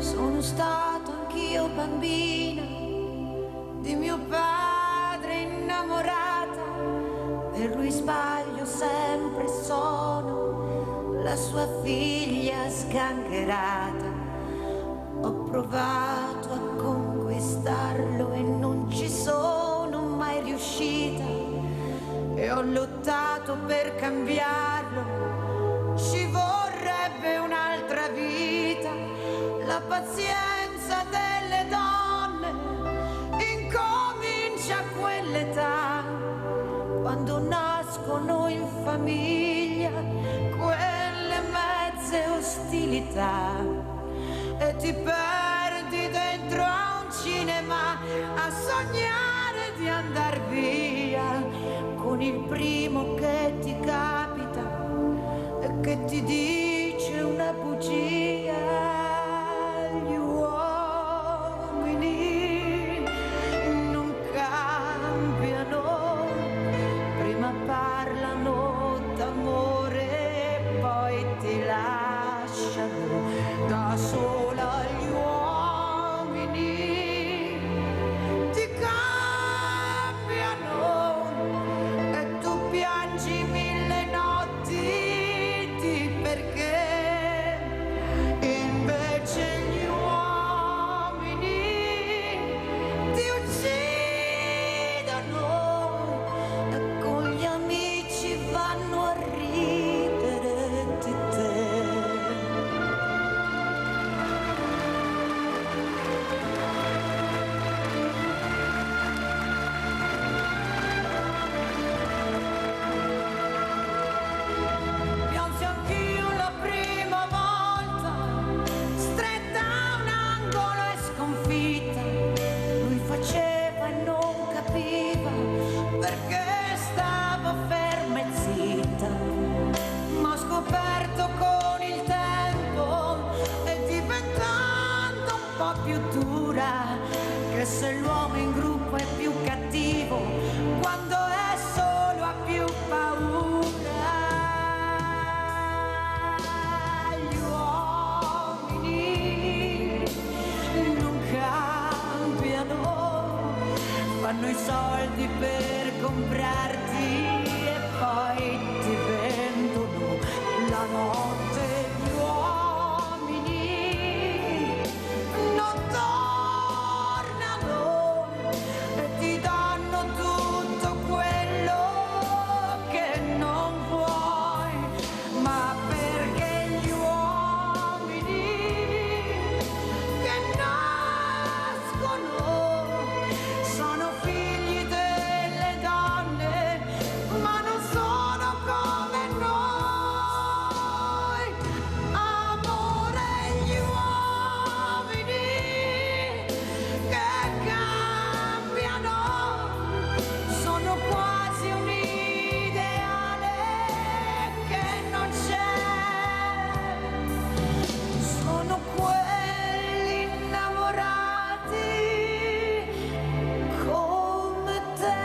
Sono stato anch'io bambina di mio padre innamorata, per lui sbaglio sempre, sono la sua figlia sgangherata. Ho provato a conquistarlo e non ci sono mai riuscita, e ho lottato per cambiarlo, ci vorrebbe un'altra vita. La pazienza delle donne incomincia a quell'età, quando nascono in famiglia quelle mezze ostilità, e ti perdi dentro a un cinema a sognare di andar via con il primo che ti capita e che ti dice una bugia. Gli uomini non cambiano, prima parlano d'amore, poi ti lasciano da sola. Gli uomini ti cambiano e tu piangi mille notti di perché. Invece gli uomini ti uccidono e con gli amici vanno a ridere di te. Piansi anch'io la prima volta, stretta a un angolo e sconfitta. Lui faceva e non capiva perché stavo ferma e zitta. Ma ho scoperto con il tempo, e diventando un po' più dura, che se l'uomo in gruppo è più cattivo, quando è solo ha più paura. Gli uomini non cambiano, fanno i soldi per comprarti e poi ti vendono la notte. Gli uomini non tornano e ti danno tutto quello che non vuoi, ma perché gli uomini che nascono sono figli delle donne, ma non sono come noi. Amore, gli uomini che cambiano sono quasi un ideale che non c'è. Sono quelli innamorati come te.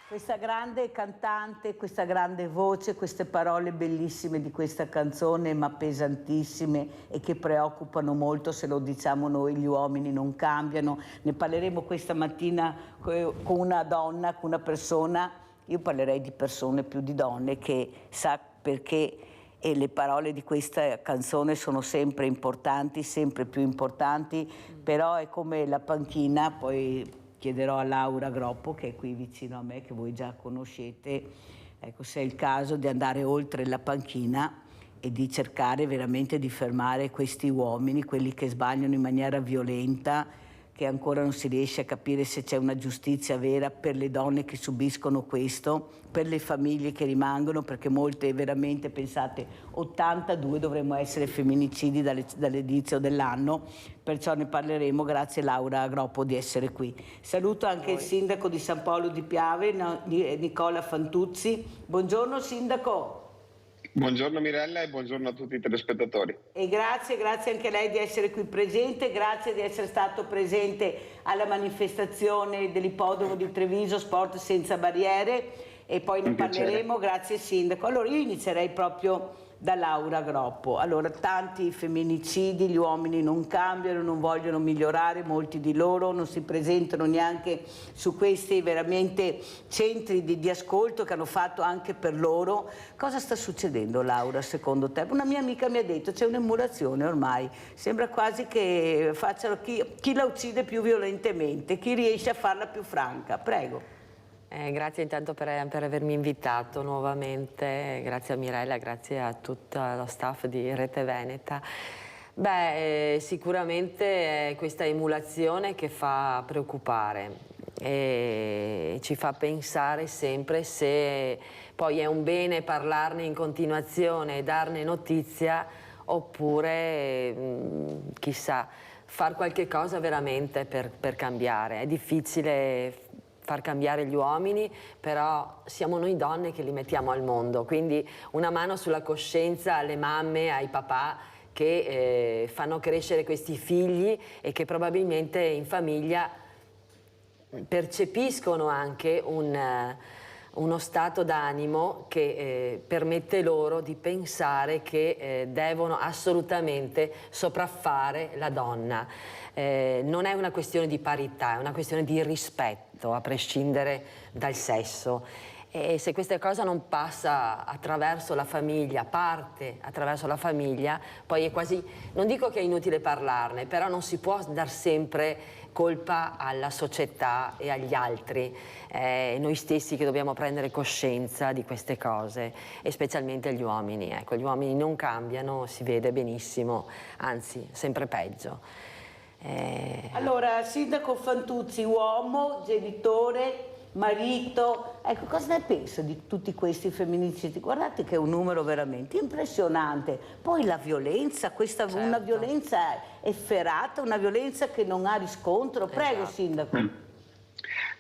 Questa grande cantante, questa grande voce, queste parole bellissime di questa canzone, ma pesantissime e che preoccupano molto, se lo diciamo noi, gli uomini non cambiano. Ne parleremo questa mattina con una donna, con una persona, io parlerei di persone più di donne, che sa perché, e le parole di questa canzone sono sempre importanti, sempre più importanti, però è come la panchina. Poi chiederò a Laura Groppo, che è qui vicino a me, che voi già conoscete, ecco, se è il caso di andare oltre la panchina e di cercare veramente di fermare questi uomini, quelli che sbagliano in maniera violenta, che ancora non si riesce a capire se c'è una giustizia vera per le donne che subiscono questo, per le famiglie che rimangono, perché molte veramente, pensate, 82 dovremmo essere femminicidi dall'inizio dell'anno, perciò ne parleremo. Grazie Laura Groppo di essere qui. Saluto anche il sindaco di San Paolo di Piave, Nicola Fantuzzi. Buongiorno sindaco. Buongiorno Mirella e buongiorno a tutti i telespettatori. E grazie anche a lei di essere qui presente, grazie di essere stato presente alla manifestazione dell'ippodromo di Treviso, Sport Senza Barriere, e poi ne parleremo. Grazie Sindaco. Allora io inizierei proprio da Laura Groppo. Allora, tanti femminicidi, gli uomini non cambiano, non vogliono migliorare, molti di loro non si presentano neanche su questi veramente centri di ascolto che hanno fatto anche per loro. Cosa sta succedendo, Laura, secondo te? Una mia amica mi ha detto c'è un'emulazione ormai, sembra quasi che facciano chi la uccide più violentemente, chi riesce a farla più franca. Prego. Grazie intanto per avermi invitato nuovamente, grazie a Mirella, grazie a tutto lo staff di Rete Veneta. Sicuramente è questa emulazione che fa preoccupare e ci fa pensare sempre se poi è un bene parlarne in continuazione e darne notizia, oppure chissà, far qualche cosa veramente per cambiare. È difficile far cambiare gli uomini, però siamo noi donne che li mettiamo al mondo, quindi una mano sulla coscienza alle mamme, ai papà che fanno crescere questi figli e che probabilmente in famiglia percepiscono anche uno stato d'animo che permette loro di pensare che devono assolutamente sopraffare la donna. Non è una questione di parità, è una questione di rispetto, a prescindere dal sesso. E se questa cosa non passa attraverso la famiglia, parte attraverso la famiglia, poi è quasi, non dico che è inutile parlarne, però non si può dar sempre colpa alla società e agli altri, noi stessi che dobbiamo prendere coscienza di queste cose, e specialmente gli uomini. Ecco, gli uomini non cambiano, si vede benissimo, anzi sempre peggio. Allora, Sindaco Fantuzzi, uomo, genitore, marito, ecco, cosa ne pensa di tutti questi femminicidi? Guardate che è un numero veramente impressionante. Poi la violenza, Certo. Una violenza efferata, una violenza che non ha riscontro. Prego, Esatto. Sindaco.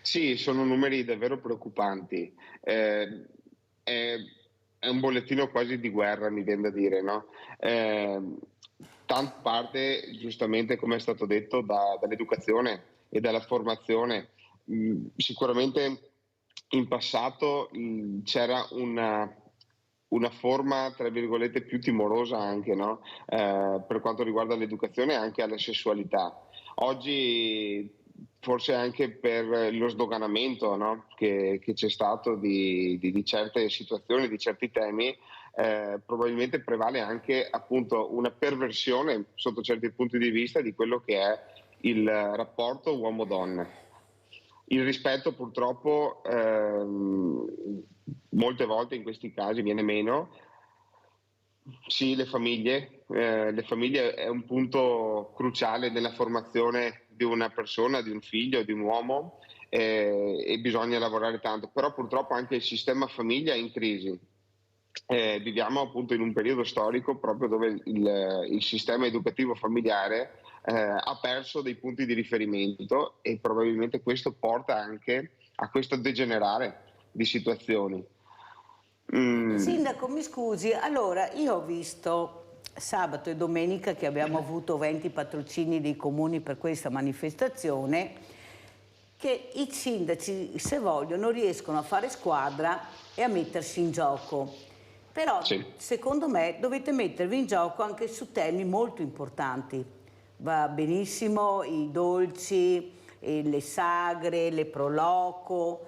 Sì, sono numeri davvero preoccupanti. È un bollettino quasi di guerra, mi viene da dire, no? Tanta parte, giustamente, come è stato detto, dall'educazione e dalla formazione. Sicuramente in passato c'era una forma, tra virgolette, più timorosa anche, no? Per quanto riguarda l'educazione e anche alla sessualità. Oggi, forse anche per lo sdoganamento, no? che c'è stato di certe situazioni, di certi temi, probabilmente prevale anche appunto una perversione sotto certi punti di vista di quello che è il rapporto uomo-donna. Il rispetto purtroppo molte volte in questi casi viene meno. Sì, le famiglie è un punto cruciale nella formazione di una persona, di un figlio, di un uomo, e bisogna lavorare tanto, però purtroppo anche il sistema famiglia è in crisi. Viviamo appunto in un periodo storico proprio dove il sistema educativo familiare ha perso dei punti di riferimento, e probabilmente questo porta anche a questo degenerare di situazioni. Sindaco, mi scusi, allora io ho visto sabato e domenica che abbiamo avuto 20 patrocini dei comuni per questa manifestazione, che i sindaci, se vogliono, riescono a fare squadra e a mettersi in gioco. Però, Sì. secondo me, dovete mettervi in gioco anche su temi molto importanti. Va benissimo i dolci, le sagre, le proloco,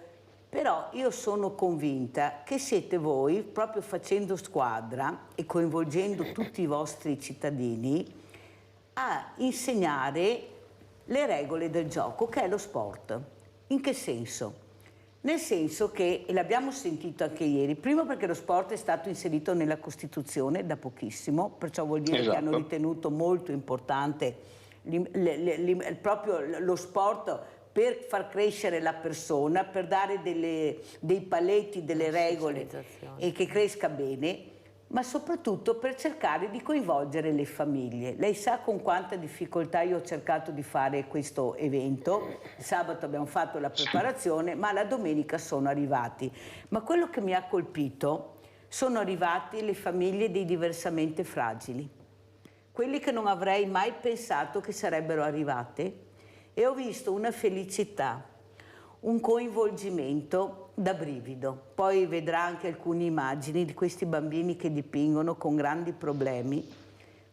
però io sono convinta che siete voi, proprio facendo squadra e coinvolgendo tutti i vostri cittadini, a insegnare le regole del gioco, che è lo sport. In che senso? Nel senso che, e l'abbiamo sentito anche ieri, primo perché lo sport è stato inserito nella Costituzione da pochissimo, perciò vuol dire che hanno ritenuto molto importante proprio lo sport per far crescere la persona, per dare dei paletti, delle regole e che cresca bene, ma soprattutto per cercare di coinvolgere le famiglie. Lei sa con quanta difficoltà io ho cercato di fare questo evento. Il sabato abbiamo fatto la preparazione, ma la domenica sono arrivati. Ma quello che mi ha colpito sono arrivate le famiglie dei diversamente fragili, quelli che non avrei mai pensato che sarebbero arrivate, e ho visto una felicità, un coinvolgimento da brivido. Poi vedrà anche alcune immagini di questi bambini che dipingono con grandi problemi,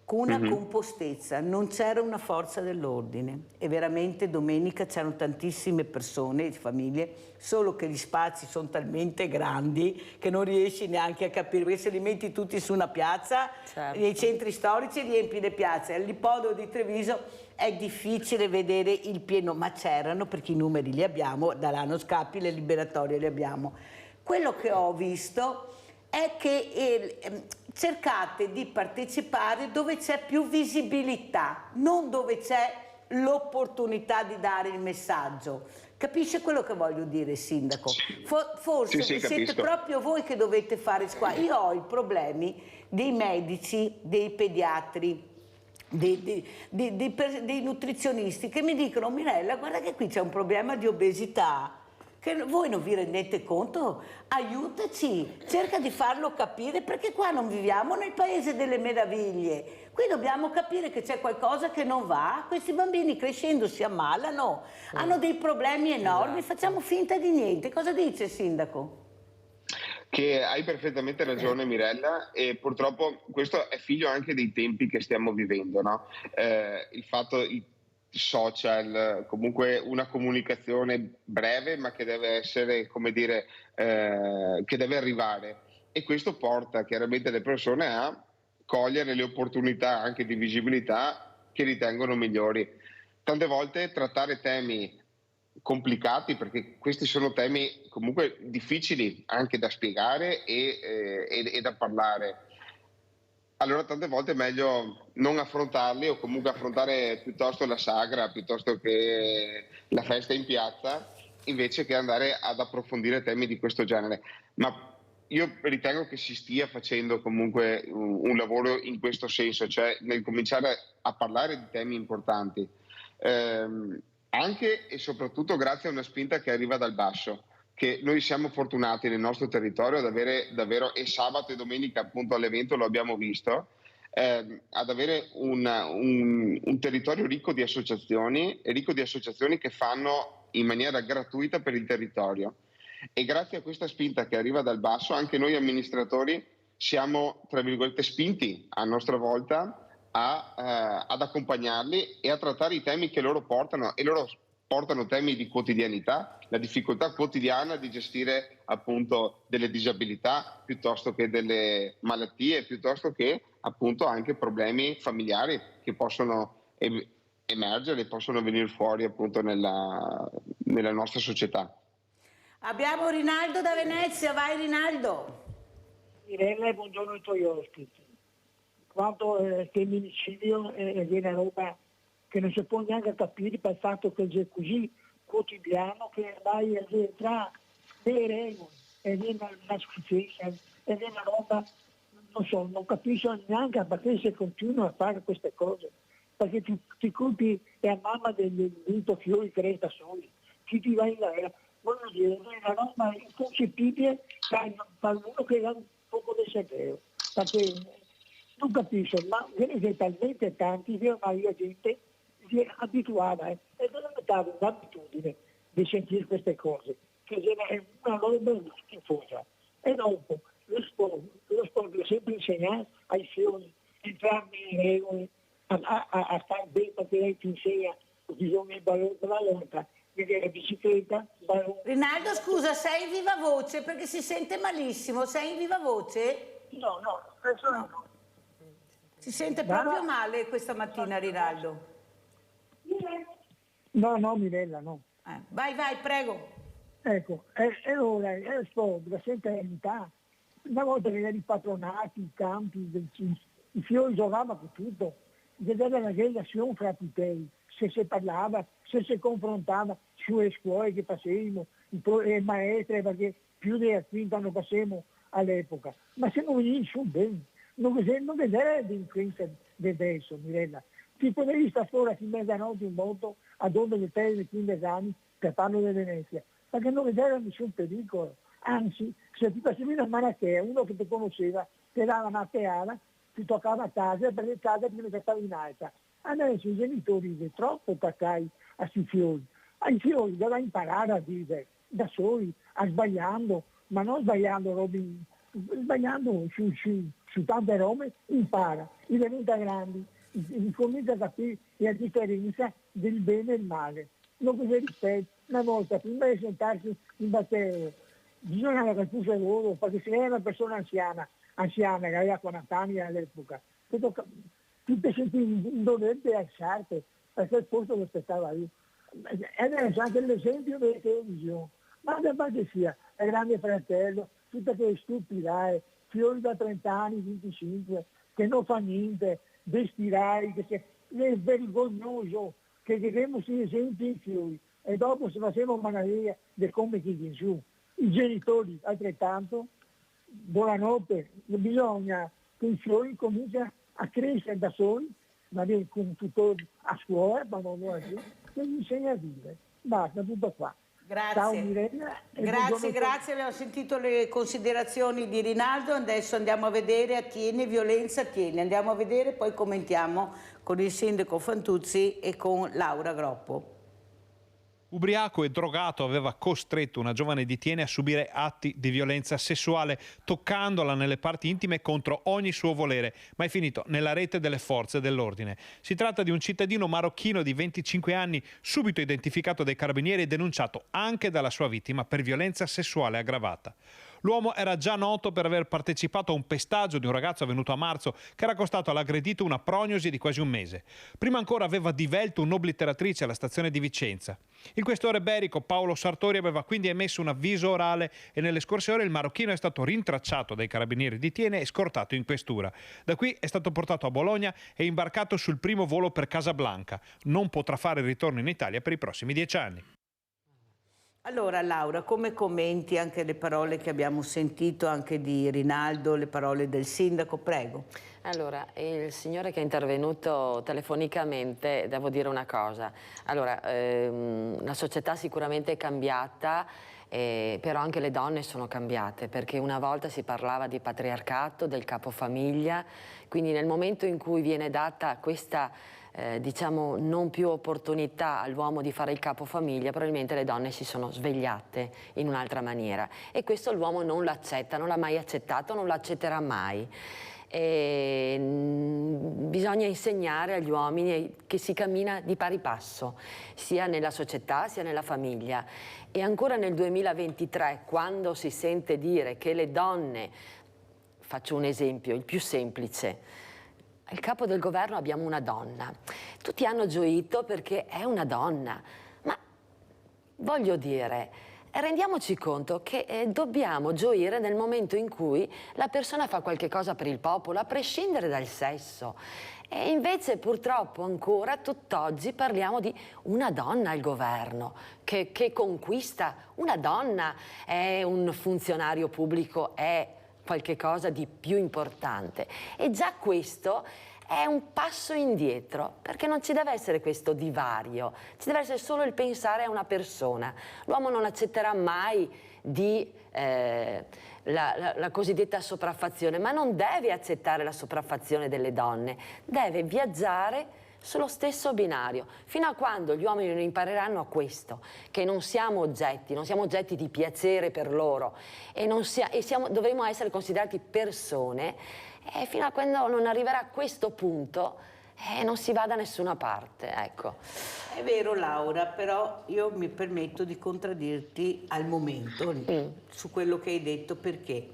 con una compostezza, non c'era una forza dell'ordine, e veramente domenica c'erano tantissime persone, famiglie, solo che gli spazi sono talmente grandi che non riesci neanche a capire, perché se li metti tutti su una piazza, certo, nei centri storici riempi le piazze, all'ippodromo di Treviso è difficile vedere il pieno, ma c'erano, perché i numeri li abbiamo, dall'anno scappi le liberatorie li abbiamo. Quello che ho visto è che cercate di partecipare dove c'è più visibilità, non dove c'è l'opportunità di dare il messaggio. Capisce quello che voglio dire, Sindaco? Forse Sì, siete capisco. proprio voi che dovete fare squadra. Io ho i problemi dei medici, dei pediatri, dei nutrizionisti che mi dicono: Mirella, guarda che qui c'è un problema di obesità che voi non vi rendete conto, aiutaci, cerca di farlo capire, perché qua non viviamo nel paese delle meraviglie, qui dobbiamo capire che c'è qualcosa che non va, questi bambini crescendo si ammalano, hanno dei problemi enormi, facciamo finta di niente. Cosa dice, Sindaco? Che hai perfettamente ragione, Mirella, e purtroppo questo è figlio anche dei tempi che stiamo vivendo, no? Il fatto, i social, comunque una comunicazione breve ma che deve essere, come dire, che deve arrivare, e questo porta chiaramente le persone a cogliere le opportunità anche di visibilità che ritengono migliori. Tante volte trattare temi complicati, perché questi sono temi comunque difficili anche da spiegare e da parlare, allora tante volte è meglio non affrontarli, o comunque affrontare piuttosto la sagra, piuttosto che la festa in piazza, invece che andare ad approfondire temi di questo genere. Ma io ritengo che si stia facendo comunque un lavoro in questo senso, cioè nel cominciare a parlare di temi importanti, anche e soprattutto grazie a una spinta che arriva dal basso, che noi siamo fortunati nel nostro territorio ad avere davvero, e sabato e domenica appunto all'evento lo abbiamo visto, ad avere un territorio ricco di associazioni che fanno in maniera gratuita per il territorio. E grazie a questa spinta che arriva dal basso, anche noi amministratori siamo, tra virgolette, spinti a nostra volta ad accompagnarli e a trattare i temi che loro portano, e loro portano temi di quotidianità, la difficoltà quotidiana di gestire appunto delle disabilità, piuttosto che delle malattie, piuttosto che appunto anche problemi familiari che possono emergere, possono venire fuori appunto nella nostra società. Abbiamo Rinaldo da Venezia, vai Rinaldo. Mirella, buongiorno ai tuoi ospiti. Quanto femminicidio è una roba che non si può neanche capire, per il fatto che è così quotidiano che ormai è già dei regoli, è una schifezza, è una roba, non so, non capisco neanche perché si continua a fare queste cose, perché ti colpi la mamma del tuo figlio che resta soli, chi ti va in gara, voglio dire, è una roba inconcepibile per uno che ha un poco di severo, perché non capisco, ma viene talmente tanti che ormai la gente si è abituata è diventata un'abitudine di sentire queste cose, che è una roba schifosa. E dopo lo sport lo sempre insegnato ai figli, entrare in regole, a stare bene, perché lei ti insegna bisogna il valore della lotta, vedere la bicicletta, il valore. Rinaldo, scusa, sei in viva voce perché si sente malissimo, sei in viva voce? No, adesso no. Si sente proprio male questa mattina, Rinaldo. No, Mirella, no. Vai, prego. Ecco, e ora è sport, la serenità. Una volta che erano i patronati, i campi, i fiori giocavano con tutto, vedeva la relazione fra tutti, se si parlava, se si confrontava sulle scuole che facevamo, le maestre, perché più della quinta non facevamo all'epoca. Ma se non venivi su bene, non vedeva la delinquenza di adesso, Mirella. Ti potevi stare fuori a mezzanotte in moto a dove le 3 e 15 anni per farlo di Venezia, perché non vedeva nessun pericolo. anzi, se ti facevi una malattia, uno che ti conosceva, ti dava una teata, ti toccava a casa perché casa ti metteva in alta. Adesso i genitori sono troppo attaccati a questi fiori. Ai fiori devono imparare a vivere da soli, a sbagliando, ma non sbagliando su tante robe, impara, diventa grandi, comincia a capire la differenza del bene e il male. Non così rispetto, una volta prima di sentarsi in battero, bisognava che fosse loro, perché se era una persona anziana che aveva 40 anni all'epoca, tu ti senti in dovere di alzarti, perché il posto lo aspettava io. Ed è anche l'esempio delle televisioni. Ma da parte sia, è Grande Fratello, tutte quelle stupidate, fiori da 30 anni, 25, che non fa niente, vestirai, è vergognoso che diremo sì esempi in fiori. E dopo se facciamo manaria di come chi viene su. I genitori altrettanto, buonanotte, bisogna che i fiori cominciano a crescere da soli, magari con un tutore a scuola, ma non che gli insegna a vivere. Basta, tutto qua. Grazie. Ciao Mirella. Grazie, abbiamo sentito le considerazioni di Rinaldo, adesso andiamo a vedere, attiene, violenza, attiene, andiamo a vedere, poi commentiamo con il sindaco Fantuzzi e con Laura Groppo. Ubriaco e drogato aveva costretto una giovane di Thiene a subire atti di violenza sessuale, toccandola nelle parti intime contro ogni suo volere, ma è finito nella rete delle forze dell'ordine. Si tratta di un cittadino marocchino di 25 anni, subito identificato dai carabinieri e denunciato anche dalla sua vittima per violenza sessuale aggravata. L'uomo era già noto per aver partecipato a un pestaggio di un ragazzo avvenuto a marzo che era costato all'aggredito una prognosi di quasi un mese. Prima ancora aveva divelto un'obliteratrice alla stazione di Vicenza. Il questore berico Paolo Sartori aveva quindi emesso un avviso orale e nelle scorse ore il marocchino è stato rintracciato dai carabinieri di Thiene e scortato in questura. Da qui è stato portato a Bologna e imbarcato sul primo volo per Casablanca. Non potrà fare il ritorno in Italia per i prossimi 10 anni. Allora Laura, come commenti anche le parole che abbiamo sentito anche di Rinaldo, le parole del sindaco? Prego. Allora, il signore che è intervenuto telefonicamente, devo dire una cosa. Allora, la società sicuramente è cambiata, però anche le donne sono cambiate, perché una volta si parlava di patriarcato, del capofamiglia, quindi nel momento in cui viene data questa diciamo non più opportunità all'uomo di fare il capofamiglia, probabilmente le donne si sono svegliate in un'altra maniera e questo l'uomo non l'accetta, non l'ha mai accettato, non l'accetterà mai. Bisogna insegnare agli uomini che si cammina di pari passo, sia nella società sia nella famiglia. E ancora nel 2023, quando si sente dire che le donne, faccio un esempio, il più semplice, al capo del governo abbiamo una donna. Tutti hanno gioito perché è una donna, ma voglio dire, rendiamoci conto che dobbiamo gioire nel momento in cui la persona fa qualche cosa per il popolo, a prescindere dal sesso. E invece purtroppo ancora tutt'oggi parliamo di una donna al governo, che conquista. Una donna è un funzionario pubblico, è qualche cosa di più importante e già questo è un passo indietro, perché non ci deve essere questo divario, ci deve essere solo il pensare a una persona. L'uomo non accetterà mai la cosiddetta sopraffazione, ma non deve accettare la sopraffazione delle donne, deve viaggiare sullo stesso binario, fino a quando gli uomini non impareranno a questo, che non siamo oggetti di piacere per loro e dovremo essere considerati persone, e fino a quando non arriverà a questo punto non si va da nessuna parte, ecco. È vero Laura, però io mi permetto di contraddirti al momento su quello che hai detto, perché?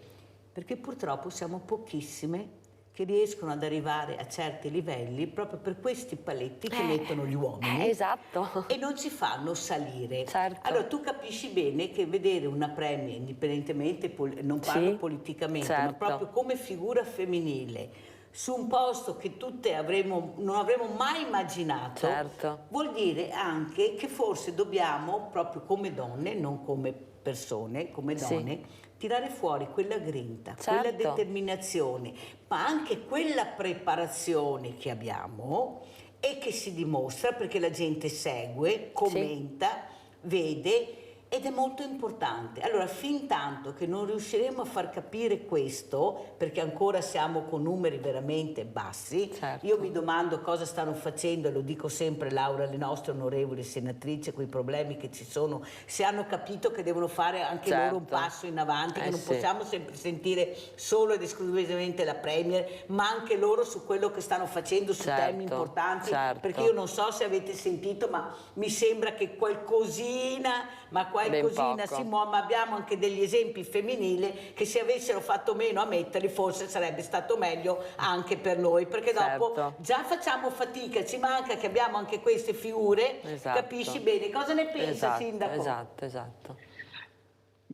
Perché purtroppo siamo pochissime che riescono ad arrivare a certi livelli proprio per questi paletti che mettono gli uomini esatto. E non ci fanno salire. Certo. Allora tu capisci bene che vedere una premia, indipendentemente, non parlo politicamente, certo, ma proprio come figura femminile, su un posto che tutte non avremmo mai immaginato, certo, vuol dire anche che forse dobbiamo, proprio come donne, non come persone, come donne, tirare fuori quella grinta, quella determinazione, ma anche quella preparazione che abbiamo e che si dimostra perché la gente segue, commenta, vede Ed è molto importante. Allora, fin tanto che non riusciremo a far capire questo, perché ancora siamo con numeri veramente bassi, Certo. io mi domando cosa stanno facendo, e lo dico sempre, Laura, le nostre onorevoli senatrici, quei problemi che ci sono, se hanno capito che devono fare anche loro un passo in avanti, che non sì. possiamo sempre sentire solo ed esclusivamente la Premier, ma anche loro su quello che stanno facendo su temi importanti, perché io non so se avete sentito, ma mi sembra che qualcosina si muove, ma abbiamo anche degli esempi femminili che se avessero fatto meno a metterli forse sarebbe stato meglio anche per noi, perché dopo già facciamo fatica, ci manca che abbiamo anche queste figure, capisci bene. Cosa ne pensa, Sindaco? Esatto.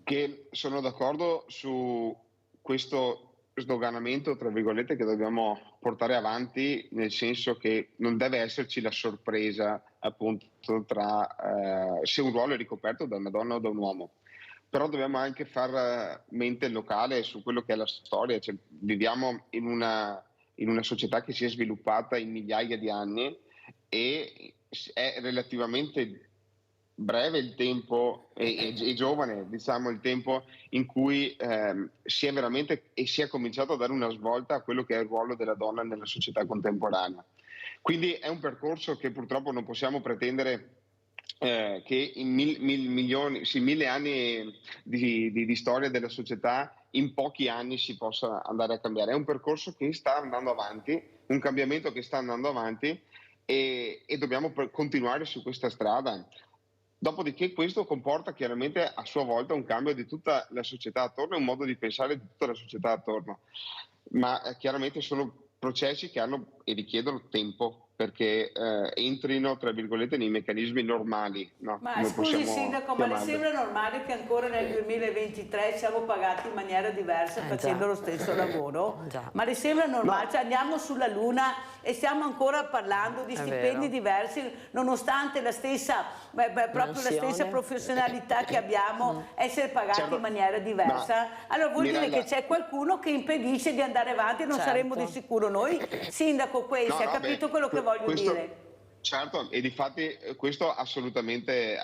Che sono d'accordo su questo sdoganamento, tra virgolette, che dobbiamo portare avanti, nel senso che non deve esserci la sorpresa appunto tra se un ruolo è ricoperto da una donna o da un uomo. Però dobbiamo anche far mente locale su quello che è la storia, cioè, viviamo in una società che si è sviluppata in migliaia di anni e è relativamente breve il tempo e giovane, diciamo, il tempo in cui si è veramente e si è cominciato a dare una svolta a quello che è il ruolo della donna nella società contemporanea. Quindi è un percorso che purtroppo non possiamo pretendere che in mille anni di storia della società in pochi anni si possa andare a cambiare. È un percorso che sta andando avanti, un cambiamento che sta andando avanti e dobbiamo continuare su questa strada. Dopodiché questo comporta chiaramente a sua volta un cambio di tutta la società attorno e un modo di pensare di tutta la società attorno, ma chiaramente sono processi che hanno e richiedono tempo perché entrino, tra virgolette, nei meccanismi normali. No? Ma scusi Sindaco, ma le sembra normale che ancora nel 2023 siamo pagati in maniera diversa facendo lo stesso lavoro? Ma le sembra normale? No. Cioè, andiamo sulla Luna e stiamo ancora parlando di stipendi diversi nonostante la stessa, proprio la stessa professionalità che abbiamo, essere pagati in maniera diversa? Allora vuol dire che c'è qualcuno che impedisce di andare avanti e non saremo di sicuro noi. Sindaco, ha capito quello che voglio dire? Certo, e difatti questo assolutamente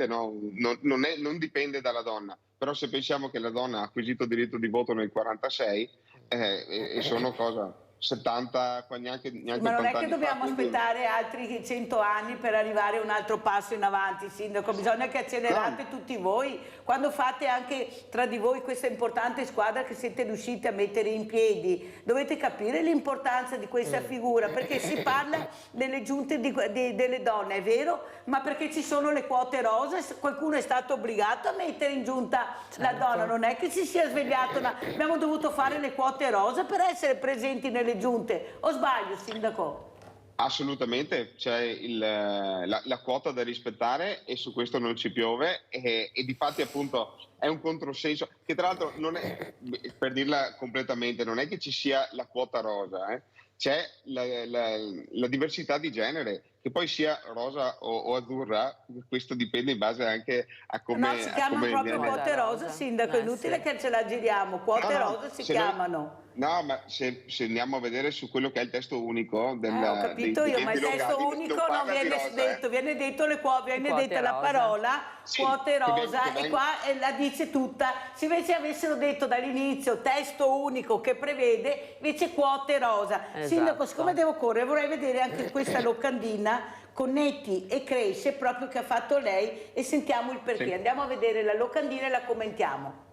no, non dipende dalla donna, però se pensiamo che la donna ha acquisito diritto di voto nel 46 e sono cosa? 70, neanche ma non 80 è che dobbiamo aspettare altri 100 anni per arrivare a un altro passo in avanti, Sindaco, bisogna che accelerate tutti voi, quando fate anche tra di voi questa importante squadra che siete riusciti a mettere in piedi, dovete capire l'importanza di questa figura, perché si parla delle giunte delle donne, è vero, ma perché ci sono le quote rosa, qualcuno è stato obbligato a mettere in giunta la donna, non è che si sia svegliato, abbiamo dovuto fare le quote rosa per essere presenti nelle giunte, o sbaglio, Sindaco? Assolutamente, c'è la quota da rispettare e su questo non ci piove e difatti appunto è un controsenso che tra l'altro non è, per dirla completamente, non è che ci sia la quota rosa, c'è la diversità di genere, che poi sia rosa o azzurra, questo dipende in base anche a come... No, si chiamano proprio quote rosa, Sindaco, è inutile che ce la giriamo, quote rosa si chiamano. No, ma se andiamo a vedere su quello che è il testo unico ho capito io, ma il testo unico non viene detto, viene detto viene detta la parola quote rosa e qua la dice tutta. Se invece avessero detto dall'inizio testo unico che prevede invece quote rosa. Sindaco, siccome devo correre, vorrei vedere anche questa locandina Connetti e Cresce proprio che ha fatto lei e sentiamo il perché. Andiamo a vedere la locandina e la commentiamo.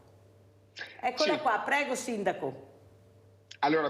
Eccola qua, prego Sindaco. Allora,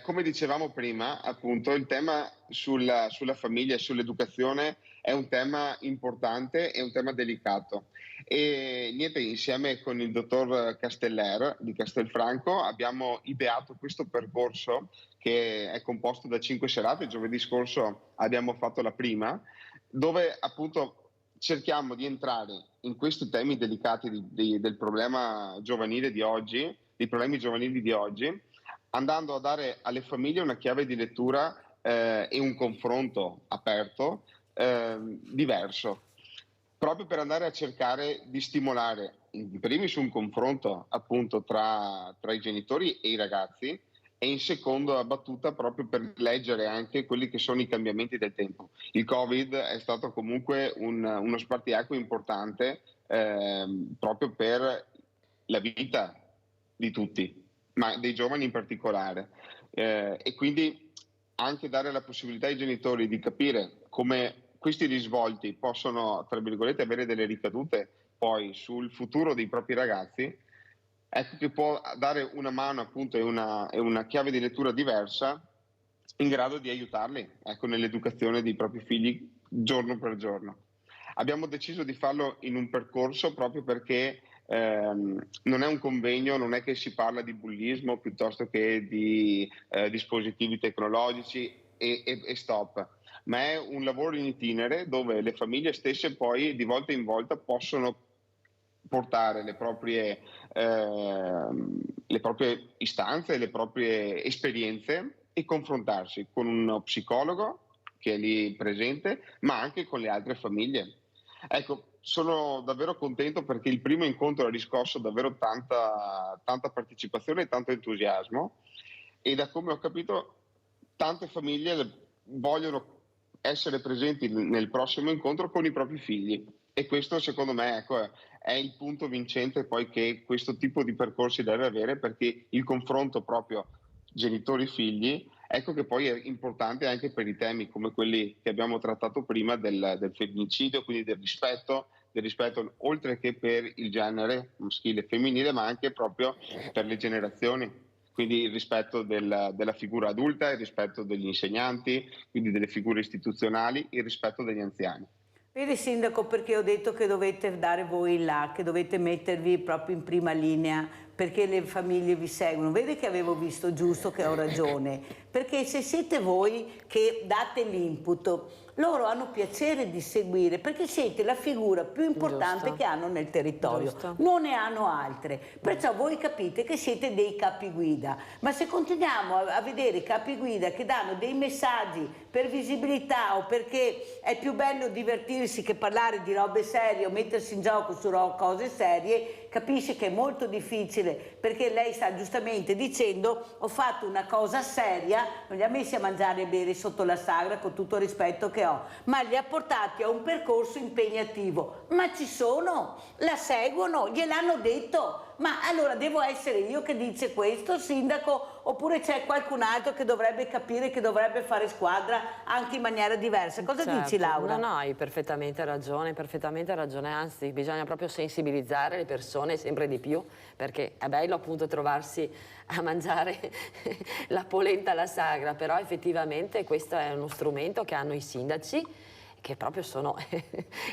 come dicevamo prima, appunto, il tema sulla famiglia e sull'educazione è un tema importante, è un tema delicato. E niente, insieme con il dottor Casteller di Castelfranco abbiamo ideato questo percorso che è composto da 5 serate. Giovedì scorso abbiamo fatto la prima, dove appunto cerchiamo di entrare in questi temi delicati del problema giovanile di oggi, dei problemi giovanili di oggi, andando a dare alle famiglie una chiave di lettura e un confronto aperto diverso, proprio per andare a cercare di stimolare in primis un confronto appunto tra i genitori e i ragazzi e in seconda battuta proprio per leggere anche quelli che sono i cambiamenti del tempo. Il Covid è stato comunque uno spartiacque importante proprio per la vita di tutti, ma dei giovani in particolare. E quindi anche dare la possibilità ai genitori di capire come questi risvolti possono, tra virgolette, avere delle ricadute poi sul futuro dei propri ragazzi, ecco che può dare una mano appunto e una chiave di lettura diversa in grado di aiutarli, ecco, nell'educazione dei propri figli giorno per giorno. Abbiamo deciso di farlo in un percorso proprio perché non è un convegno, non è che si parla di bullismo piuttosto che di dispositivi tecnologici e stop, ma è un lavoro in itinere dove le famiglie stesse poi di volta in volta possono portare le proprie istanze, le proprie esperienze e confrontarsi con uno psicologo che è lì presente, ma anche con le altre famiglie. Ecco, sono davvero contento perché il primo incontro ha riscosso davvero tanta partecipazione e tanto entusiasmo, e da come ho capito tante famiglie vogliono essere presenti nel prossimo incontro con i propri figli, e questo secondo me, ecco, è il punto vincente poi che questo tipo di percorsi deve avere, perché il confronto proprio genitori-figli, ecco che poi è importante anche per i temi come quelli che abbiamo trattato prima del femminicidio, quindi del rispetto oltre che per il genere maschile e femminile, ma anche proprio per le generazioni. Quindi il rispetto della figura adulta, il rispetto degli insegnanti, quindi delle figure istituzionali, il rispetto degli anziani. Vedi Sindaco, perché ho detto che dovete dare voi là, che dovete mettervi proprio in prima linea, perché le famiglie vi seguono. Vedi che avevo visto giusto, che ho ragione, perché se siete voi che date l'input, loro hanno piacere di seguire, perché siete la figura più importante Giusto. che hanno nel territorio, Giusto. non ne hanno altre, perciò voi capite che siete dei capiguida, ma se continuiamo a vedere capiguida che danno dei messaggi per visibilità o perché è più bello divertirsi che parlare di robe serie o mettersi in gioco su cose serie, capisci che è molto difficile, perché lei sta giustamente dicendo ho fatto una cosa seria, non li ha messi a mangiare e bere sotto la sagra, con tutto il rispetto che ho, ma li ha portati a un percorso impegnativo. Ma ci sono, la seguono, gliel'hanno detto. Ma allora devo essere io che dice questo, Sindaco, oppure c'è qualcun altro che dovrebbe capire, che dovrebbe fare squadra anche in maniera diversa? Cosa dici, Laura? No, hai perfettamente ragione, anzi bisogna proprio sensibilizzare le persone sempre di più, perché è bello appunto trovarsi a mangiare la polenta alla sagra, però effettivamente questo è uno strumento che hanno i sindaci, che proprio sono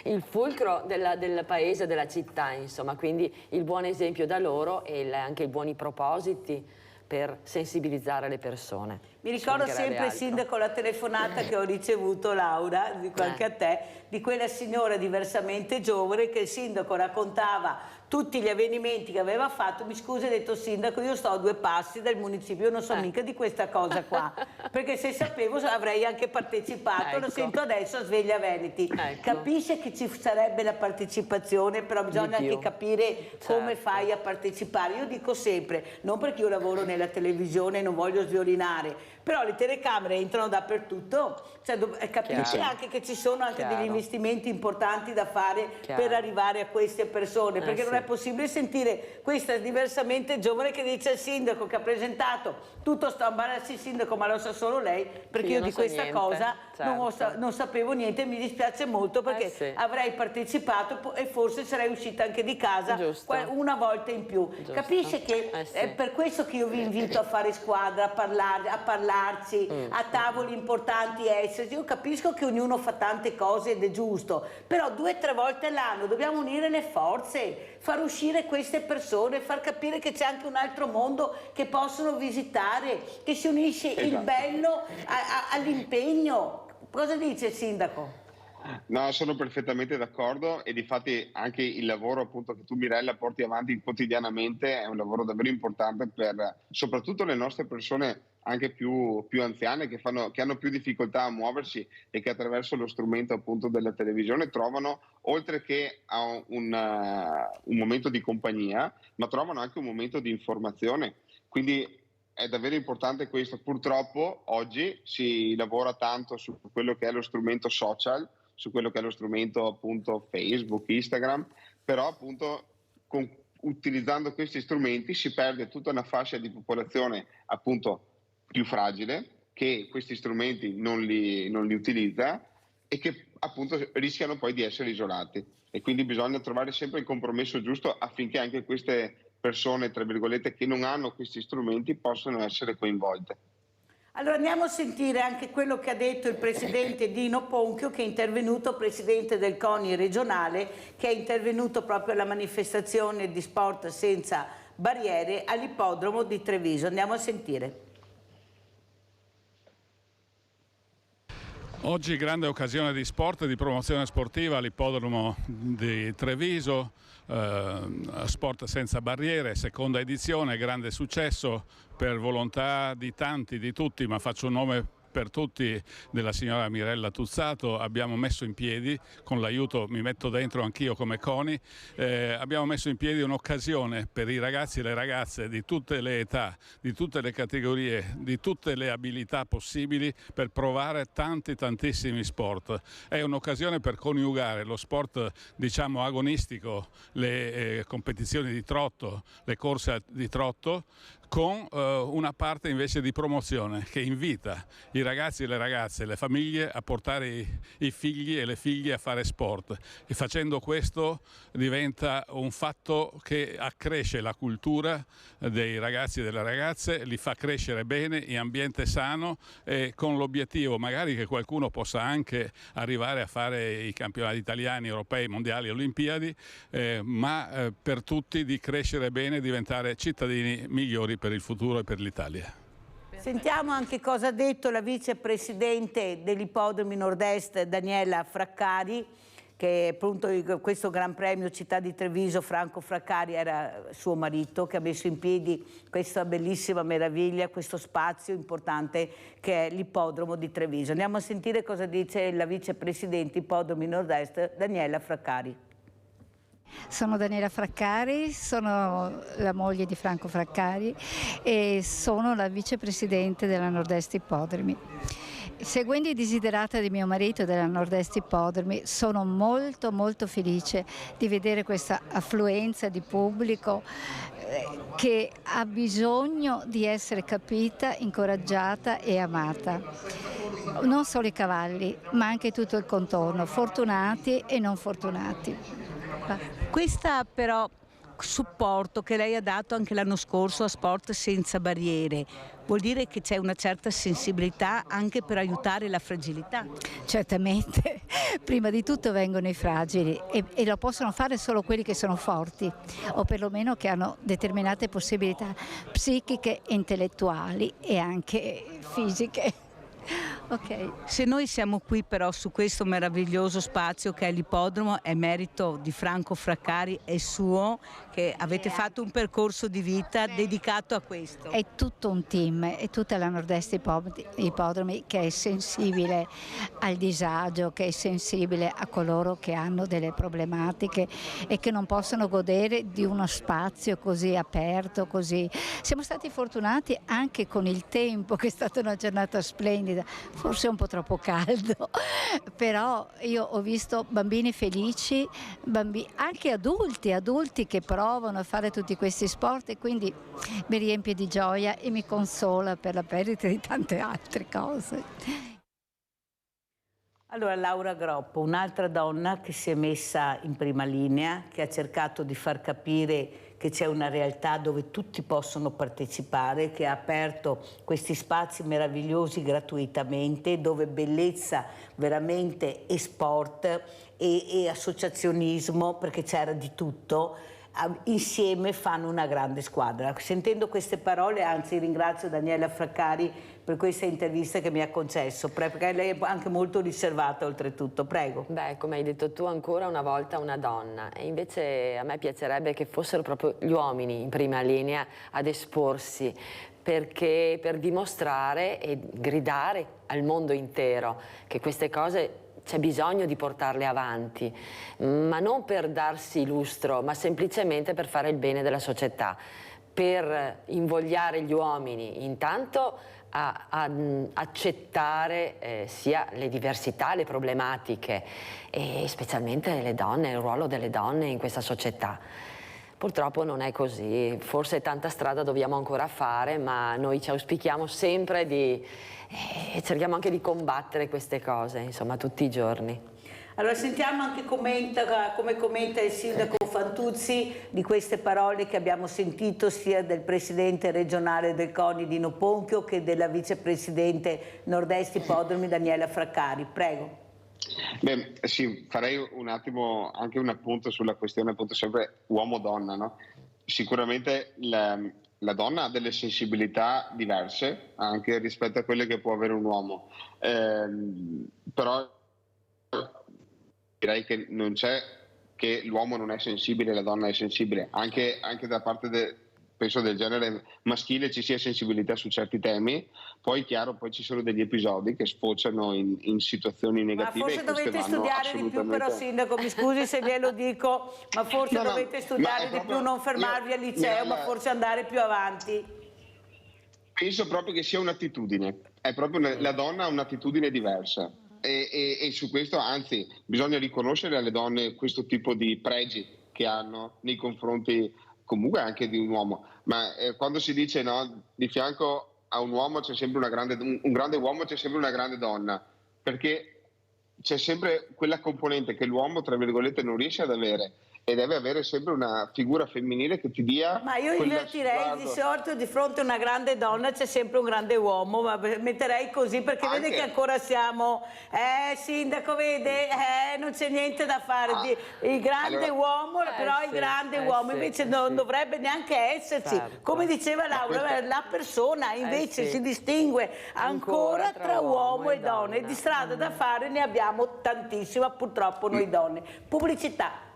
il fulcro del paese, della città, insomma, quindi il buon esempio da loro e anche i buoni propositi per sensibilizzare le persone. Mi ricordo sempre, Sindaco, la telefonata che ho ricevuto, Laura, dico anche a te, di quella signora diversamente giovane che il Sindaco raccontava tutti gli avvenimenti che aveva fatto. Mi scusi, ha detto Sindaco, io sto a 2 passi dal municipio, io non so mica di questa cosa qua, perché se sapevo avrei anche partecipato, lo sento adesso a Sveglia Veneti. Capisce che ci sarebbe la partecipazione, però bisogna anche capire come fai a partecipare. Io dico sempre, non perché io lavoro nella televisione e non voglio sviolinare, però le telecamere entrano dappertutto, cioè capisci anche che ci sono anche degli investimenti importanti da fare per arrivare a queste persone, perché non è possibile sentire questa diversamente giovane che dice al Sindaco che ha presentato tutto sto imbarazzo, Sindaco, ma lo sa solo lei, perché io di questa cosa non sapevo niente, mi dispiace molto perché avrei partecipato e forse sarei uscita anche di casa una volta in più. Capisce che è per questo che io vi invito a fare squadra, a parlarci, a tavoli importanti esserci. Io capisco che ognuno fa tante cose ed è giusto, però 2 o 3 volte all'anno dobbiamo unire le forze, far uscire queste persone, far capire che c'è anche un altro mondo che possono visitare, che si unisce il bello all'impegno. Cosa dice il Sindaco? No, sono perfettamente d'accordo, e difatti anche il lavoro appunto che tu, Mirella, porti avanti quotidianamente è un lavoro davvero importante per soprattutto le nostre persone anche più anziane che hanno più difficoltà a muoversi e che attraverso lo strumento appunto della televisione trovano, oltre che a un momento di compagnia, ma trovano anche un momento di informazione. Quindi è davvero importante questo. Purtroppo oggi si lavora tanto su quello che è lo strumento social, su quello che è lo strumento appunto Facebook, Instagram, però appunto utilizzando questi strumenti si perde tutta una fascia di popolazione appunto più fragile, che questi strumenti non li utilizza e che appunto rischiano poi di essere isolati, e quindi bisogna trovare sempre il compromesso giusto affinché anche queste persone, tra virgolette, che non hanno questi strumenti possano essere coinvolte. Allora andiamo a sentire anche quello che ha detto il presidente Dino Ponchio, che è intervenuto, presidente del CONI regionale, che è intervenuto proprio alla manifestazione di Sport Senza Barriere all'ippodromo di Treviso. Andiamo a sentire. Oggi grande occasione di sport e di promozione sportiva all'ippodromo di Treviso, Sport Senza Barriere, seconda edizione, grande successo per volontà di tanti, di tutti, ma faccio un nome per tutti, della signora Mirella Tuzzato. Abbiamo messo in piedi, con l'aiuto, mi metto dentro anch'io come CONI, abbiamo messo in piedi un'occasione per i ragazzi e le ragazze di tutte le età, di tutte le categorie, di tutte le abilità possibili, per provare tantissimi sport. È un'occasione per coniugare lo sport, diciamo, agonistico, le competizioni di trotto, le corse di trotto, con una parte invece di promozione che invita i ragazzi e le ragazze, le famiglie a portare i figli e le figlie a fare sport, e facendo questo diventa un fatto che accresce la cultura dei ragazzi e delle ragazze, li fa crescere bene in ambiente sano, e con l'obiettivo magari che qualcuno possa anche arrivare a fare i campionati italiani, europei, mondiali, olimpiadi, ma per tutti di crescere bene e diventare cittadini migliori per il futuro e per l'Italia. Sentiamo anche cosa ha detto la vicepresidente dell'Ippodromi Nord-Est Daniela Fraccari, che appunto questo Gran Premio Città di Treviso, Franco Fraccari era suo marito, che ha messo in piedi questa bellissima meraviglia, questo spazio importante che è l'Ippodromo di Treviso. Andiamo a sentire cosa dice la vicepresidente Ippodromi Nord-Est Daniela Fraccari. Sono Daniela Fraccari, sono la moglie di Franco Fraccari e sono la vicepresidente della Nord-Est Ippodromi. Seguendo i desiderata di mio marito della Nord-Est Ippodromi, sono molto felice di vedere questa affluenza di pubblico che ha bisogno di essere capita, incoraggiata e amata. Non solo i cavalli, ma anche tutto il contorno, fortunati e non fortunati. Questa però supporto che lei ha dato anche l'anno scorso a Sport Senza Barriere vuol dire che c'è una certa sensibilità anche per aiutare la fragilità? Certamente, prima di tutto vengono i fragili e lo possono fare solo quelli che sono forti o perlomeno che hanno determinate possibilità psichiche, intellettuali e anche fisiche. Okay. Se noi siamo qui però su questo meraviglioso spazio che è l'ippodromo, è merito di Franco Fraccari e suo, che avete fatto un percorso di vita dedicato a questo. È tutto un team, è tutta la Nord-Est Ippodromi che è sensibile al disagio, che è sensibile a coloro che hanno delle problematiche e che non possono godere di uno spazio così aperto, così. Siamo stati fortunati anche con il tempo, che è stata una giornata splendida, forse un po' troppo caldo, però io ho visto bambini felici, anche adulti che provano a fare tutti questi sport, e quindi mi riempie di gioia e mi consola per la perdita di tante altre cose. Allora Laura Groppo, un'altra donna che si è messa in prima linea, che ha cercato di far capire che c'è una realtà dove tutti possono partecipare, che ha aperto questi spazi meravigliosi gratuitamente, dove bellezza veramente e sport e associazionismo, perché c'era di tutto, insieme fanno una grande squadra. Sentendo queste parole, anzi ringrazio Daniela Fraccari per questa intervista che mi ha concesso, perché lei è anche molto riservata oltretutto. Prego. Beh, come hai detto tu, ancora una volta una donna, e invece a me piacerebbe che fossero proprio gli uomini in prima linea ad esporsi, perché per dimostrare e gridare al mondo intero che queste cose c'è bisogno di portarle avanti, ma non per darsi lustro, ma semplicemente per fare il bene della società. per invogliare gli uomini intanto a accettare sia le diversità, le problematiche e specialmente le donne, il ruolo delle donne in questa società. Purtroppo non è così, forse tanta strada dobbiamo ancora fare, ma noi ci auspichiamo sempre cerchiamo anche di combattere queste cose, insomma, tutti i giorni. Allora sentiamo anche come commenta il sindaco Fantuzzi di queste parole che abbiamo sentito sia del presidente regionale del CONI Dino Ponchio che della vicepresidente Nord-Est Ippodromi Daniela Fraccari. Prego. Beh, sì, farei un attimo anche un appunto sulla questione appunto sempre uomo-donna, no? Sicuramente la donna ha delle sensibilità diverse anche rispetto a quelle che può avere un uomo, però direi che non c'è che l'uomo non è sensibile e la donna è sensibile, anche da parte penso del genere maschile ci sia sensibilità su certi temi, poi chiaro, poi ci sono degli episodi che sfociano in situazioni negative. Ma forse dovete studiare di più però, sindaco, mi scusi se glielo dico, ma forse dovete studiare di più, non fermarvi al liceo, ma forse andare più avanti. Penso proprio che sia un'attitudine, è proprio la donna ha un'attitudine diversa. E su questo, anzi, bisogna riconoscere alle donne questo tipo di pregi che hanno nei confronti comunque anche di un uomo. Ma quando si dice no, di fianco a un uomo c'è sempre un grande uomo, c'è sempre una grande donna, perché c'è sempre quella componente che l'uomo, tra virgolette, non riesce ad avere. E deve avere sempre una figura femminile che ti dia... Ma io invertirei di solito di fronte a una grande donna c'è sempre un grande uomo, ma metterei così perché vede che ancora siamo... sindaco, vede, non c'è niente da fare. Il grande uomo, però il grande uomo invece non dovrebbe neanche esserci. Come diceva Laura, la persona invece si distingue ancora tra uomo e donna. E di strada da fare ne abbiamo tantissima, purtroppo noi donne. Pubblicità.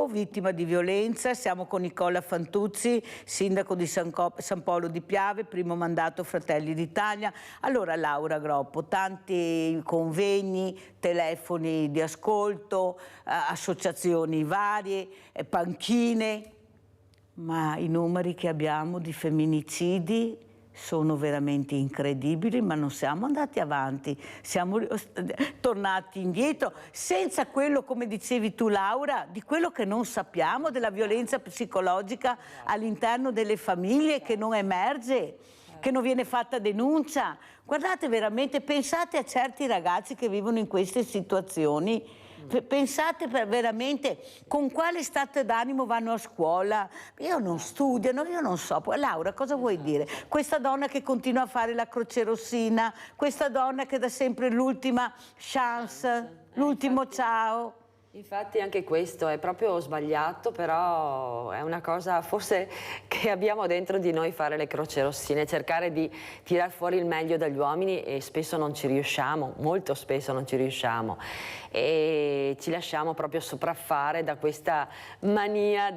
Vittima di violenza, siamo con Nicola Fantuzzi, sindaco di San Polo di Piave, primo mandato Fratelli d'Italia. Allora Laura Groppo, tanti convegni, telefoni di ascolto, associazioni varie, panchine, ma i numeri che abbiamo di femminicidi sono veramente incredibili, ma non siamo andati avanti, siamo tornati indietro, senza quello, come dicevi tu Laura, di quello che non sappiamo, della violenza psicologica all'interno delle famiglie che non emerge, che non viene fatta denuncia. Guardate veramente, pensate a certi ragazzi che vivono in queste situazioni. Pensate veramente con quale stato d'animo vanno a scuola, io non studiano, io non so. Poi Laura, cosa vuoi dire? Questa donna che continua a fare la crocerossina, questa donna che dà sempre l'ultima chance, l'ultimo ciao. Infatti anche questo è proprio sbagliato, però è una cosa forse che abbiamo dentro di noi, fare le crocerossine, cercare di tirar fuori il meglio dagli uomini, e spesso non ci riusciamo, molto spesso non ci riusciamo, e ci lasciamo proprio sopraffare da questa mania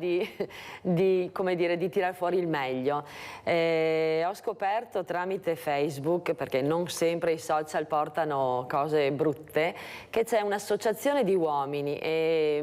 come dire, di tirar fuori il meglio. Ho scoperto tramite Facebook, perché non sempre i social portano cose brutte, che c'è un'associazione di uomini e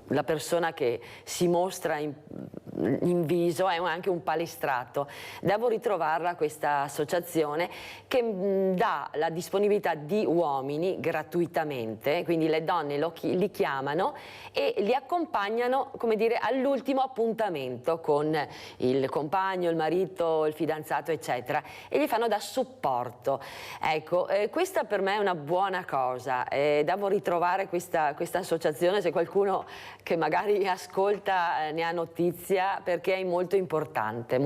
la persona che si mostra in viso è anche un palestrato. Devo ritrovarla questa associazione che dà la disponibilità di uomini gratuitamente, quindi le donne li chiamano e li accompagnano, come dire, all'ultimo appuntamento con il compagno, il marito, il fidanzato, eccetera, e gli fanno da supporto. Ecco, questa per me è una buona cosa, devo ritrovare questa associazione, se qualcuno che magari ascolta ne ha notizia, famiglia, perché è molto importante,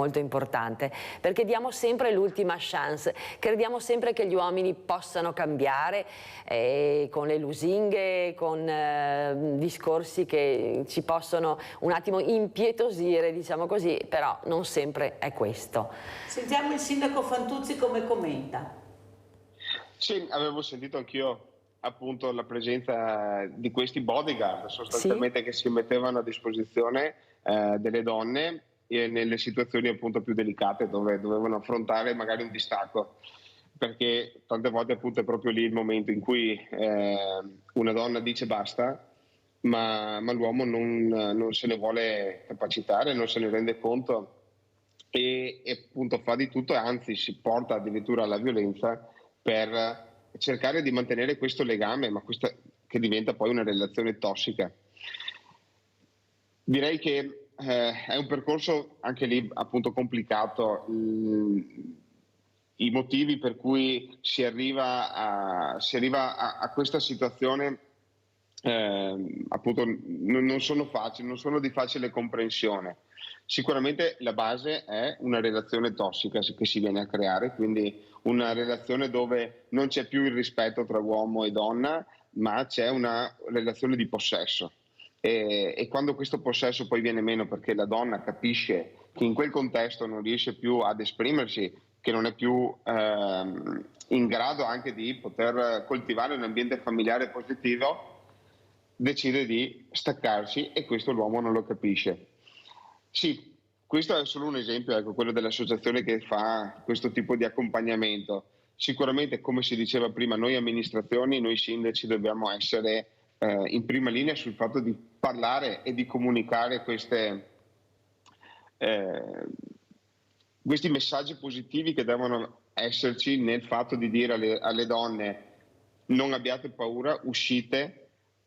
perché diamo sempre l'ultima chance, crediamo sempre che gli uomini possano cambiare con le lusinghe, con discorsi che ci possono un attimo impietosire, diciamo così, però non sempre è questo. Sentiamo il sindaco Fantuzzi come commenta. Sì, avevo sentito anch'io appunto la presenza di questi bodyguard sostanzialmente che si mettevano a disposizione delle donne nelle situazioni appunto più delicate dove dovevano affrontare magari un distacco, perché tante volte appunto è proprio lì il momento in cui una donna dice basta, ma l'uomo non se ne vuole capacitare, non se ne rende conto e appunto fa di tutto, anzi si porta addirittura alla violenza per cercare di mantenere questo legame, ma che diventa poi una relazione tossica. Direi che è un percorso anche lì appunto complicato. I motivi per cui si arriva a questa situazione appunto non sono facili, non sono di facile comprensione. Sicuramente la base è una relazione tossica che si viene a creare, quindi una relazione dove non c'è più il rispetto tra uomo e donna, ma c'è una relazione di possesso. E quando questo possesso poi viene meno perché la donna capisce che in quel contesto non riesce più ad esprimersi, che non è più in grado anche di poter coltivare un ambiente familiare positivo, decide di staccarsi e questo l'uomo non lo capisce. Sì, questo è solo un esempio, ecco, quello dell'associazione che fa questo tipo di accompagnamento. Sicuramente, come si diceva prima, noi amministrazioni, noi sindaci dobbiamo essere in prima linea sul fatto di parlare e di comunicare questi messaggi positivi che devono esserci nel fatto di dire alle donne non abbiate paura, uscite.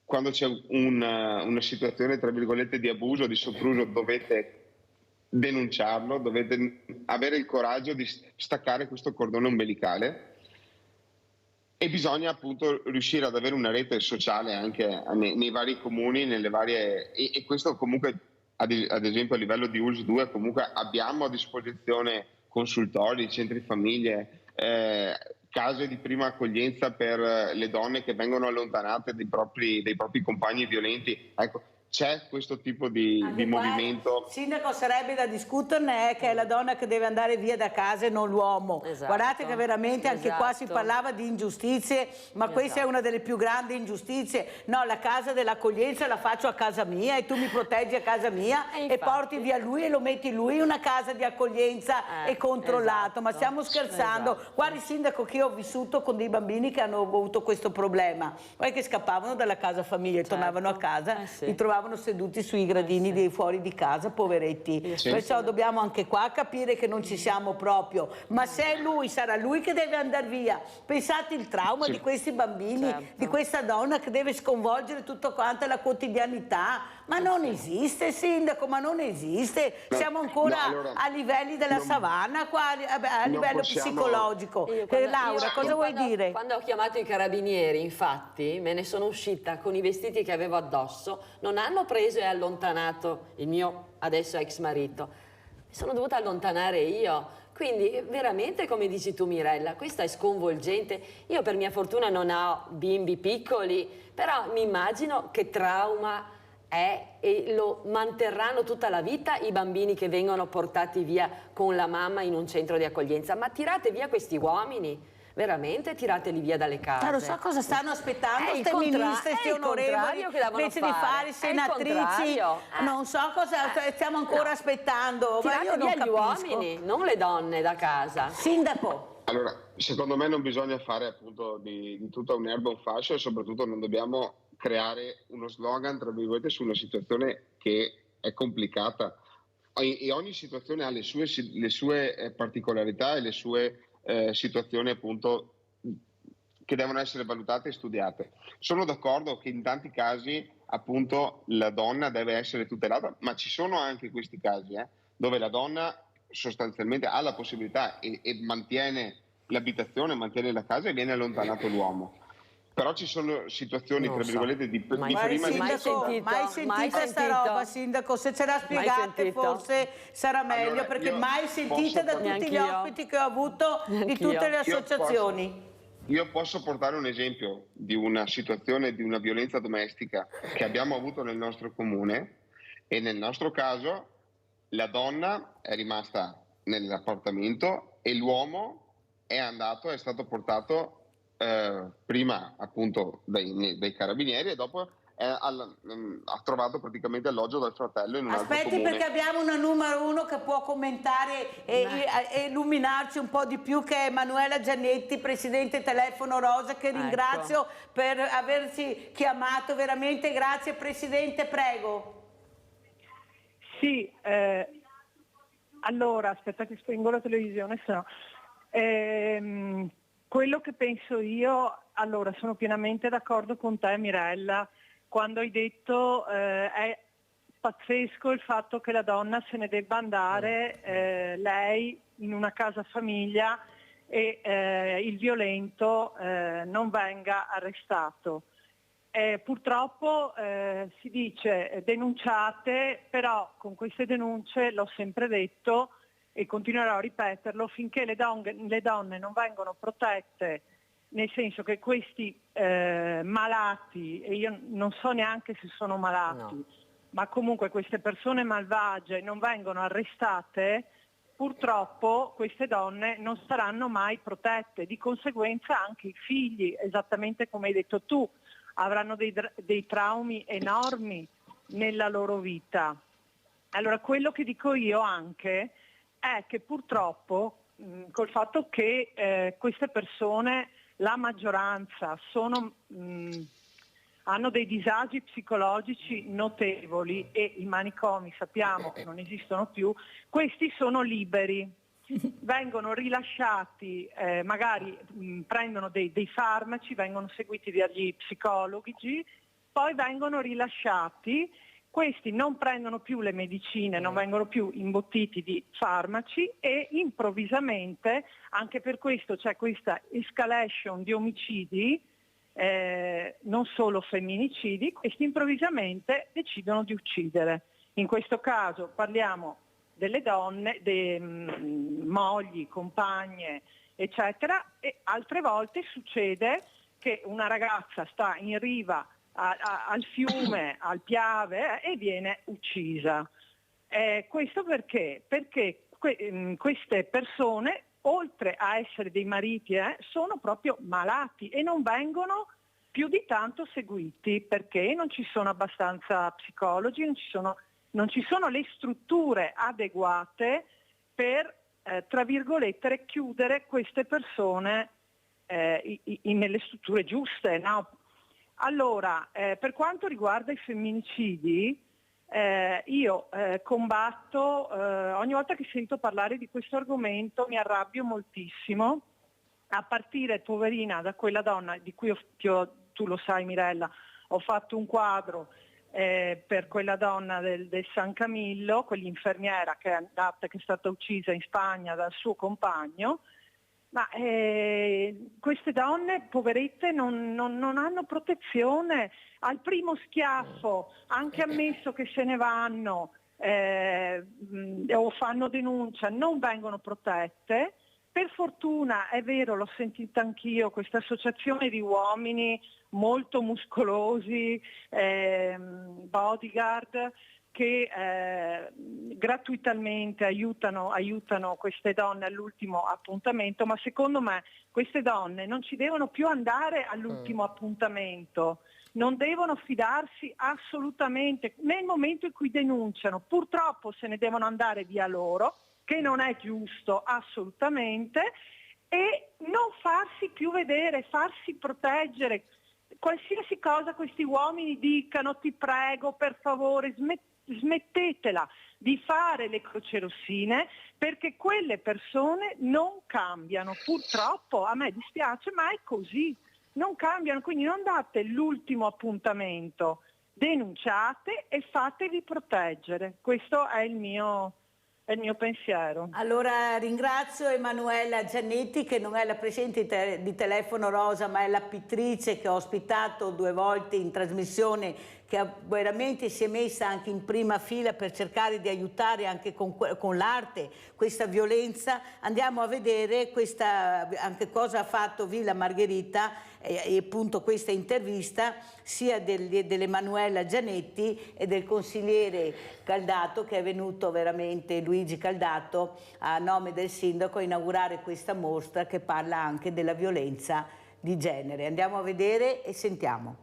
Quando c'è una situazione tra virgolette di abuso, di sopruso, dovete denunciarlo, dovete avere il coraggio di staccare questo cordone ombelicale e bisogna appunto riuscire ad avere una rete sociale anche nei vari comuni, nelle varie e questo comunque ad esempio a livello di ULSS 2 comunque abbiamo a disposizione consultori, centri famiglie, case di prima accoglienza per le donne che vengono allontanate dai propri compagni violenti. Ecco, c'è questo tipo di movimento. Sindaco, sarebbe da discuterne che è la donna che deve andare via da casa e non l'uomo. Esatto. Guardate che veramente anche qua si parlava di ingiustizie, ma questa è una delle più grandi ingiustizie. No, la casa dell'accoglienza la faccio a casa mia e tu mi proteggi a casa mia e porti via lui e lo metti lui in una casa di accoglienza e controllato. Ma stiamo scherzando. Guardi, sindaco, che io ho vissuto con dei bambini che hanno avuto questo problema. Poi che scappavano dalla casa famiglia e tornavano a casa, li trovavano seduti sui gradini dei fuori di casa, poveretti. Perciò dobbiamo anche qua capire che non ci siamo proprio, ma se è lui, sarà lui che deve andare via. Pensate il trauma di questi bambini, di questa donna che deve sconvolgere tutto quanto la quotidianità. Ma non esiste, sindaco, ma non esiste. Siamo ancora a livelli della savana qua, a livello psicologico. Laura, cosa vuoi dire? Quando ho chiamato i carabinieri, infatti, me ne sono uscita con i vestiti che avevo addosso, non hanno preso e allontanato il mio adesso ex marito. Mi sono dovuta allontanare io. Quindi veramente, come dici tu Mirella, questa è sconvolgente. Io per mia fortuna non ho bimbi piccoli, però mi immagino che trauma è e lo manterranno tutta la vita i bambini che vengono portati via con la mamma in un centro di accoglienza. Ma tirate via questi uomini. Veramente tirateli via dalle case. Non so cosa stanno aspettando queste ministre, questi onorevoli, invece di fare senatrici. Non so cosa stiamo ancora aspettando. Tirate via gli uomini, non le donne da casa. Sindaco. Allora, secondo me non bisogna fare appunto di tutta un'erba un fascio e soprattutto non dobbiamo creare uno slogan, tra virgolette, su una situazione che è complicata. E ogni situazione ha le sue particolarità e le sue situazioni appunto che devono essere valutate e studiate. Sono d'accordo che in tanti casi appunto la donna deve essere tutelata, ma ci sono anche questi casi dove la donna sostanzialmente ha la possibilità e mantiene l'abitazione, mantiene la casa e viene allontanato l'uomo. Però ci sono situazioni, tra virgolette, di Mai sentita sta roba, Sindaco? Se ce la spiegate forse sarà meglio, Allora, perché io mai sentita da tutti gli Neanch'io. ospiti che ho avuto di tutte le associazioni. Io posso portare un esempio di una situazione di una violenza domestica che abbiamo avuto nel nostro comune, e nel nostro caso la donna è rimasta nell'appartamento e l'uomo è stato portato prima appunto dai carabinieri e dopo ha trovato praticamente alloggio dal fratello in un altro Aspetti, comune. perché abbiamo una numero uno che può commentare e illuminarci un po' di più, che è Emanuela Giannetti, presidente Telefono Rosa, che ringrazio per averci chiamato, veramente grazie Presidente, prego. Sì, allora aspettate, spengo la televisione, se no. Quello che penso io, allora sono pienamente d'accordo con te Mirella, quando hai detto è pazzesco il fatto che la donna se ne debba andare lei in una casa famiglia e il violento non venga arrestato. Purtroppo si dice denunciate, però con queste denunce, l'ho sempre detto e continuerò a ripeterlo, finché le donne non vengono protette, nel senso che questi malati, e io non so neanche se sono malati, ma comunque queste persone malvagie non vengono arrestate, purtroppo queste donne non saranno mai protette, di conseguenza anche i figli, esattamente come hai detto tu, avranno dei traumi enormi nella loro vita. Allora quello che dico io anche è che purtroppo col fatto che queste persone, la maggioranza, hanno dei disagi psicologici notevoli e i manicomi sappiamo che non esistono più, questi sono liberi, vengono rilasciati, magari prendono dei farmaci, vengono seguiti dagli psicologi, poi vengono rilasciati, questi non prendono più le medicine, non vengono più imbottiti di farmaci e improvvisamente, anche per questo c'è questa escalation di omicidi, non solo femminicidi, questi improvvisamente decidono di uccidere. In questo caso parliamo delle donne, mogli, compagne, eccetera, e altre volte succede che una ragazza sta in riva al fiume, al Piave e viene uccisa. Questo perché? Perché queste persone, oltre a essere dei mariti, sono proprio malati e non vengono più di tanto seguiti perché non ci sono abbastanza psicologi, non ci sono le strutture adeguate per, tra virgolette, chiudere queste persone nelle strutture giuste, no? Allora, per quanto riguarda i femminicidi, io combatto, ogni volta che sento parlare di questo argomento mi arrabbio moltissimo, a partire, poverina, da quella donna di cui tu lo sai Mirella, ho fatto un quadro per quella donna del San Camillo, quell'infermiera che è stata uccisa in Spagna dal suo compagno. Ma queste donne, poverette, non hanno protezione. Al primo schiaffo, anche ammesso che se ne vanno o fanno denuncia, non vengono protette. Per fortuna, è vero, l'ho sentita anch'io, questa associazione di uomini molto muscolosi, bodyguard, che gratuitamente aiutano queste donne all'ultimo appuntamento, ma secondo me queste donne non ci devono più andare all'ultimo appuntamento, non devono fidarsi assolutamente, nel momento in cui denunciano, purtroppo se ne devono andare via loro, che non è giusto assolutamente, e non farsi più vedere, farsi proteggere. Qualsiasi cosa questi uomini dicano, ti prego, per favore, smettetela di fare le crocerossine, perché quelle persone non cambiano. Purtroppo, a me dispiace, ma è così, non cambiano, quindi non date l'ultimo appuntamento, denunciate e fatevi proteggere. Questo è il mio è il mio pensiero. Allora ringrazio Emanuela Giannetti, che non è la presidente di Telefono Rosa, ma è la pittrice che ho ospitato 2 volte in trasmissione, che veramente si è messa anche in prima fila per cercare di aiutare anche con l'arte questa violenza. Andiamo a vedere anche cosa ha fatto Villa Margherita e appunto questa intervista sia dell'Emanuela Giannetti e del consigliere Caldato, che è venuto veramente, Luigi Caldato, a nome del sindaco a inaugurare questa mostra che parla anche della violenza di genere. Andiamo a vedere e sentiamo.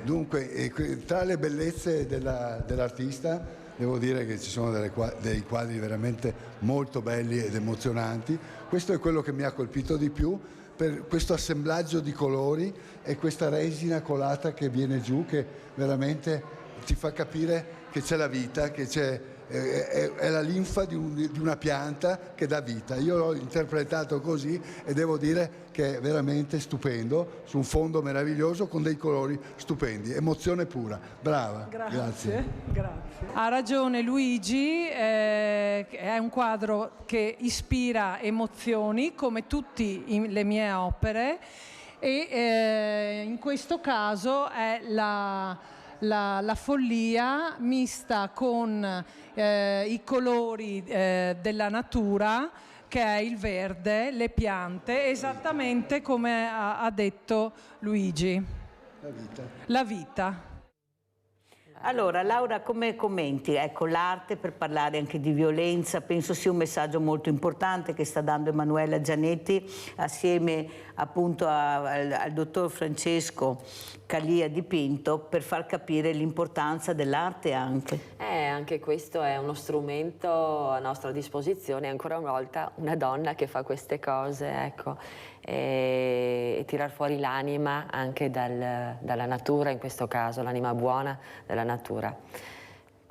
Dunque, tra le bellezze dell'artista devo dire che ci sono dei quadri veramente molto belli ed emozionanti. Questo è quello che mi ha colpito di più, per questo assemblaggio di colori e questa resina colata che viene giù, che veramente ti fa capire che c'è la vita, che è la linfa di una pianta che dà vita. Io l'ho interpretato così e devo dire che è veramente stupendo, su un fondo meraviglioso con dei colori stupendi, emozione pura. Brava. Grazie. Ha ragione Luigi, è un quadro che ispira emozioni come tutte le mie opere e in questo caso è la follia mista con i colori della natura, che è il verde, le piante, esattamente come ha detto Luigi. La vita. Allora, Laura, come commenti? Ecco, l'arte per parlare anche di violenza, penso sia un messaggio molto importante che sta dando Emanuela Giannetti assieme appunto al dottor Francesco Calia di Pinto, per far capire l'importanza dell'arte anche. Anche questo è uno strumento a nostra disposizione, ancora una volta una donna che fa queste cose, ecco, e tirar fuori l'anima anche dalla natura, in questo caso l'anima buona della natura.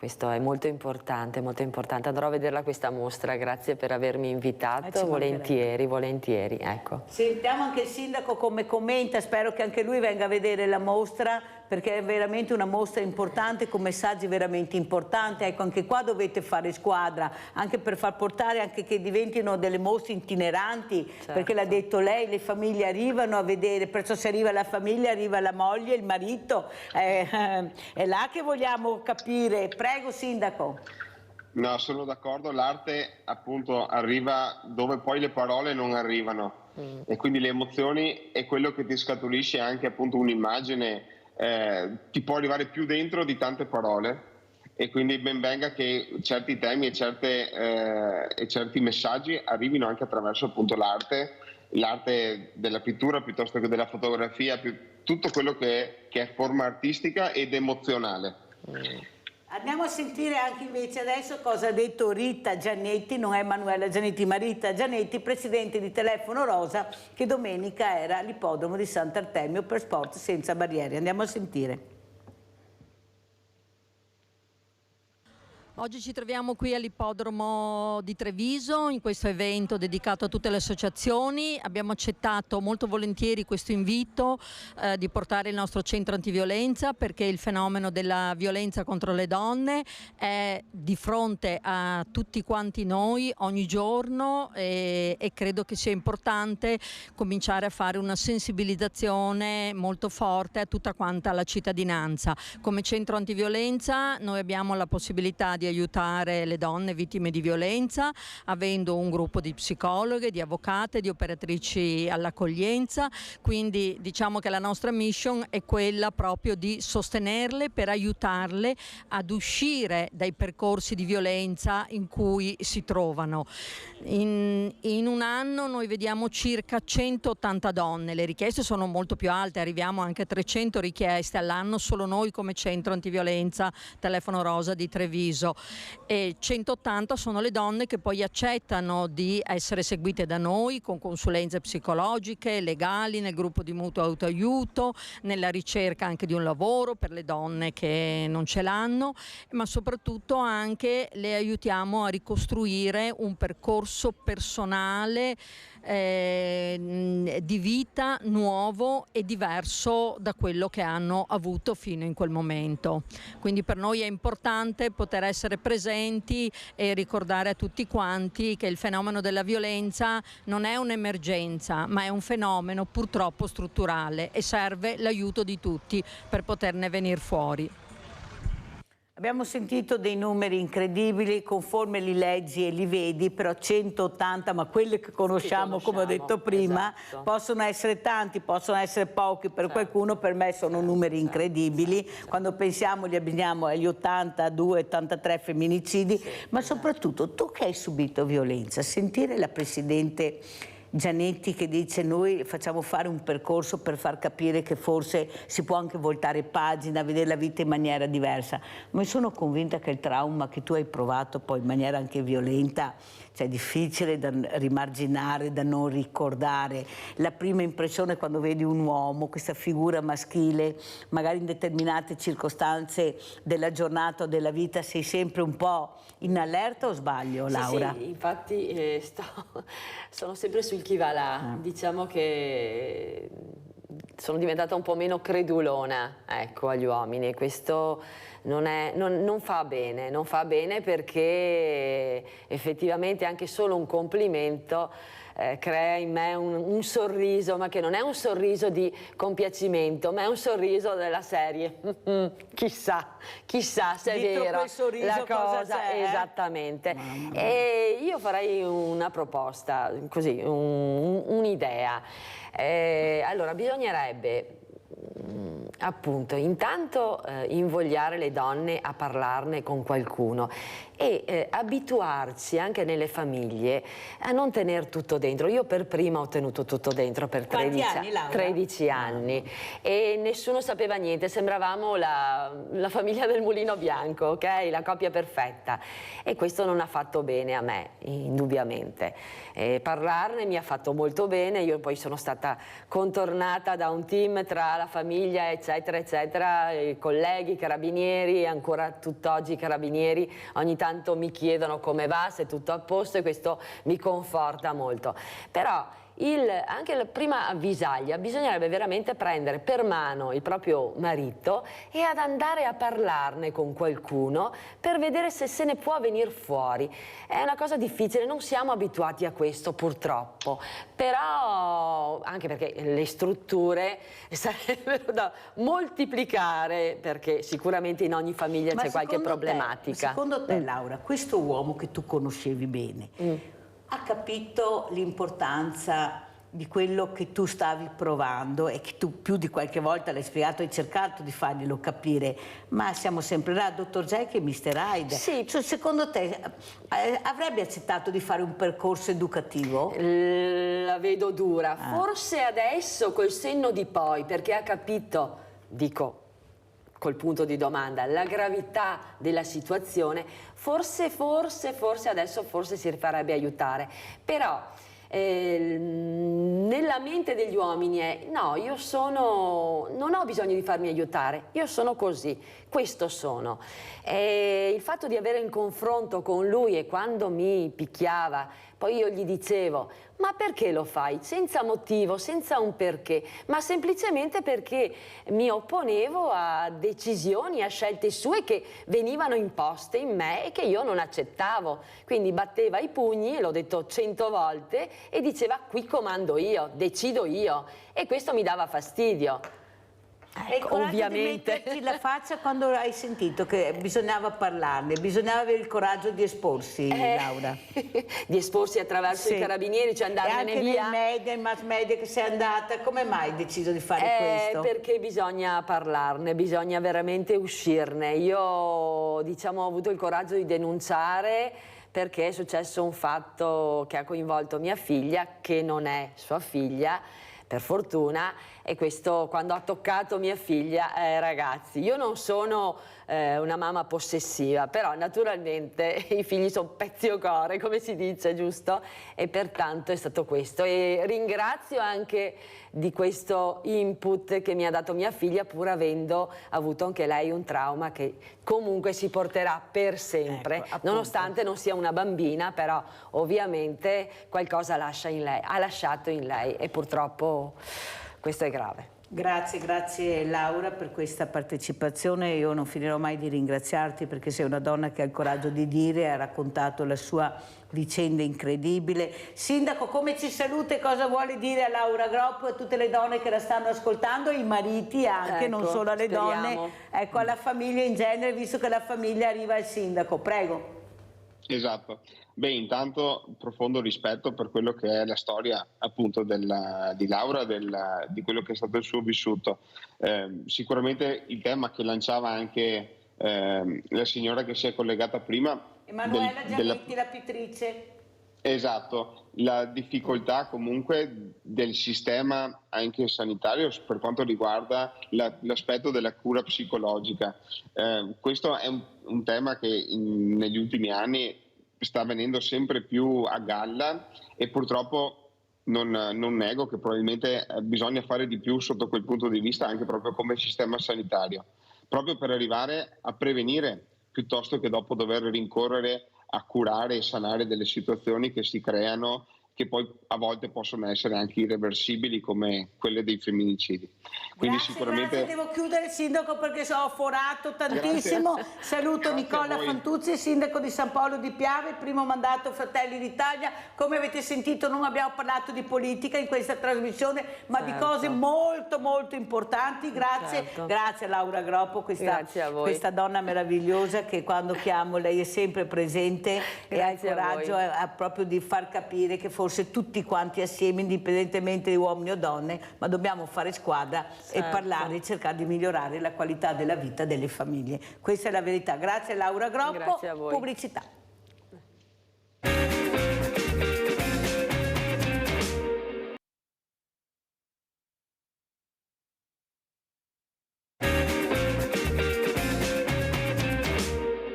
Questo è molto importante, molto importante. Andrò a vederla questa mostra, grazie per avermi invitato, volentieri, ecco. Sentiamo anche il sindaco come commenta, spero che anche lui venga a vedere la mostra, perché è veramente una mostra importante, con messaggi veramente importanti. Ecco, anche qua dovete fare squadra, anche per far portare, anche che diventino delle mostre itineranti, certo. Perché l'ha detto lei, le famiglie arrivano a vedere, perciò se arriva la famiglia, arriva la moglie, il marito, è là che vogliamo capire. Prego, sindaco. No, sono d'accordo, l'arte appunto arriva dove poi le parole non arrivano e quindi le emozioni è quello che ti scaturisce anche appunto un'immagine, ti può arrivare più dentro di tante parole e quindi ben venga che certi temi e certi messaggi arrivino anche attraverso appunto l'arte della pittura piuttosto che della fotografia, tutto quello che è forma artistica ed emozionale. Andiamo a sentire anche invece adesso cosa ha detto Rita Giannetti, non è Emanuela Giannetti, ma Rita Giannetti, presidente di Telefono Rosa, che domenica era all'ippodromo di Sant'Artemio per Sport Senza Barriere. Andiamo a sentire. Oggi ci troviamo qui all'ippodromo di Treviso in questo evento dedicato a tutte le associazioni. Abbiamo accettato molto volentieri questo invito di portare il nostro centro antiviolenza, perché il fenomeno della violenza contro le donne è di fronte a tutti quanti noi ogni giorno e credo che sia importante cominciare a fare una sensibilizzazione molto forte a tutta quanta la cittadinanza. Come centro antiviolenza noi abbiamo la possibilità di aiutare le donne vittime di violenza, avendo un gruppo di psicologhe, di avvocate, di operatrici all'accoglienza, quindi diciamo che la nostra mission è quella proprio di sostenerle per aiutarle ad uscire dai percorsi di violenza in cui si trovano. In un anno noi vediamo circa 180 donne, le richieste sono molto più alte, arriviamo anche a 300 richieste all'anno solo noi come centro antiviolenza Telefono Rosa di Treviso. numero, e 180 sono le donne che poi accettano di essere seguite da noi con consulenze psicologiche, legali, nel gruppo di mutuo autoaiuto, nella ricerca anche di un lavoro per le donne che non ce l'hanno, ma soprattutto anche le aiutiamo a ricostruire un percorso personale di vita nuovo e diverso da quello che hanno avuto fino in quel momento. Quindi per noi è importante poter essere presenti e ricordare a tutti quanti che il fenomeno della violenza non è un'emergenza, ma è un fenomeno purtroppo strutturale e serve l'aiuto di tutti per poterne venire fuori. Abbiamo sentito dei numeri incredibili, conforme li leggi e li vedi, però 180, ma quelli che conosciamo, come ho detto prima, esatto. Possono essere tanti, possono essere pochi, per qualcuno, per me sono numeri incredibili. Quando pensiamo li abbiniamo agli 82, 83 femminicidi, ma soprattutto tu che hai subito violenza, sentire la Presidente Gianetti che dice noi facciamo fare un percorso per far capire che forse si può anche voltare pagina, vedere la vita in maniera diversa. Ma sono convinta che il trauma che tu hai provato poi in maniera anche violenta, cioè difficile da rimarginare, da non ricordare. La prima impressione quando vedi un uomo, questa figura maschile, magari in determinate circostanze della giornata o della vita sei sempre un po' in allerta, o sbaglio, Laura? Sì, infatti sono sempre sul chi va là. Diciamo che sono diventata un po' meno credulona, ecco, agli uomini, e questo non fa bene perché effettivamente anche solo un complimento crea in me un sorriso, ma che non è un sorriso di compiacimento, ma è un sorriso della serie chissà se è vero la cosa, esattamente. E io farei una proposta, così, un'idea. Allora bisognerebbe appunto intanto invogliare le donne a parlarne con qualcuno e abituarci anche nelle famiglie a non tenere tutto dentro. Io per prima ho tenuto tutto dentro per 13 anni e nessuno sapeva niente, sembravamo la famiglia del Mulino Bianco, ok? La coppia perfetta, e questo non ha fatto bene a me, indubbiamente. Parlarne mi ha fatto molto bene, io poi sono stata contornata da un team tra la famiglia eccetera eccetera, i colleghi, carabinieri, ancora tutt'oggi carabinieri ogni tanto mi chiedono come va, se è tutto a posto, e questo mi conforta molto. Però anche la prima avvisaglia bisognerebbe veramente prendere per mano il proprio marito e ad andare a parlarne con qualcuno per vedere se se ne può venire fuori. È una cosa difficile, non siamo abituati a questo purtroppo, però anche perché le strutture sarebbero da moltiplicare, perché sicuramente in ogni famiglia c'è qualche problematica. Secondo te, Laura, questo uomo che tu conoscevi bene ha capito l'importanza di quello che tu stavi provando e che tu più di qualche volta l'hai spiegato, hai cercato di farglielo capire, ma siamo sempre là, Dr. Jekyll e Mr. Hyde. Sì. Cioè, secondo te avrebbe accettato di fare un percorso educativo? La vedo dura, forse adesso col senno di poi, perché ha capito, dico col punto di domanda, la gravità della situazione, forse adesso si farebbe aiutare, però nella mente degli uomini è no, non ho bisogno di farmi aiutare, io sono così, questo sono. Il fatto di avere un confronto con lui, e quando mi picchiava, poi io gli dicevo: ma perché lo fai? Senza motivo, senza un perché, ma semplicemente perché mi opponevo a decisioni, a scelte sue che venivano imposte in me e che io non accettavo. Quindi batteva i pugni, l'ho detto 100 volte, e diceva: qui comando io, decido io, e questo mi dava fastidio. Ecco, ovviamente. Di metterci la faccia quando hai sentito che bisognava parlarne, bisognava avere il coraggio di esporsi, Laura. Di esporsi attraverso i carabinieri, cioè andarmene via. E anche nei media, in mass media che sei andata, come mai hai deciso di fare questo? Perché bisogna parlarne, bisogna veramente uscirne. Io, diciamo, ho avuto il coraggio di denunciare perché è successo un fatto che ha coinvolto mia figlia, che non è sua figlia, per fortuna, e questo quando ha toccato mia figlia, ragazzi, io non sono una mamma possessiva, però naturalmente i figli sono pezzi o core, come si dice, giusto? E pertanto è stato questo. E ringrazio anche di questo input che mi ha dato mia figlia, pur avendo avuto anche lei un trauma che comunque si porterà per sempre, ecco, nonostante non sia una bambina, però ovviamente qualcosa lascia in lei, ha lasciato in lei, e purtroppo questo è grave. Grazie Laura per questa partecipazione. Io non finirò mai di ringraziarti, perché sei una donna che ha il coraggio di dire, ha raccontato la sua vicenda incredibile. Sindaco, come ci saluta e cosa vuole dire a Laura Groppo e a tutte le donne che la stanno ascoltando, i mariti anche, ecco, non solo alle donne, ecco, alla famiglia in genere, visto che la famiglia arriva al sindaco. Prego. Esatto. Beh, intanto profondo rispetto per quello che è la storia appunto di Laura, di quello che è stato il suo vissuto. Sicuramente il tema che lanciava anche la signora che si è collegata prima, Emanuela Giannetti, la pittrice. Esatto, la difficoltà comunque del sistema anche sanitario per quanto riguarda l'aspetto della cura psicologica. Questo è un tema che negli ultimi anni sta venendo sempre più a galla, e purtroppo non nego che probabilmente bisogna fare di più sotto quel punto di vista, anche proprio come sistema sanitario, proprio per arrivare a prevenire piuttosto che dopo dover rincorrere a curare e sanare delle situazioni che si creano, che poi a volte possono essere anche irreversibili, come quelle dei femminicidi. Quindi Grazie, devo chiudere, sindaco, perché ho forato tantissimo. Grazie. Saluto Nicola Fantuzzi, sindaco di San Paolo di Piave, primo mandato Fratelli d'Italia. Come avete sentito, non abbiamo parlato di politica in questa trasmissione, ma di cose molto molto importanti. Grazie, grazie a Laura Groppo, questa donna meravigliosa che quando chiamo lei è sempre presente e ha il coraggio proprio di far capire che forse tutti quanti assieme, indipendentemente di uomini o donne, ma dobbiamo fare squadra e parlare e cercare di migliorare la qualità della vita delle famiglie. Questa è la verità. Grazie Laura Groppo. Grazie a voi. Pubblicità.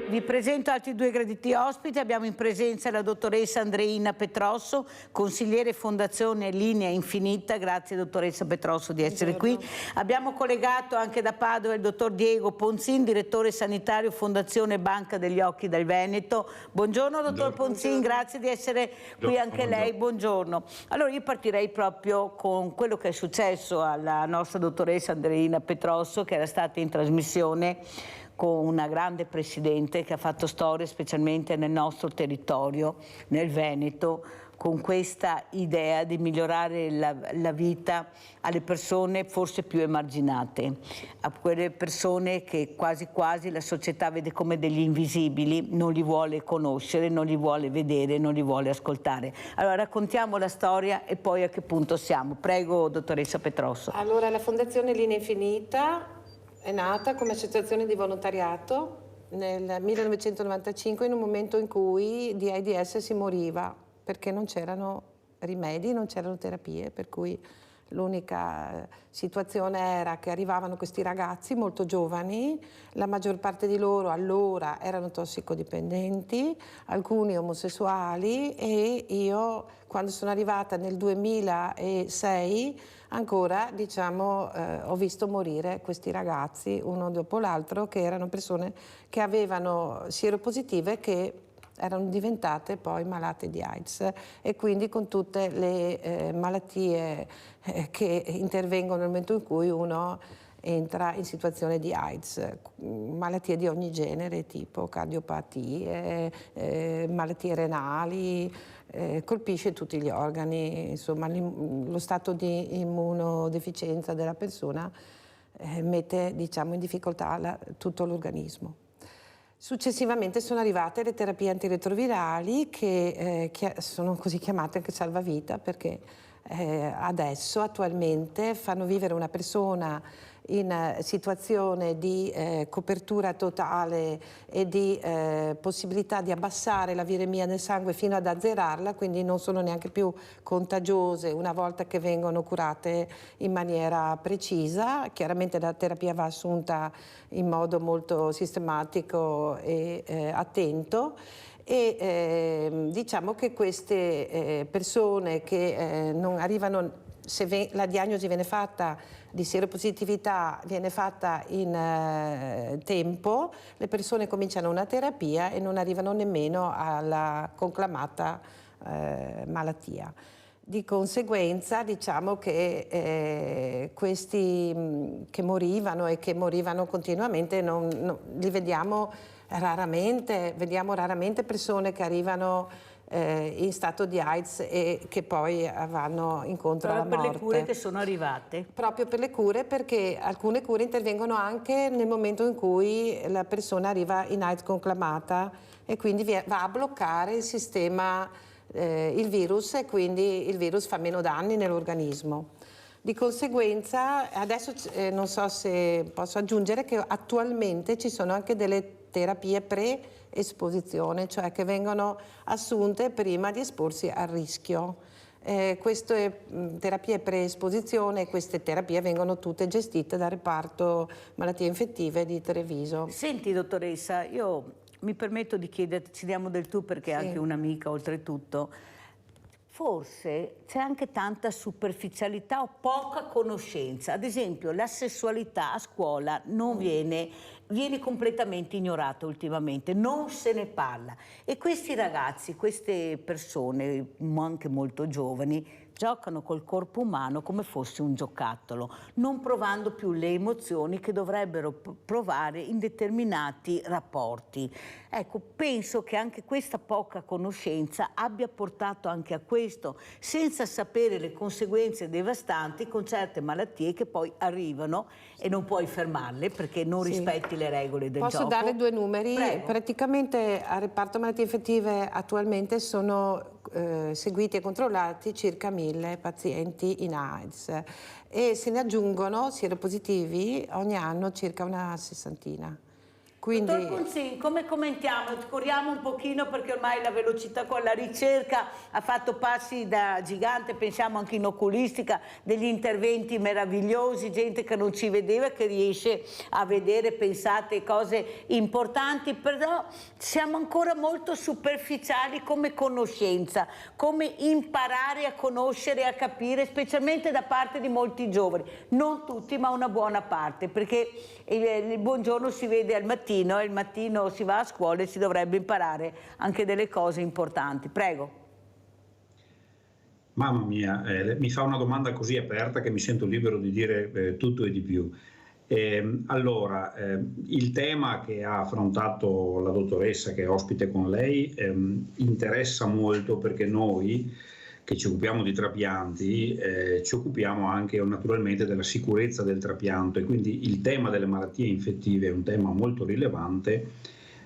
Vi presento altri due graditi ospiti. Abbiamo in presenza la dottoressa Andreina Petrosso, consigliere Fondazione Linea Infinita. Grazie dottoressa Petrosso di essere qui. Abbiamo collegato anche da Padova il dottor Diego Ponzin, direttore sanitario Fondazione Banca degli Occhi del Veneto. Buongiorno dottor Ponzin, grazie di essere qui anche lei. Buongiorno. Allora io partirei proprio con quello che è successo alla nostra dottoressa Andreina Petrosso, che era stata in trasmissione con una grande presidente che ha fatto storia specialmente nel nostro territorio, nel Veneto, con questa idea di migliorare la vita alle persone forse più emarginate, a quelle persone che quasi quasi la società vede come degli invisibili, non li vuole conoscere, non li vuole vedere, non li vuole ascoltare. Allora raccontiamo la storia e poi a che punto siamo. Prego dottoressa Petrosso. Allora la Fondazione Linea Infinita è nata come associazione di volontariato nel 1995, in un momento in cui di AIDS si moriva perché non c'erano rimedi, non c'erano terapie, per cui l'unica situazione era che arrivavano questi ragazzi molto giovani, la maggior parte di loro allora erano tossicodipendenti, alcuni omosessuali, e io quando sono arrivata nel 2006 ancora ho visto morire questi ragazzi uno dopo l'altro, che erano persone che avevano sieropositive che erano diventate poi malate di AIDS, e quindi con tutte le malattie che intervengono nel momento in cui uno entra in situazione di AIDS, malattie di ogni genere, tipo cardiopatie, malattie renali, colpisce tutti gli organi, insomma lo stato di immunodeficienza della persona mette in difficoltà tutto l'organismo. Successivamente sono arrivate le terapie antiretrovirali che sono così chiamate anche salvavita, perché attualmente fanno vivere una persona in situazione di copertura totale e di possibilità di abbassare la viremia nel sangue fino ad azzerarla, quindi non sono neanche più contagiose una volta che vengono curate in maniera precisa. Chiaramente la terapia va assunta in modo molto sistematico e attento. E diciamo che queste persone che non arrivano, se la diagnosi viene fatta di seropositività, viene fatta in tempo, le persone cominciano una terapia e non arrivano nemmeno alla conclamata malattia. Di conseguenza diciamo che questi che morivano e che morivano continuamente li vediamo raramente, vediamo raramente persone che arrivano in stato di AIDS e che poi vanno incontro alla morte. Per le cure che sono arrivate. Proprio per le cure, perché alcune cure intervengono anche nel momento in cui la persona arriva in AIDS conclamata e quindi va a bloccare il sistema, il virus, e quindi il virus fa meno danni nell'organismo. Di conseguenza adesso non so se posso aggiungere che attualmente ci sono anche delle terapie pre-esposizione, cioè che vengono assunte prima di esporsi al rischio. Queste terapie pre-esposizione e queste terapie vengono tutte gestite dal reparto malattie infettive di Treviso. Senti dottoressa, io mi permetto di chiederti, ci diamo del tu perché è anche un'amica oltretutto, forse c'è anche tanta superficialità o poca conoscenza. Ad esempio, la sessualità a scuola non viene completamente ignorata ultimamente, non se ne parla. E questi ragazzi, queste persone, anche molto giovani, giocano col corpo umano come fosse un giocattolo, non provando più le emozioni che dovrebbero provare in determinati rapporti. Ecco, penso che anche questa poca conoscenza abbia portato anche a questo, senza sapere le conseguenze devastanti con certe malattie che poi arrivano e non puoi fermarle perché non rispetti le regole del gioco. Posso dare due numeri? Prego. Praticamente al reparto malattie infettive attualmente sono seguiti e controllati circa 1000 pazienti in AIDS e se ne aggiungono sieropositivi ogni anno circa una sessantina. Quindi... Dottor Ponzin, come commentiamo? Corriamo un pochino perché ormai la velocità con la ricerca ha fatto passi da gigante, pensiamo anche in oculistica, degli interventi meravigliosi, gente che non ci vedeva, che riesce a vedere, pensate, cose importanti, però siamo ancora molto superficiali come conoscenza, come imparare a conoscere e a capire, specialmente da parte di molti giovani, non tutti ma una buona parte, perché il buongiorno si vede al mattino e il mattino si va a scuola e si dovrebbe imparare anche delle cose importanti. Prego. Mamma mia, mi fa una domanda così aperta che mi sento libero di dire tutto e di più. Allora, il tema che ha affrontato la dottoressa che è ospite con lei interessa molto perché noi che ci occupiamo di trapianti, ci occupiamo anche naturalmente della sicurezza del trapianto e quindi il tema delle malattie infettive è un tema molto rilevante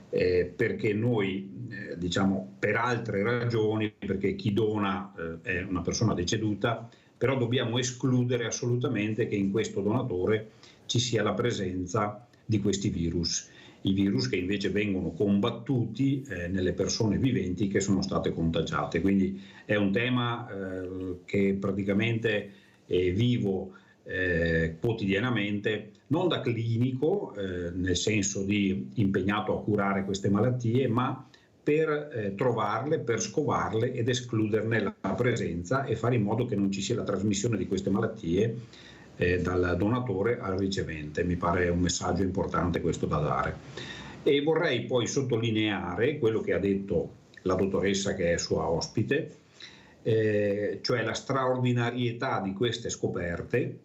perché noi, diciamo, per altre ragioni, perché chi dona è una persona deceduta, però dobbiamo escludere assolutamente che in questo donatore ci sia la presenza di questi virus. I virus che invece vengono combattuti nelle persone viventi che sono state contagiate. Quindi è un tema che praticamente vivo quotidianamente, non da clinico, nel senso di impegnato a curare queste malattie, ma per trovarle, per scovarle ed escluderne la presenza e fare in modo che non ci sia la trasmissione di queste malattie dal donatore al ricevente. Mi pare un messaggio importante questo da dare. E vorrei poi sottolineare quello che ha detto la dottoressa che è sua ospite, cioè la straordinarietà di queste scoperte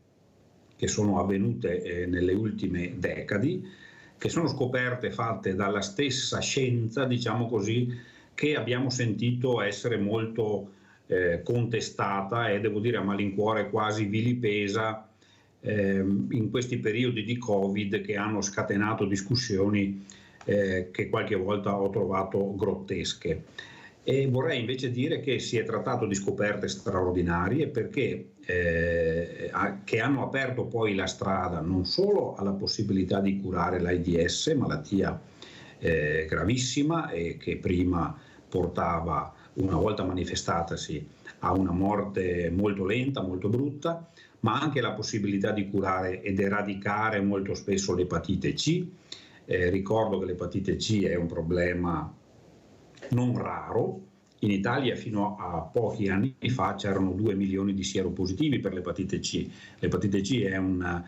che sono avvenute nelle ultime decadi, che sono scoperte fatte dalla stessa scienza, diciamo così, che abbiamo sentito essere molto contestata e devo dire a malincuore quasi vilipesa in questi periodi di Covid che hanno scatenato discussioni che qualche volta ho trovato grottesche. E vorrei invece dire che si è trattato di scoperte straordinarie perché che hanno aperto poi la strada non solo alla possibilità di curare l'AIDS, malattia gravissima e che prima portava, una volta manifestatasi, a una morte molto lenta, molto brutta, ma anche la possibilità di curare ed eradicare molto spesso l'epatite C. Ricordo che l'epatite C è un problema non raro. In Italia fino a pochi anni fa c'erano 2 milioni di sieropositivi per l'epatite C. L'epatite C è un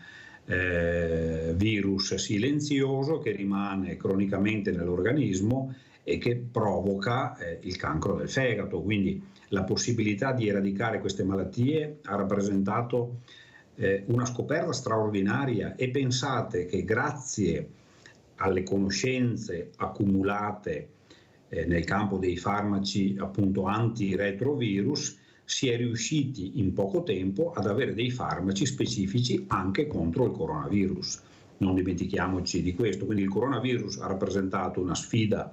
virus silenzioso che rimane cronicamente nell'organismo e che provoca il cancro del fegato. Quindi la possibilità di eradicare queste malattie ha rappresentato una scoperta straordinaria, e pensate che grazie alle conoscenze accumulate nel campo dei farmaci appunto antiretrovirus si è riusciti in poco tempo ad avere dei farmaci specifici anche contro il coronavirus. Non dimentichiamoci di questo. Quindi il coronavirus ha rappresentato una sfida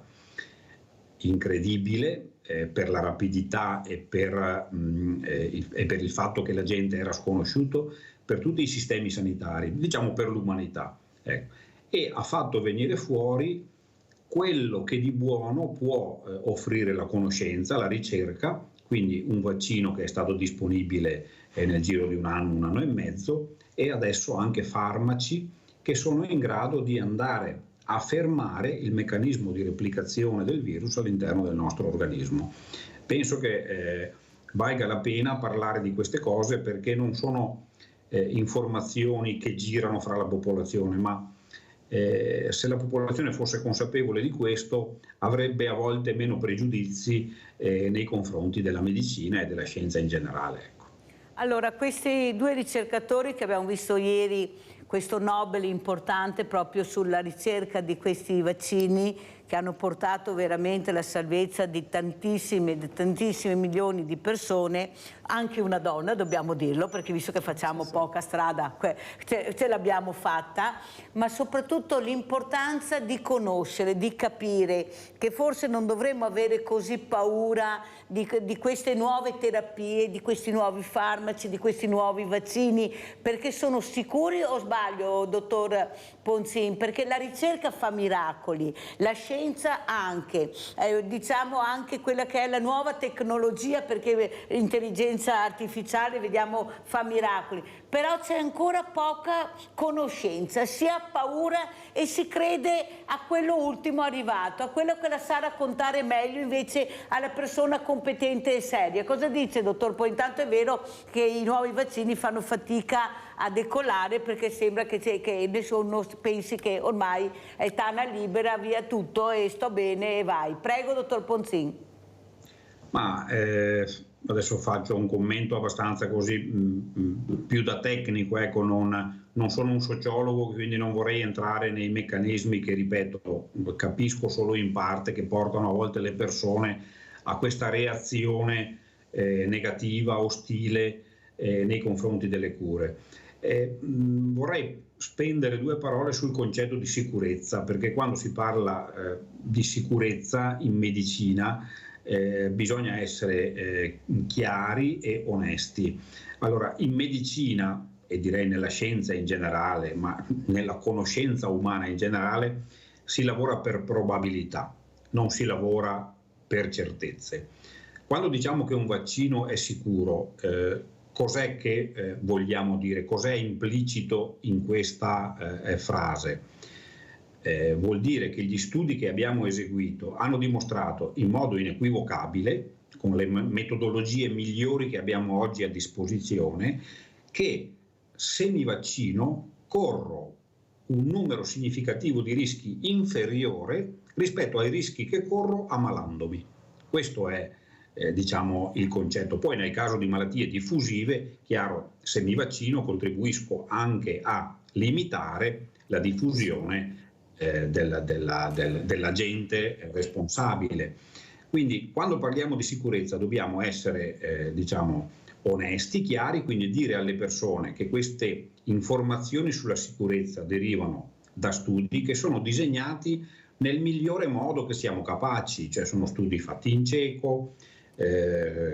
incredibile per la rapidità e per il fatto che la gente era sconosciuto per tutti i sistemi sanitari, diciamo per l'umanità. E ha fatto venire fuori quello che di buono può offrire la conoscenza, la ricerca, quindi un vaccino che è stato disponibile nel giro di un anno e mezzo, e adesso anche farmaci che sono in grado di andare a fermare il meccanismo di replicazione del virus all'interno del nostro organismo. Penso che valga la pena parlare di queste cose perché non sono informazioni che girano fra la popolazione, ma se la popolazione fosse consapevole di questo avrebbe a volte meno pregiudizi nei confronti della medicina e della scienza in generale. Ecco. Allora, questi 2 ricercatori che abbiamo visto ieri, questo Nobel importante proprio sulla ricerca di questi vaccini che hanno portato veramente alla salvezza di tantissime milioni di persone, anche una donna, dobbiamo dirlo, perché visto che facciamo poca strada, ce l'abbiamo fatta, ma soprattutto l'importanza di conoscere, di capire che forse non dovremmo avere così paura di queste nuove terapie, di questi nuovi farmaci, di questi nuovi vaccini, perché sono sicuri, o sbaglio, dottor Ponzin? Perché la ricerca fa miracoli, la scienza anche, diciamo anche quella che è la nuova tecnologia, perché l'intelligenza artificiale vediamo fa miracoli, però c'è ancora poca conoscenza, si ha paura e si crede a quello ultimo arrivato, a quello che la sa raccontare meglio invece alla persona competente e seria. Cosa dice, dottor Poi? Intanto è vero che i nuovi vaccini fanno fatica a decollare perché sembra che nessuno pensi che ormai è tana libera, via tutto e sto bene e vai. Prego, dottor Ponzin. Ma adesso faccio un commento abbastanza così più da tecnico, ecco, non sono un sociologo, quindi non vorrei entrare nei meccanismi che, ripeto, capisco solo in parte, che portano a volte le persone a questa reazione negativa, ostile nei confronti delle cure. Vorrei spendere 2 parole sul concetto di sicurezza, perché quando si parla di sicurezza in medicina bisogna essere chiari e onesti. Allora, in medicina, e direi nella scienza in generale, ma nella conoscenza umana in generale, si lavora per probabilità, non si lavora per certezze. Quando diciamo che un vaccino è sicuro, cos'è che vogliamo dire? Cos'è implicito in questa frase? Vuol dire che gli studi che abbiamo eseguito hanno dimostrato in modo inequivocabile, con le metodologie migliori che abbiamo oggi a disposizione, che se mi vaccino corro un numero significativo di rischi inferiore rispetto ai rischi che corro ammalandomi. Questo è diciamo il concetto. Poi nel caso di malattie diffusive, chiaro, se mi vaccino contribuisco anche a limitare la diffusione dell'agente responsabile. Quindi quando parliamo di sicurezza dobbiamo essere diciamo onesti, chiari, quindi dire alle persone che queste informazioni sulla sicurezza derivano da studi che sono disegnati nel migliore modo che siamo capaci, cioè sono studi fatti in cieco,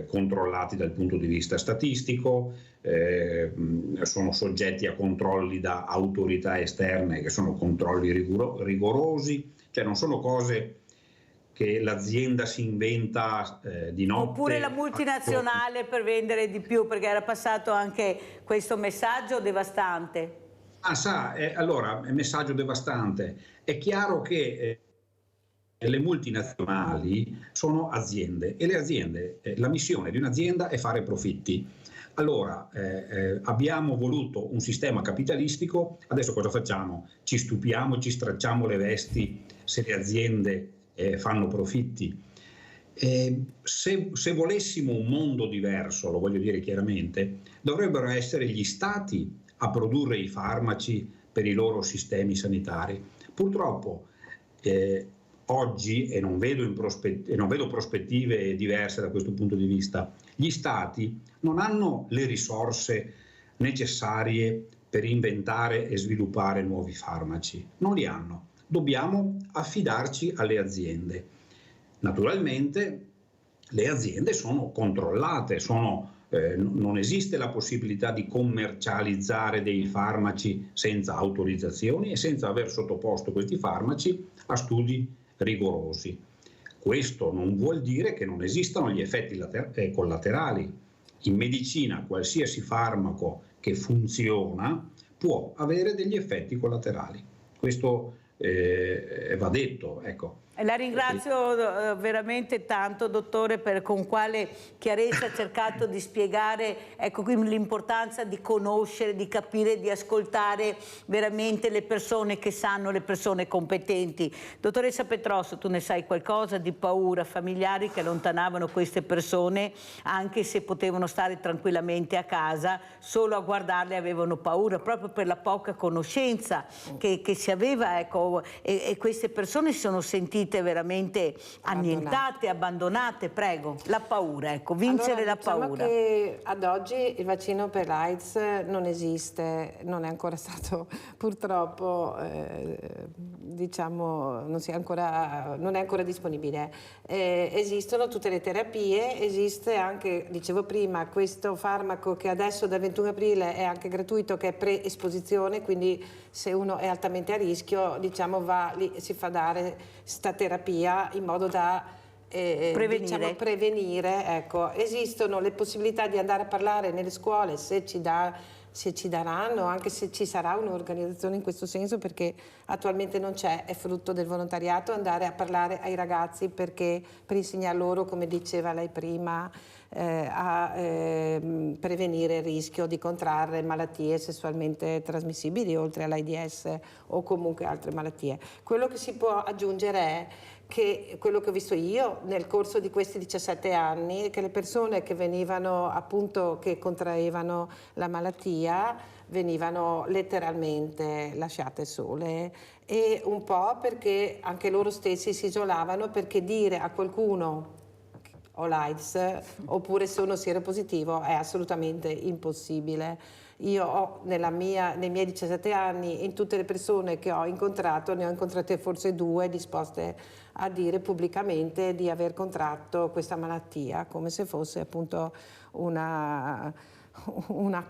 controllati dal punto di vista statistico, sono soggetti a controlli da autorità esterne che sono controlli rigorosi, cioè non sono cose che l'azienda si inventa di notte. Oppure la multinazionale per vendere di più, perché era passato anche questo messaggio devastante. Allora, messaggio devastante. È chiaro che le multinazionali sono aziende e le aziende, la missione di un'azienda è fare profitti. Allora, abbiamo voluto un sistema capitalistico, adesso cosa facciamo? Ci stupiamo, ci stracciamo le vesti se le aziende fanno profitti. Se volessimo un mondo diverso, lo voglio dire chiaramente, dovrebbero essere gli stati a produrre i farmaci per i loro sistemi sanitari. Purtroppo oggi, e non vedo prospettive diverse da questo punto di vista, gli stati non hanno le risorse necessarie per inventare e sviluppare nuovi farmaci, non li hanno. Dobbiamo affidarci alle aziende. Naturalmente le aziende sono controllate, non esiste la possibilità di commercializzare dei farmaci senza autorizzazioni e senza aver sottoposto questi farmaci a studi rigorosi. Questo non vuol dire che non esistano gli effetti collaterali. In medicina qualsiasi farmaco che funziona può avere degli effetti collaterali. Questo va detto, ecco. La ringrazio veramente tanto, dottore, con quale chiarezza ha cercato di spiegare l'importanza di conoscere, di capire, di ascoltare veramente le persone che sanno, le persone competenti. Dottoressa Petrosso, tu ne sai qualcosa di paura, familiari che allontanavano queste persone anche se potevano stare tranquillamente a casa, solo a guardarle avevano paura, proprio per la poca conoscenza che si aveva, e queste persone si sono sentite veramente annientate, abbandonate. Prego, la paura, vincere allora, la paura. Che ad oggi il vaccino per l'AIDS non esiste, non è ancora stato purtroppo, non è ancora disponibile. Esistono tutte le terapie, esiste anche, dicevo prima, questo farmaco che adesso dal 21 aprile è anche gratuito, che è pre-esposizione, quindi se uno è altamente a rischio, va lì, si fa dare sta terapia in modo da prevenire. Ecco. Esistono le possibilità di andare a parlare nelle scuole se ci daranno, anche se ci sarà un'organizzazione in questo senso, perché attualmente non c'è, è frutto del volontariato, andare a parlare ai ragazzi per insegnare loro, come diceva lei prima, a prevenire il rischio di contrarre malattie sessualmente trasmissibili, oltre all'AIDS o comunque altre malattie. Quello che si può aggiungere è che quello che ho visto io nel corso di questi 17 anni, che le persone che venivano appunto, che contraevano la malattia, venivano letteralmente lasciate sole, e un po' perché anche loro stessi si isolavano, perché dire a qualcuno ho l'AIDS oppure sono sieropositivo è assolutamente impossibile. Io ho nei miei 17 anni, in tutte le persone che ho incontrato, ne ho incontrate forse 2 disposte a dire pubblicamente di aver contratto questa malattia, come se fosse appunto una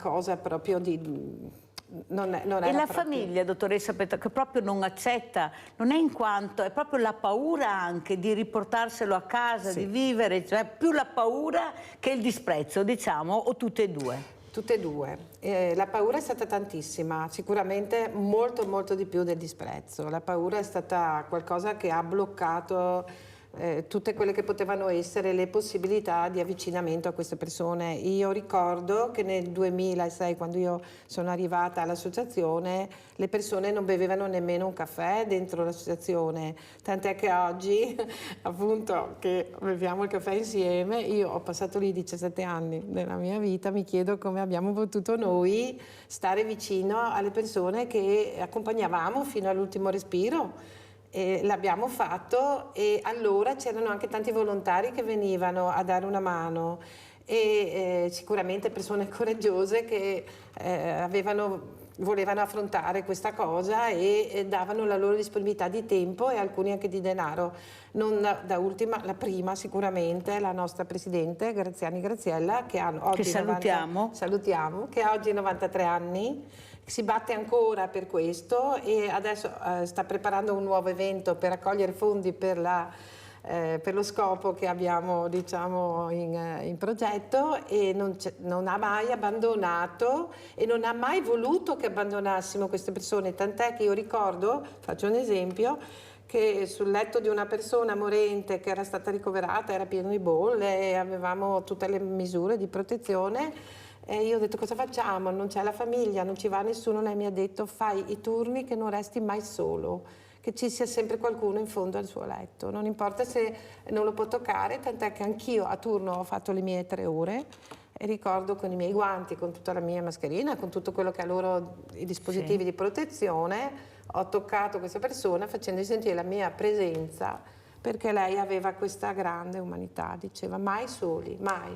cosa proprio di... E la famiglia, dottoressa Petrosso, che proprio non accetta, non è in quanto, è proprio la paura anche di riportarselo a casa, di vivere, cioè più la paura che il disprezzo, o tutte e due? Tutte e due. La paura è stata tantissima, sicuramente molto molto di più del disprezzo. La paura è stata qualcosa che ha bloccato tutte quelle che potevano essere le possibilità di avvicinamento a queste persone. Io ricordo che nel 2006, quando io sono arrivata all'associazione, le persone non bevevano nemmeno un caffè dentro l'associazione, tant'è che oggi, appunto, che beviamo il caffè insieme, io ho passato lì 17 anni della mia vita, mi chiedo come abbiamo potuto noi stare vicino alle persone che accompagnavamo fino all'ultimo respiro. L'abbiamo fatto, e allora c'erano anche tanti volontari che venivano a dare una mano, e sicuramente persone coraggiose che avevano volevano affrontare questa cosa e davano la loro disponibilità di tempo e alcuni anche di denaro. Non da ultima, la prima sicuramente, la nostra Presidente Graziani Graziella, che oggi salutiamo, che ha oggi 93 anni, si batte ancora per questo e adesso sta preparando un nuovo evento per raccogliere fondi per lo scopo che abbiamo, diciamo, in progetto, e non ha mai abbandonato e non ha mai voluto che abbandonassimo queste persone, tant'è che io ricordo, faccio un esempio, che sul letto di una persona morente che era stata ricoverata era pieno di bolle e avevamo tutte le misure di protezione, e io ho detto: cosa facciamo? Non c'è la famiglia, non ci va nessuno. Lei mi ha detto: fai i turni che non resti mai solo, che ci sia sempre qualcuno in fondo al suo letto, non importa se non lo può toccare, tant'è che anch'io a turno ho fatto le mie 3 ore e ricordo con i miei guanti, con tutta la mia mascherina, con tutto quello che ha loro, i dispositivi di protezione, ho toccato questa persona facendo sentire la mia presenza, perché lei aveva questa grande umanità, diceva: mai soli, mai,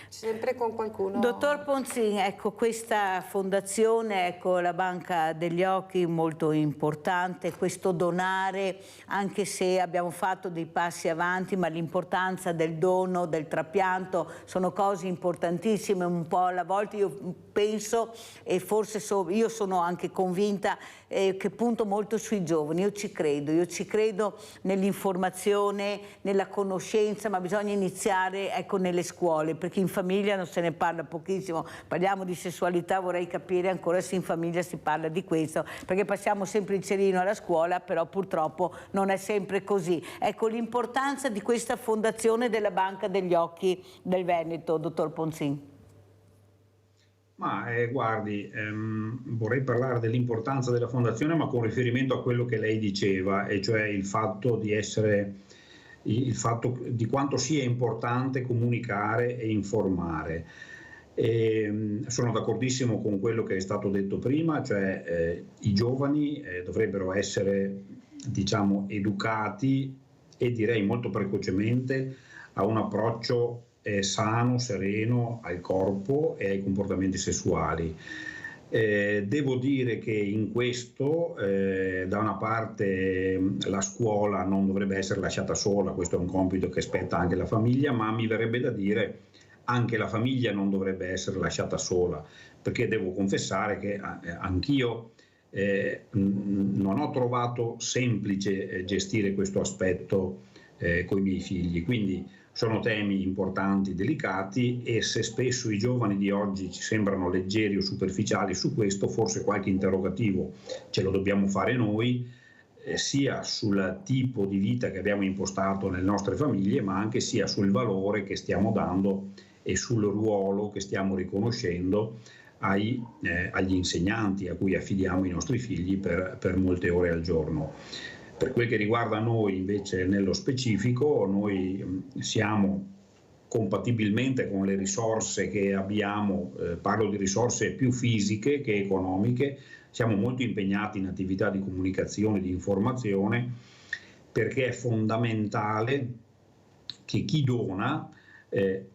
sempre con qualcuno. Dottor Ponzin, ecco, questa fondazione, ecco, la Banca degli Occhi, molto importante, questo donare, anche se abbiamo fatto dei passi avanti, ma l'importanza del dono, del trapianto, sono cose importantissime. Un po' alla volta io penso, e forse io sono anche convinta, che punto molto sui giovani. Io ci credo nell'informazione, nella conoscenza, ma bisogna iniziare, ecco, nelle scuole, perché in famiglia non se ne parla pochissimo. Parliamo di sessualità, vorrei capire ancora se in famiglia si parla di questo, perché passiamo sempre il cerino alla scuola, però purtroppo non è sempre così. Ecco l'importanza di questa fondazione della Banca degli Occhi del Veneto, dottor Ponzin. Ma vorrei parlare dell'importanza della fondazione, ma con riferimento a quello che lei diceva, e cioè il fatto di quanto sia importante comunicare e informare. Sono d'accordissimo con quello che è stato detto prima, cioè i giovani dovrebbero essere, diciamo, educati, e direi molto precocemente, a un approccio sano, sereno al corpo e ai comportamenti sessuali. Devo dire che in questo da una parte la scuola non dovrebbe essere lasciata sola, questo è un compito che spetta anche alla famiglia, ma mi verrebbe da dire anche la famiglia non dovrebbe essere lasciata sola, perché devo confessare che anch'io non ho trovato semplice gestire questo aspetto con i miei figli, quindi sono temi importanti, delicati, e se spesso i giovani di oggi ci sembrano leggeri o superficiali su questo, forse qualche interrogativo ce lo dobbiamo fare noi, sia sul tipo di vita che abbiamo impostato nelle nostre famiglie, ma anche sia sul valore che stiamo dando e sul ruolo che stiamo riconoscendo agli insegnanti a cui affidiamo i nostri figli per molte ore al giorno. Per quel che riguarda noi invece nello specifico, noi siamo compatibilmente con le risorse che abbiamo, parlo di risorse più fisiche che economiche, siamo molto impegnati in attività di comunicazione, di informazione, perché è fondamentale che chi dona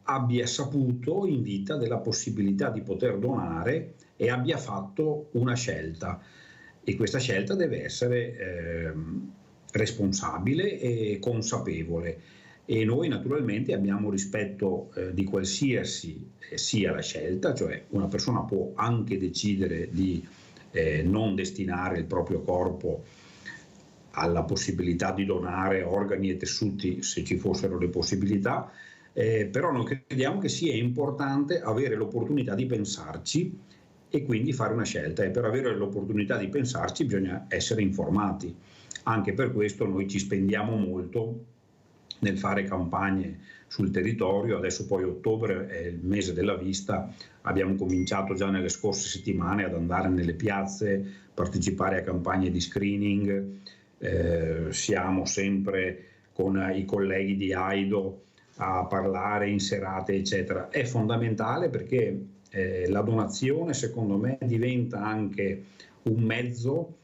abbia saputo in vita della possibilità di poter donare e abbia fatto una scelta. E questa scelta deve essere responsabile e consapevole, e noi naturalmente abbiamo rispetto di qualsiasi sia la scelta, cioè una persona può anche decidere di non destinare il proprio corpo alla possibilità di donare organi e tessuti se ci fossero le possibilità, però noi crediamo che sia importante avere l'opportunità di pensarci e quindi fare una scelta, e per avere l'opportunità di pensarci bisogna essere informati. Anche per questo noi ci spendiamo molto nel fare campagne sul territorio. Adesso poi ottobre è il mese della vista, abbiamo cominciato già nelle scorse settimane ad andare nelle piazze, partecipare a campagne di screening, siamo sempre con i colleghi di AIDO a parlare in serate eccetera. È fondamentale perché la donazione secondo me diventa anche un mezzo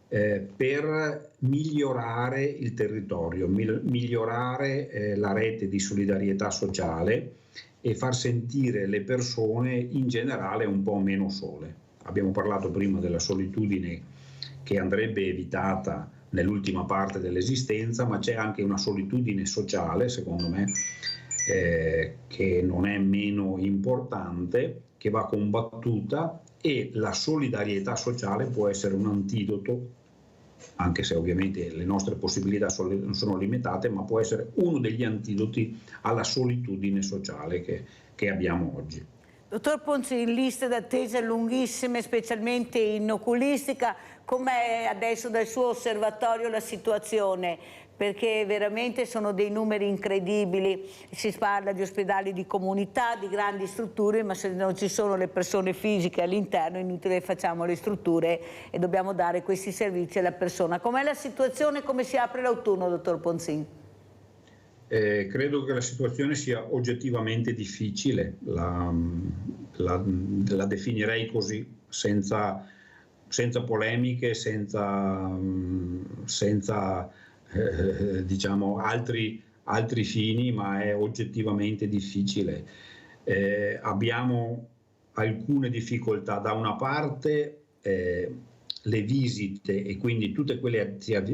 per migliorare il territorio, migliorare la rete di solidarietà sociale e far sentire le persone in generale un po' meno sole. Abbiamo parlato prima della solitudine che andrebbe evitata nell'ultima parte dell'esistenza, ma c'è anche una solitudine sociale, secondo me, che non è meno importante, che va combattuta, e la solidarietà sociale può essere un antidoto, anche se ovviamente le nostre possibilità sono limitate, ma può essere uno degli antidoti alla solitudine sociale che abbiamo oggi. Dottor Ponzin, liste d'attesa lunghissime, specialmente in oculistica. Com'è adesso dal suo osservatorio la situazione? Perché veramente sono dei numeri incredibili. Si parla di ospedali di comunità, di grandi strutture, ma se non ci sono le persone fisiche all'interno è inutile che facciamo le strutture e dobbiamo dare questi servizi alla persona. Com'è la situazione? Come si apre l'autunno, dottor Ponzin? Credo che la situazione sia oggettivamente difficile, la definirei così, senza polemiche, senza diciamo altri fini, ma è oggettivamente difficile. Abbiamo alcune difficoltà. Da una parte le visite e quindi tutte quelle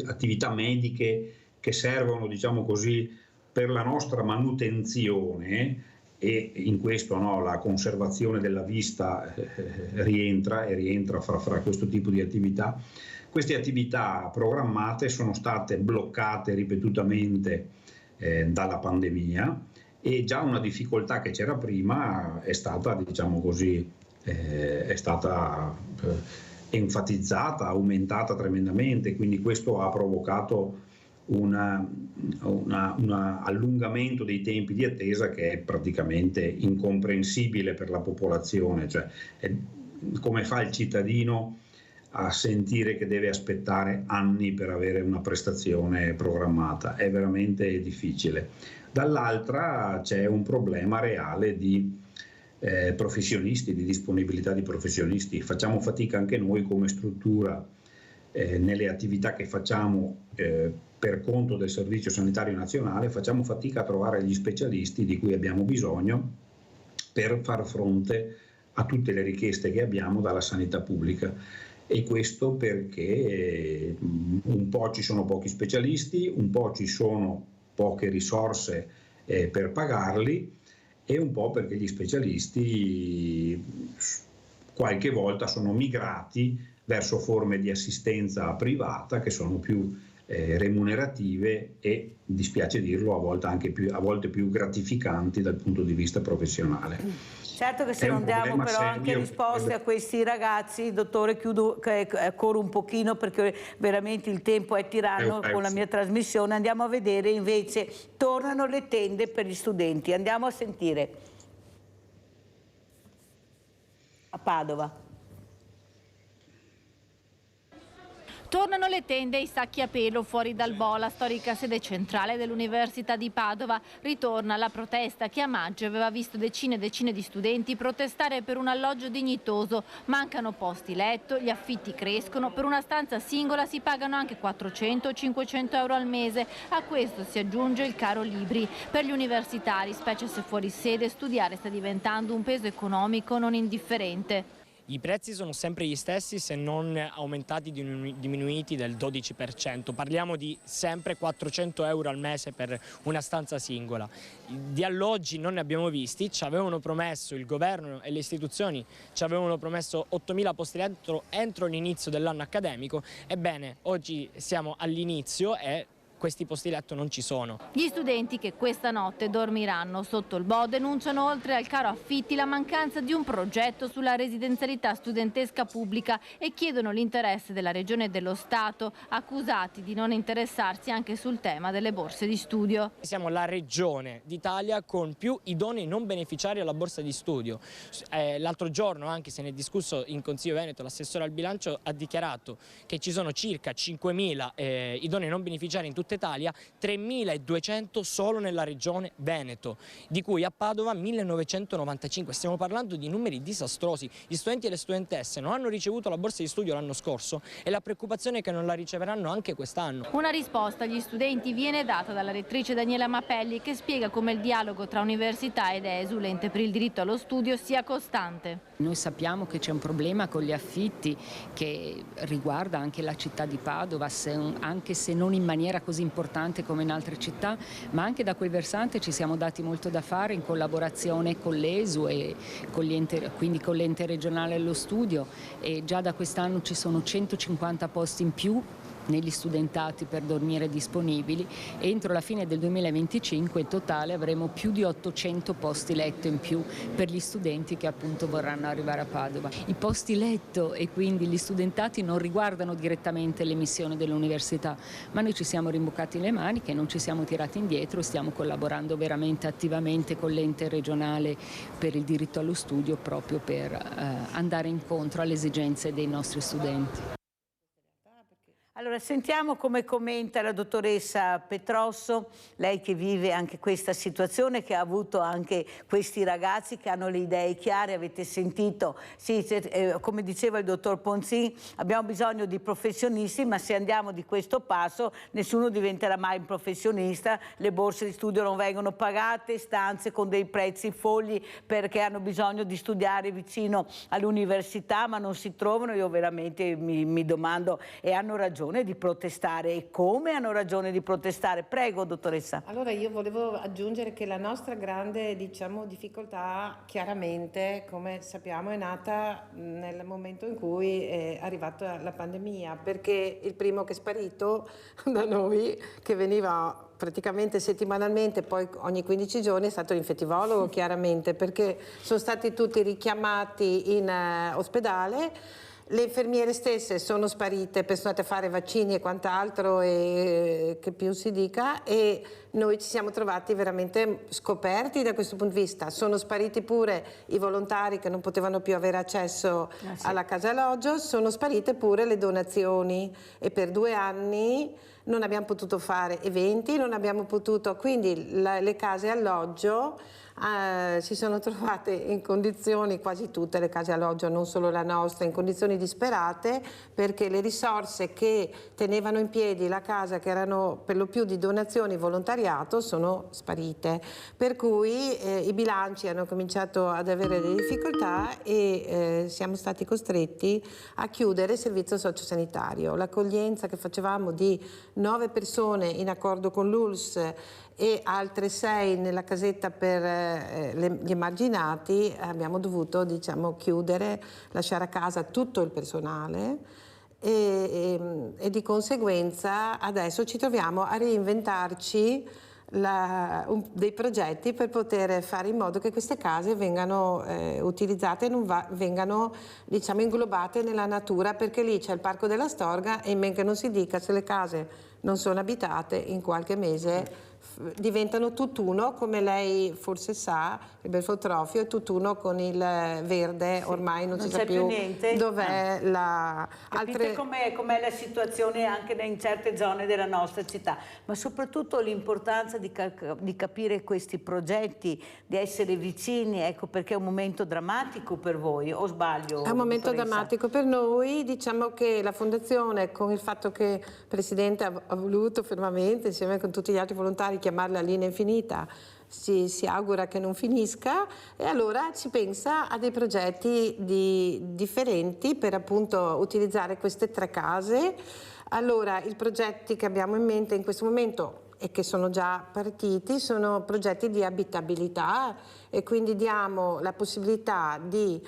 attività mediche che servono, diciamo così, per la nostra manutenzione, e in questo la conservazione della vista rientra fra questo tipo di attività. Queste attività programmate sono state bloccate ripetutamente dalla pandemia, e già una difficoltà che c'era prima è stata, diciamo così, enfatizzata, aumentata tremendamente, quindi questo ha provocato un allungamento dei tempi di attesa che è praticamente incomprensibile per la popolazione. Cioè, come fa il cittadino a sentire che deve aspettare anni per avere una prestazione programmata? È veramente difficile. Dall'altra c'è un problema reale di professionisti, di disponibilità di professionisti. Facciamo fatica anche noi come struttura nelle attività che facciamo per conto del Servizio Sanitario Nazionale, facciamo fatica a trovare gli specialisti di cui abbiamo bisogno per far fronte a tutte le richieste che abbiamo dalla sanità pubblica. E questo perché un po' ci sono pochi specialisti, un po' ci sono poche risorse per pagarli, e un po' perché gli specialisti qualche volta sono migrati verso forme di assistenza privata che sono più remunerative e, dispiace dirlo, a volte più gratificanti dal punto di vista professionale. Certo che se non diamo però anche risposte a questi ragazzi, dottore, chiudo ancora un pochino perché veramente il tempo è tiranno con la mia trasmissione. Andiamo a vedere invece, tornano le tende per gli studenti, andiamo a sentire. A Padova. Tornano le tende e i sacchi a pelo fuori dal Bola, storica sede centrale dell'Università di Padova. Ritorna la protesta che a maggio aveva visto decine e decine di studenti protestare per un alloggio dignitoso. Mancano posti letto, gli affitti crescono, per una stanza singola si pagano anche 400 o 500 euro al mese. A questo si aggiunge il caro libri. Per gli universitari, specie se fuori sede, studiare sta diventando un peso economico non indifferente. I prezzi sono sempre gli stessi, se non aumentati, diminuiti del 12%. Parliamo di sempre 400 euro al mese per una stanza singola. Di alloggi non ne abbiamo visti, ci avevano promesso il governo e le istituzioni, ci avevano promesso 8.000 posti letto entro l'inizio dell'anno accademico. Ebbene, oggi siamo all'inizio e questi posti letto non ci sono. Gli studenti che questa notte dormiranno sotto il Bo denunciano, oltre al caro affitti, la mancanza di un progetto sulla residenzialità studentesca pubblica e chiedono l'interesse della Regione e dello Stato, accusati di non interessarsi anche sul tema delle borse di studio. Siamo la regione d'Italia con più idonei non beneficiari alla borsa di studio. L'altro giorno, anche se ne è discusso in Consiglio Veneto, l'assessore al bilancio ha dichiarato che ci sono circa 5.000 idonei non beneficiari in tutta tutta Italia, 3.200 solo nella regione Veneto, di cui a Padova 1.995. Stiamo parlando di numeri disastrosi. Gli studenti e le studentesse non hanno ricevuto la borsa di studio l'anno scorso e la preoccupazione è che non la riceveranno anche quest'anno. Una risposta agli studenti viene data dalla rettrice Daniela Mapelli, che spiega come il dialogo tra università ed ESU, l'ente per il diritto allo studio, sia costante. Noi sappiamo che c'è un problema con gli affitti che riguarda anche la città di Padova, anche se non in maniera così importante come in altre città, ma anche da quel versante ci siamo dati molto da fare in collaborazione con l'ESU e quindi con l'ente regionale allo studio, e già da quest'anno ci sono 150 posti in più negli studentati per dormire disponibili. Entro la fine del 2025 in totale avremo più di 800 posti letto in più per gli studenti che appunto vorranno arrivare a Padova. I posti letto e quindi gli studentati non riguardano direttamente le missioni dell'università, ma noi ci siamo rimboccati le maniche, non ci siamo tirati indietro, stiamo collaborando veramente attivamente con l'ente regionale per il diritto allo studio proprio per andare incontro alle esigenze dei nostri studenti. Allora, sentiamo come commenta la dottoressa Petrosso, lei che vive anche questa situazione, che ha avuto anche questi ragazzi che hanno le idee chiare. Avete sentito, sì, come diceva il dottor Ponzin, abbiamo bisogno di professionisti, ma se andiamo di questo passo nessuno diventerà mai un professionista, le borse di studio non vengono pagate, stanze con dei prezzi folli perché hanno bisogno di studiare vicino all'università ma non si trovano. Io veramente mi domando, e hanno ragione di protestare, e come hanno ragione di protestare? Prego, dottoressa. Allora, io volevo aggiungere che la nostra grande, difficoltà, chiaramente, come sappiamo, è nata nel momento in cui è arrivata la pandemia, perché il primo che è sparito da noi, che veniva praticamente settimanalmente, poi ogni 15 giorni, è stato l'infettivologo, chiaramente, perché sono stati tutti richiamati in ospedale. Le infermiere stesse sono sparite, sono andate a fare vaccini e quant'altro, e che più si dica, e noi ci siamo trovati veramente scoperti da questo punto di vista. Sono spariti pure i volontari che non potevano più avere accesso alla casa alloggio, sono sparite pure le donazioni, e per 2 anni non abbiamo potuto fare eventi, non abbiamo potuto, quindi le case alloggio si sono trovate in condizioni, quasi tutte le case alloggio, non solo la nostra, in condizioni disperate, perché le risorse che tenevano in piedi la casa, che erano per lo più di donazioni, volontariato, sono sparite. Per cui i bilanci hanno cominciato ad avere delle difficoltà e siamo stati costretti a chiudere il servizio sociosanitario. L'accoglienza che facevamo di 9 persone in accordo con l'ULSS e altre 6 nella casetta per gli emarginati, abbiamo dovuto chiudere, lasciare a casa tutto il personale e di conseguenza adesso ci troviamo a reinventarci dei progetti per poter fare in modo che queste case vengano utilizzate e non vengano inglobate nella natura, perché lì c'è il Parco della Storga e men che non si dica, se le case non sono abitate, in qualche mese diventano tutt'uno, come lei forse sa, il Belfotrofio è tutt'uno con il verde, ormai non si sa più dov'è la... Capite com'è la situazione anche in certe zone della nostra città, ma soprattutto l'importanza di capire questi progetti, di essere vicini, ecco perché è un momento drammatico per voi, o sbaglio? È un momento drammatico per noi, diciamo che la Fondazione, con il fatto che il Presidente ha voluto fermamente, insieme con tutti gli altri volontari, chiamarla linea infinita, si augura che non finisca, e allora si pensa a dei progetti differenti per appunto utilizzare queste 3 case. Allora, i progetti che abbiamo in mente in questo momento e che sono già partiti sono progetti di abitabilità, e quindi diamo la possibilità di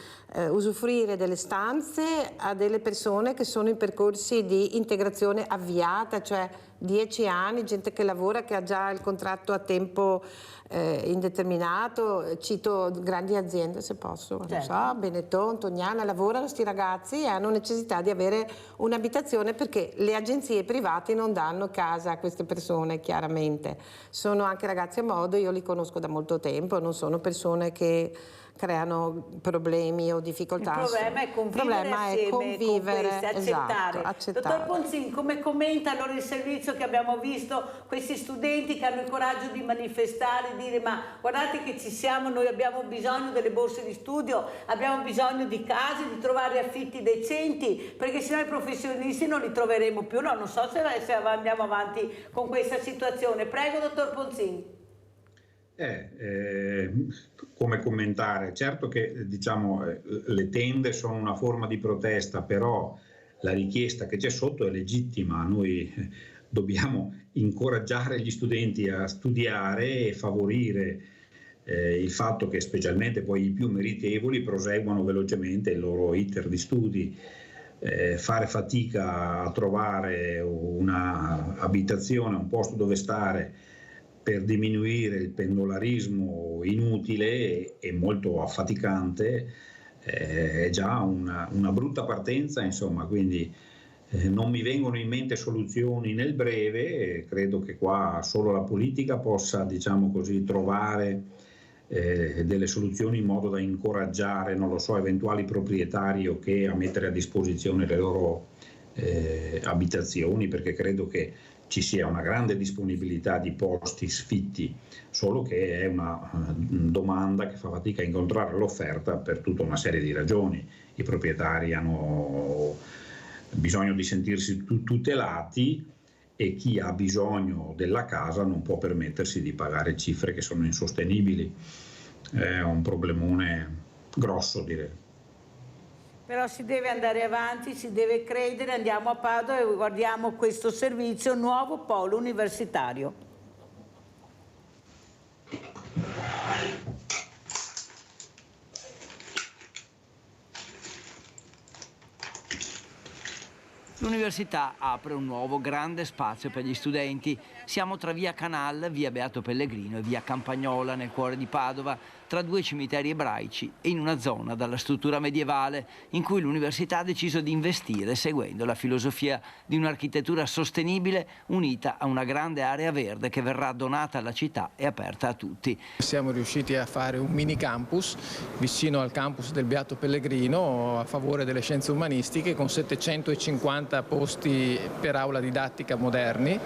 usufruire delle stanze a delle persone che sono in percorsi di integrazione avviata, cioè 10 anni, gente che lavora, che ha già il contratto a tempo indeterminato. Cito grandi aziende, se posso, non so, Benetton, Tognana, lavorano sti ragazzi e hanno necessità di avere un'abitazione, perché le agenzie private non danno casa a queste persone, chiaramente. Sono anche ragazzi a modo, io li conosco da molto tempo, non sono persone persone che creano problemi o difficoltà. Il problema è convivere assieme con queste, accettare. Esatto. Dottor Ponzin, come commenta allora il servizio che abbiamo visto, questi studenti che hanno il coraggio di manifestare, dire ma guardate che ci siamo, noi abbiamo bisogno delle borse di studio, abbiamo bisogno di case, di trovare affitti decenti, perché sennò i professionisti non li troveremo più. No, non so se andiamo avanti con questa situazione. Prego, dottor Ponzin. Come commentare? Certo che diciamo, le tende sono una forma di protesta, però la richiesta che c'è sotto è legittima. Noi dobbiamo incoraggiare gli studenti a studiare e favorire il fatto che specialmente poi i più meritevoli proseguano velocemente il loro iter di studi. Fare fatica a trovare una abitazione, un posto dove stare per diminuire il pendolarismo inutile e molto affaticante è già una brutta partenza, insomma, quindi non mi vengono in mente soluzioni nel breve. Credo che qua solo la politica possa, diciamo così, trovare delle soluzioni in modo da incoraggiare, non lo so, eventuali proprietari o che a mettere a disposizione le loro abitazioni, perché credo che ci sia una grande disponibilità di posti sfitti, solo che è una domanda che fa fatica a incontrare l'offerta per tutta una serie di ragioni. I proprietari hanno bisogno di sentirsi tutelati e chi ha bisogno della casa non può permettersi di pagare cifre che sono insostenibili. È un problemone grosso, direi. Però si deve andare avanti, si deve credere, andiamo a Padova e guardiamo questo servizio, nuovo polo universitario. L'università apre un nuovo grande spazio per gli studenti. Siamo tra via Canal, via Beato Pellegrino e via Campagnola, nel cuore di Padova, tra due cimiteri ebraici e in una zona dalla struttura medievale in cui l'università ha deciso di investire seguendo la filosofia di un'architettura sostenibile unita a una grande area verde che verrà donata alla città e aperta a tutti. Siamo riusciti a fare un mini campus vicino al campus del Beato Pellegrino a favore delle scienze umanistiche con 750 posti per aula didattica moderni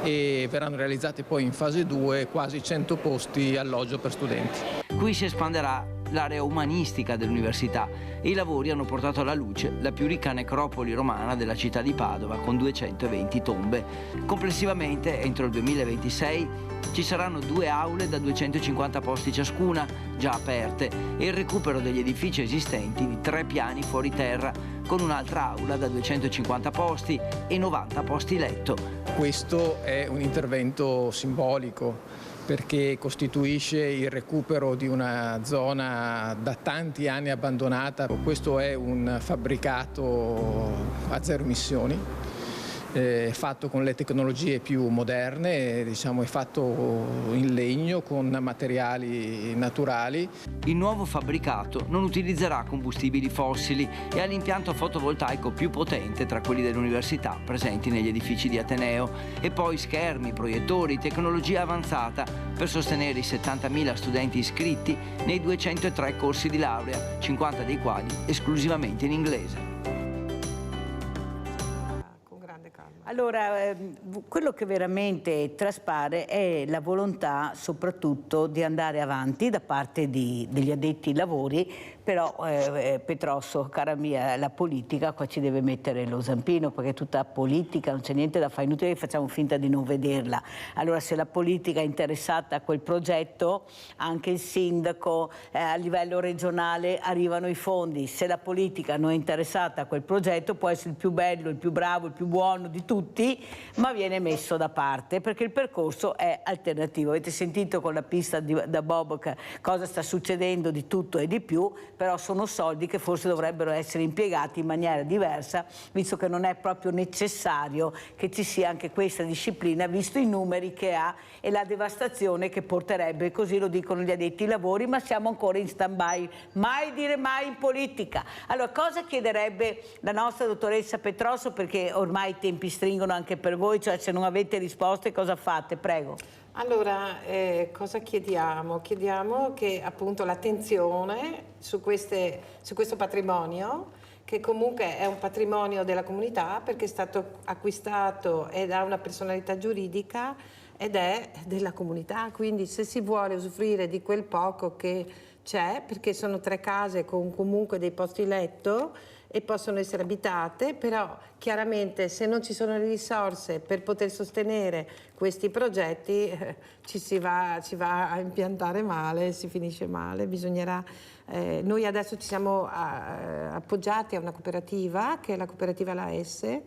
e verranno realizzati poi in fase 2 quasi 100 posti alloggio per studenti. Qui si espanderà l'area umanistica dell'università e i lavori hanno portato alla luce la più ricca necropoli romana della città di Padova con 220 tombe. Complessivamente entro il 2026 ci saranno 2 aule da 250 posti ciascuna, già aperte, e il recupero degli edifici esistenti di 3 piani fuori terra con un'altra aula da 250 posti e 90 posti letto. Questo è un intervento simbolico perché costituisce il recupero di una zona da tanti anni abbandonata. Questo è un fabbricato a zero emissioni, fatto con le tecnologie più moderne, diciamo, è fatto in legno con materiali naturali. Il nuovo fabbricato non utilizzerà combustibili fossili e ha l'impianto fotovoltaico più potente tra quelli dell'università presenti negli edifici di Ateneo e poi schermi, proiettori, tecnologia avanzata per sostenere i 70.000 studenti iscritti nei 203 corsi di laurea, 50 dei quali esclusivamente in inglese. Allora, quello che veramente traspare è la volontà soprattutto di andare avanti da parte degli addetti ai lavori, però Petrosso, cara mia, la politica qua ci deve mettere lo zampino perché è tutta politica, non c'è niente da fare, inutile che facciamo finta di non vederla. Allora se la politica è interessata a quel progetto, anche il sindaco a livello regionale arrivano i fondi, se la politica non è interessata a quel progetto può essere il più bello, il più bravo, il più buono di tutti, ma viene messo da parte perché il percorso è alternativo. Avete sentito con la pista da Bob cosa sta succedendo di tutto e di più, però sono soldi che forse dovrebbero essere impiegati in maniera diversa, visto che non è proprio necessario che ci sia anche questa disciplina, visto i numeri che ha e la devastazione che porterebbe, così lo dicono gli addetti ai lavori, ma siamo ancora in stand-by, mai dire mai in politica. Allora, cosa chiederebbe la nostra dottoressa Petrosso, perché ormai i tempi stringono anche per voi, cioè se non avete risposte cosa fate? Prego. Allora, cosa chiediamo? Chiediamo che appunto l'attenzione su questo patrimonio, che comunque è un patrimonio della comunità perché è stato acquistato ed ha una personalità giuridica ed è della comunità, quindi se si vuole usufruire di quel poco che c'è, perché sono 3 case con comunque dei posti letto e possono essere abitate, però chiaramente se non ci sono le risorse per poter sostenere questi progetti ci va a impiantare male, si finisce male, bisognerà... noi adesso ci siamo appoggiati a una cooperativa che è la cooperativa La S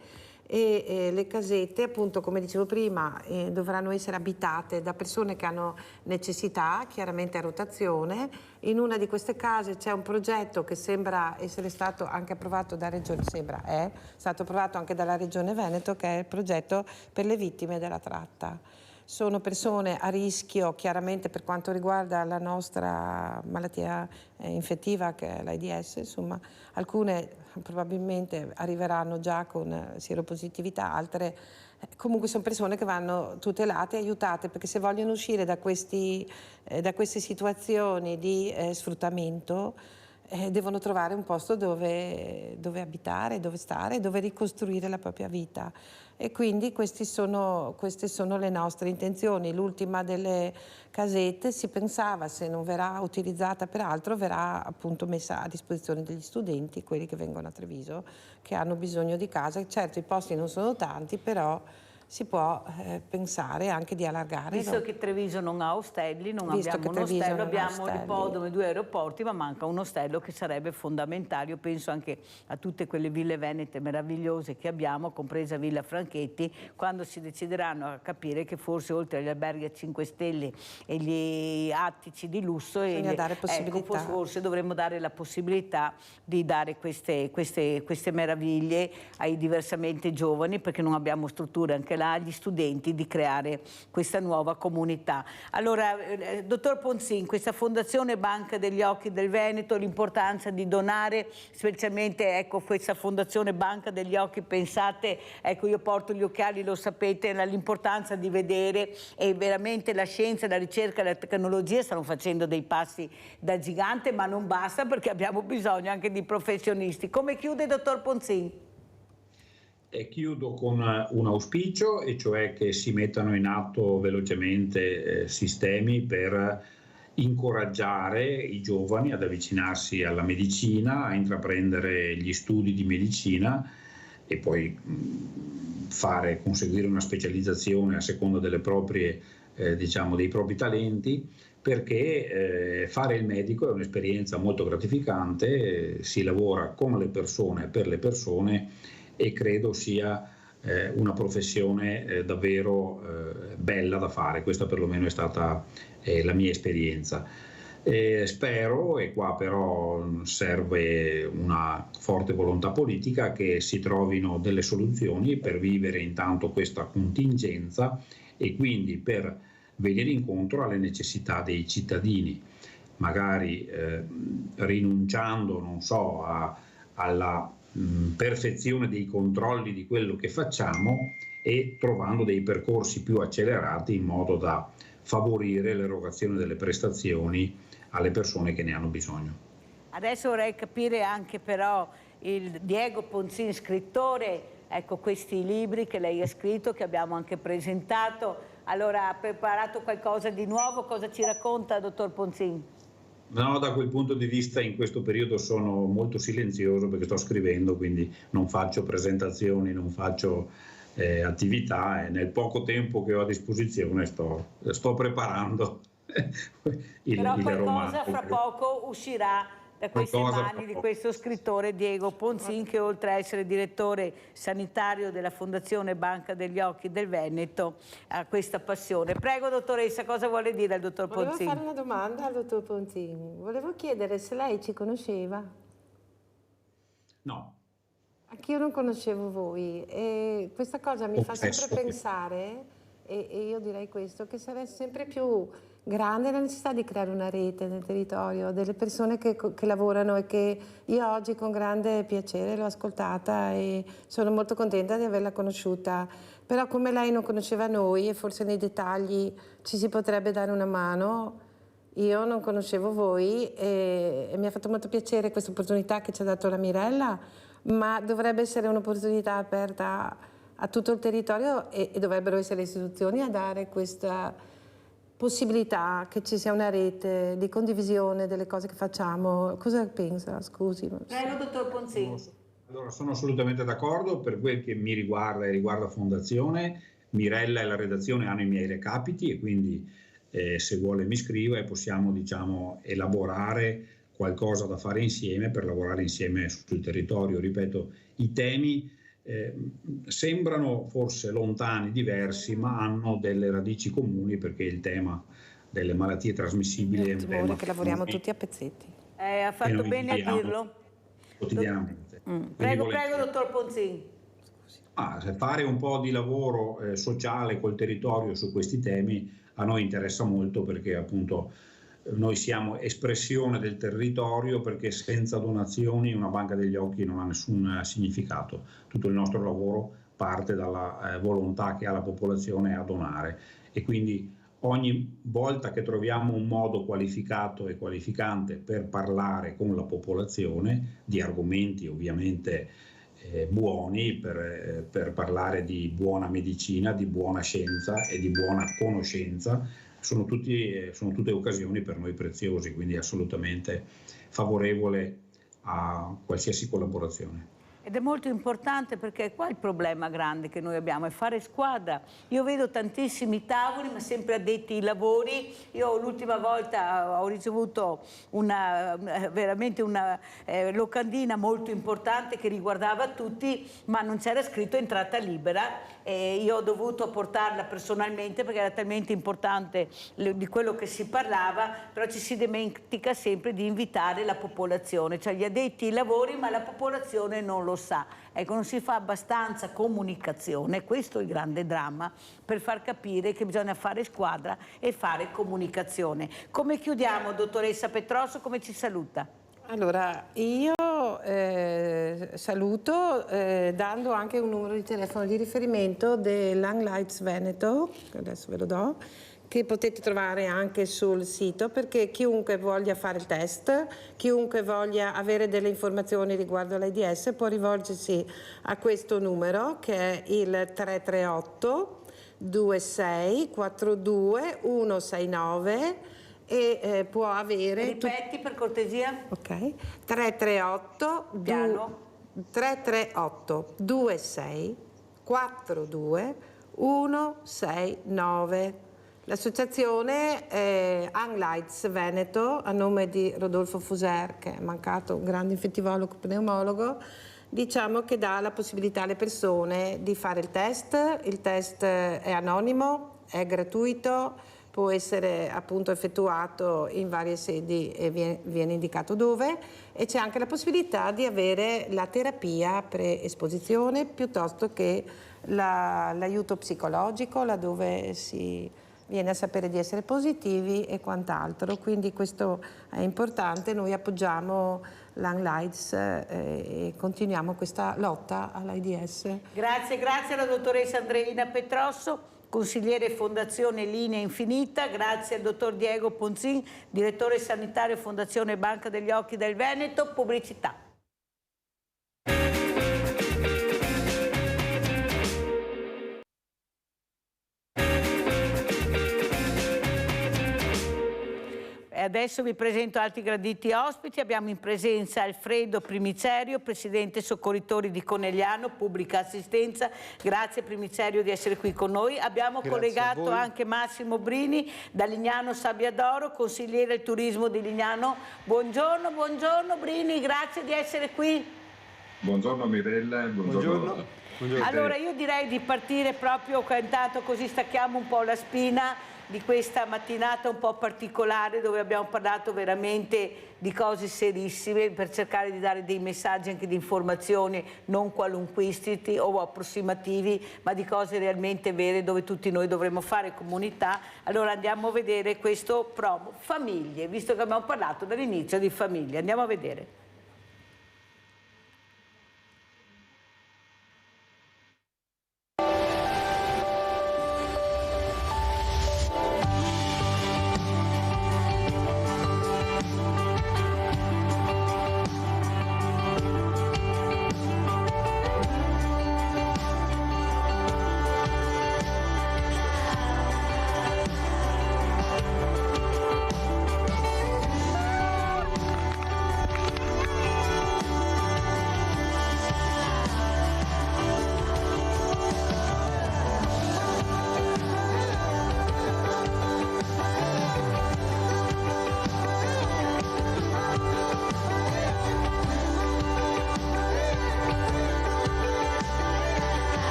e le casette, appunto come dicevo prima, dovranno essere abitate da persone che hanno necessità, chiaramente a rotazione. In una di queste case c'è un progetto che sembra essere stato anche approvato da Regione, è stato approvato anche dalla Regione Veneto, che è il progetto per le vittime della tratta. Sono persone a rischio chiaramente per quanto riguarda la nostra malattia infettiva che è l'AIDS, insomma alcune probabilmente arriveranno già con sieropositività, altre comunque sono persone che vanno tutelate e aiutate, perché se vogliono uscire da queste situazioni di sfruttamento devono trovare un posto dove abitare, dove stare, dove ricostruire la propria vita. E quindi queste sono le nostre intenzioni. L'ultima delle casette si pensava, se non verrà utilizzata per altro, verrà appunto messa a disposizione degli studenti, quelli che vengono a Treviso, che hanno bisogno di casa. Certo i posti non sono tanti, però si può pensare anche di allargare. Visto che Treviso non ha ostelli, non abbiamo un ostello, abbiamo l'ippodromo e 2 aeroporti, ma manca un ostello che sarebbe fondamentale. Io penso anche a tutte quelle ville venete meravigliose che abbiamo, compresa Villa Franchetti, quando si decideranno a capire che forse oltre agli alberghi a 5 stelle e gli attici di lusso, forse dovremmo dare la possibilità di dare queste meraviglie ai diversamente giovani, perché non abbiamo strutture anche agli studenti di creare questa nuova comunità. Allora, dottor Ponzin, questa Fondazione Banca degli Occhi del Veneto, l'importanza di donare, specialmente questa Fondazione Banca degli Occhi, pensate, io porto gli occhiali, lo sapete, l'importanza di vedere, e veramente la scienza, la ricerca e la tecnologia stanno facendo dei passi da gigante, ma non basta, perché abbiamo bisogno anche di professionisti. Come chiude, dottor Ponzin? E chiudo con un auspicio, e cioè che si mettano in atto velocemente sistemi per incoraggiare i giovani ad avvicinarsi alla medicina, a intraprendere gli studi di medicina e poi conseguire una specializzazione a seconda delle proprie, dei propri talenti, perché fare il medico è un'esperienza molto gratificante, si lavora con le persone, per le persone, e credo sia una professione davvero bella da fare. Questa perlomeno è stata la mia esperienza. Spero, e qua però serve una forte volontà politica, che si trovino delle soluzioni per vivere intanto questa contingenza e quindi per venire incontro alle necessità dei cittadini, magari rinunciando, non so, alla perfezione dei controlli di quello che facciamo e trovando dei percorsi più accelerati in modo da favorire l'erogazione delle prestazioni alle persone che ne hanno bisogno. Adesso vorrei capire anche però il Diego Ponzin, scrittore, questi libri che lei ha scritto, che abbiamo anche presentato. Allora, ha preparato qualcosa di nuovo? Cosa ci racconta, dottor Ponzin? No, da quel punto di vista in questo periodo sono molto silenzioso perché sto scrivendo, quindi non faccio presentazioni, non faccio attività, e nel poco tempo che ho a disposizione sto preparando il romanzo. Però qualcosa fra poco uscirà da queste mani di questo scrittore Diego Ponzin, che oltre a essere direttore sanitario della Fondazione Banca degli Occhi del Veneto ha questa passione. Prego, dottoressa, cosa vuole dire al dottor Ponzin? Volevo fare una domanda al dottor Ponzin. Volevo chiedere se lei ci conosceva. No. Anch'io non conoscevo voi, e questa cosa mi fa sempre pensare, e io direi questo, che sarei sempre più grande la necessità di creare una rete nel territorio, delle persone che lavorano, e che io oggi con grande piacere l'ho ascoltata e sono molto contenta di averla conosciuta. Però come lei non conosceva noi e forse nei dettagli ci si potrebbe dare una mano, io non conoscevo voi e mi ha fatto molto piacere questa opportunità che ci ha dato la Mirella, ma dovrebbe essere un'opportunità aperta a tutto il territorio e dovrebbero essere le istituzioni a dare questa possibilità che ci sia una rete di condivisione delle cose che facciamo. Cosa pensa? Scusi. Prego, dottor Ponzin. Allora, sono assolutamente d'accordo. Per quel che mi riguarda e riguarda Fondazione, Mirella e la redazione hanno i miei recapiti e quindi se vuole mi scriva e possiamo, diciamo, elaborare qualcosa da fare insieme per lavorare insieme sul territorio. Ripeto, i temi sembrano forse lontani, diversi, ma hanno delle radici comuni, perché il tema delle malattie trasmissibili è un tema che lavoriamo tutti a pezzetti. Ha fatto bene a dirlo. Quotidianamente. Prego, dottor Ponzin. Fare un po' di lavoro sociale col territorio su questi temi a noi interessa molto, perché appunto noi siamo espressione del territorio, perché senza donazioni una banca degli occhi non ha nessun significato. Tutto il nostro lavoro parte dalla volontà che ha la popolazione a donare, e quindi ogni volta che troviamo un modo qualificato e qualificante per parlare con la popolazione di argomenti ovviamente buoni, per parlare di buona medicina, di buona scienza e di buona conoscenza, sono tutte occasioni per noi preziose, quindi assolutamente favorevole a qualsiasi collaborazione. Ed è molto importante, perché è qua il problema grande che noi abbiamo, è fare squadra. Io vedo tantissimi tavoli, ma sempre addetti ai lavori. Io l'ultima volta ho ricevuto veramente una locandina molto importante che riguardava tutti, ma non c'era scritto entrata libera, e io ho dovuto portarla personalmente perché era talmente importante di quello che si parlava, però ci si dimentica sempre di invitare la popolazione, cioè gli addetti ai lavori, ma la popolazione non lo sa. Ecco, non si fa abbastanza comunicazione, questo è il grande dramma, per far capire che bisogna fare squadra e fare comunicazione. Come chiudiamo, dottoressa Petrosso, come ci saluta? Allora, io saluto dando anche un numero di telefono di riferimento dell'Young Lights Veneto, che adesso ve lo do, che potete trovare anche sul sito, perché chiunque voglia fare il test, chiunque voglia avere delle informazioni riguardo all'AIDS può rivolgersi a questo numero, che è il 338 26 42 169, e può avere... Ripeti per cortesia. Ok. 338 26 42 169. L'associazione Young Lights Veneto, a nome di Rodolfo Fuser, che è mancato, un grande infettivologo pneumologo, diciamo che dà la possibilità alle persone di fare il test. Il test è anonimo, è gratuito, può essere appunto effettuato in varie sedi e viene indicato dove, e c'è anche la possibilità di avere la terapia pre-esposizione piuttosto che l'aiuto psicologico, laddove si viene a sapere di essere positivi e quant'altro. Quindi questo è importante, noi appoggiamo l'Young Lights e continuiamo questa lotta all'AIDS. Grazie alla dottoressa Andreina Petrosso, consigliere Fondazione Linea Infinita. Grazie al dottor Diego Ponzin, direttore sanitario Fondazione Banca degli Occhi del Veneto. Pubblicità. Adesso vi presento altri graditi ospiti. Abbiamo in presenza Alfredo Primicerio, presidente soccorritori di Conegliano, pubblica assistenza. Grazie Primicerio di essere qui con noi. Abbiamo collegato anche Massimo Brini da Lignano Sabbiadoro, consigliere al turismo di Lignano. Buongiorno Brini, grazie di essere qui. Buongiorno Mirella, buongiorno. Allora io direi di partire proprio, intanto così stacchiamo un po' la spina di questa mattinata un po' particolare dove abbiamo parlato veramente di cose serissime per cercare di dare dei messaggi anche di informazione non qualunquistici o approssimativi, ma di cose realmente vere dove tutti noi dovremmo fare comunità. Allora andiamo a vedere questo promo famiglie, visto che abbiamo parlato dall'inizio di famiglie, andiamo a vedere.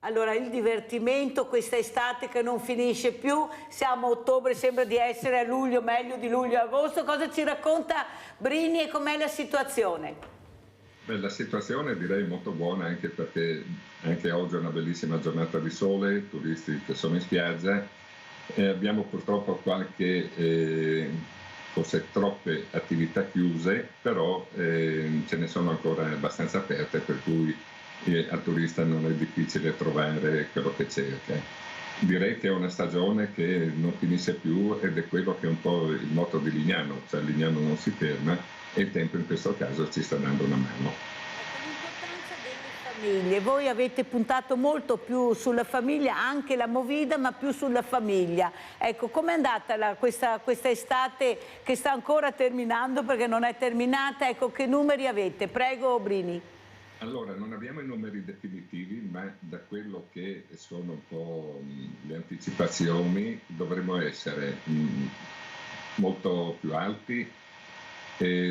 Allora, il divertimento, questa estate che non finisce più, siamo a ottobre, sembra di essere a luglio, meglio di luglio e agosto. Cosa ci racconta Brini e com'è la situazione? Beh, la situazione direi molto buona, anche perché anche oggi è una bellissima giornata di sole, turisti che sono in spiaggia. Abbiamo purtroppo qualche, forse troppe attività chiuse, però ce ne sono ancora abbastanza aperte, per cui al turista non è difficile trovare quello che cerca. Direi che è una stagione che non finisce più ed è quello che è un po' il motto di Lignano, cioè Lignano non si ferma e il tempo in questo caso ci sta dando una mano. L'importanza delle famiglie, voi avete puntato molto più sulla famiglia, anche la Movida, ma più sulla famiglia. Ecco, com'è andata questa estate che sta ancora terminando perché non è terminata? Ecco, che numeri avete? Prego Brini. Allora, non abbiamo i numeri definitivi, ma da quello che sono un po' le anticipazioni dovremmo essere molto più alti,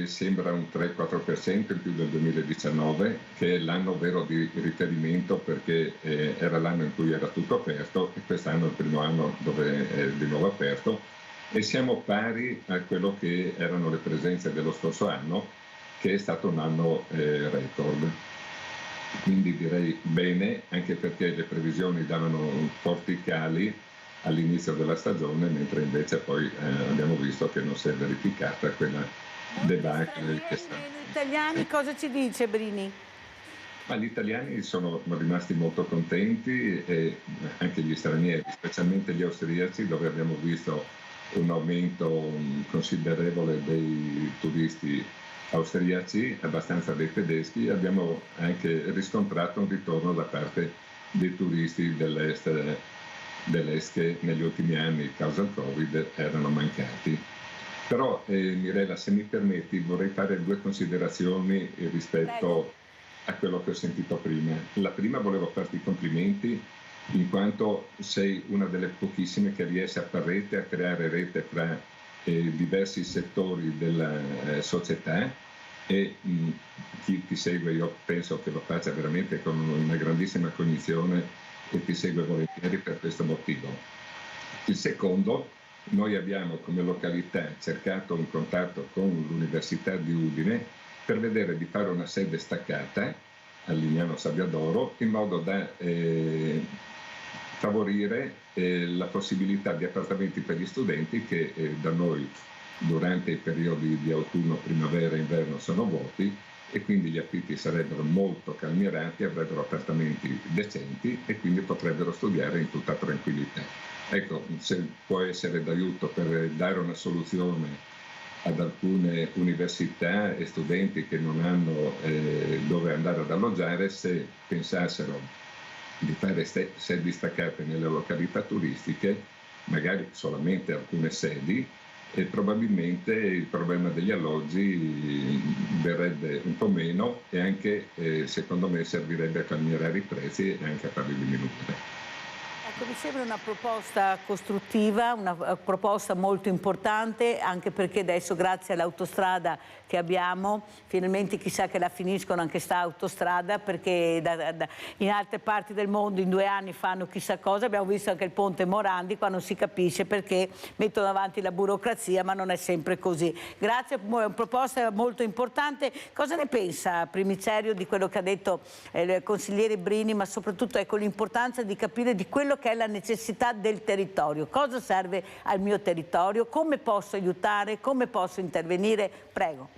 sembra un 3-4% in più del 2019, che è l'anno vero di riferimento perché era l'anno in cui era tutto aperto e quest'anno è il primo anno dove è di nuovo aperto e siamo pari a quello che erano le presenze dello scorso anno, che è stato un anno record. Quindi direi bene, anche perché le previsioni davano forti cali all'inizio della stagione, mentre invece poi abbiamo visto che non si è verificata quella debacle che sta. Gli italiani cosa ci dice Brini? Ma gli italiani sono rimasti molto contenti e anche gli stranieri, specialmente gli austriaci, dove abbiamo visto un aumento considerevole dei turisti austriaci, abbastanza dei tedeschi. Abbiamo anche riscontrato un ritorno da parte dei turisti dell'est che negli ultimi anni, causa il Covid, erano mancati. Però Mirella, se mi permetti, vorrei fare due considerazioni rispetto a quello che ho sentito prima. La prima, volevo farti i complimenti in quanto sei una delle pochissime che riesce a far rete, a creare rete fra diversi settori della società e chi ti segue, io penso che lo faccia veramente con una grandissima cognizione e ti segue volentieri per questo motivo. Il secondo, noi abbiamo come località cercato un contatto con l'Università di Udine per vedere di fare una sede staccata a Lignano Sabbiadoro in modo da favorire la possibilità di appartamenti per gli studenti che da noi durante i periodi di autunno, primavera e inverno sono vuoti e quindi gli affitti sarebbero molto calmierati, avrebbero appartamenti decenti e quindi potrebbero studiare in tutta tranquillità. Ecco, se può essere d'aiuto per dare una soluzione ad alcune università e studenti che non hanno dove andare ad alloggiare, se pensassero di fare sedi staccate nelle località turistiche, magari solamente alcune sedi, e probabilmente il problema degli alloggi verrebbe un po' meno e anche secondo me servirebbe a calmierare i prezzi e anche a farli diminuire. Ecco, mi sembra una proposta costruttiva, una proposta molto importante, anche perché adesso grazie all'autostrada che abbiamo, finalmente chissà che la finiscono anche sta autostrada, perché in altre parti del mondo in 2 anni fanno chissà cosa. Abbiamo visto anche il ponte Morandi, qua non si capisce perché mettono avanti la burocrazia, ma non è sempre così. Grazie, è una proposta molto importante. Cosa ne pensa Primicerio di quello che ha detto il consigliere Brini, ma soprattutto ecco l'importanza di capire di quello che è la necessità del territorio? Cosa serve al mio territorio? Come posso aiutare? Come posso intervenire? Prego.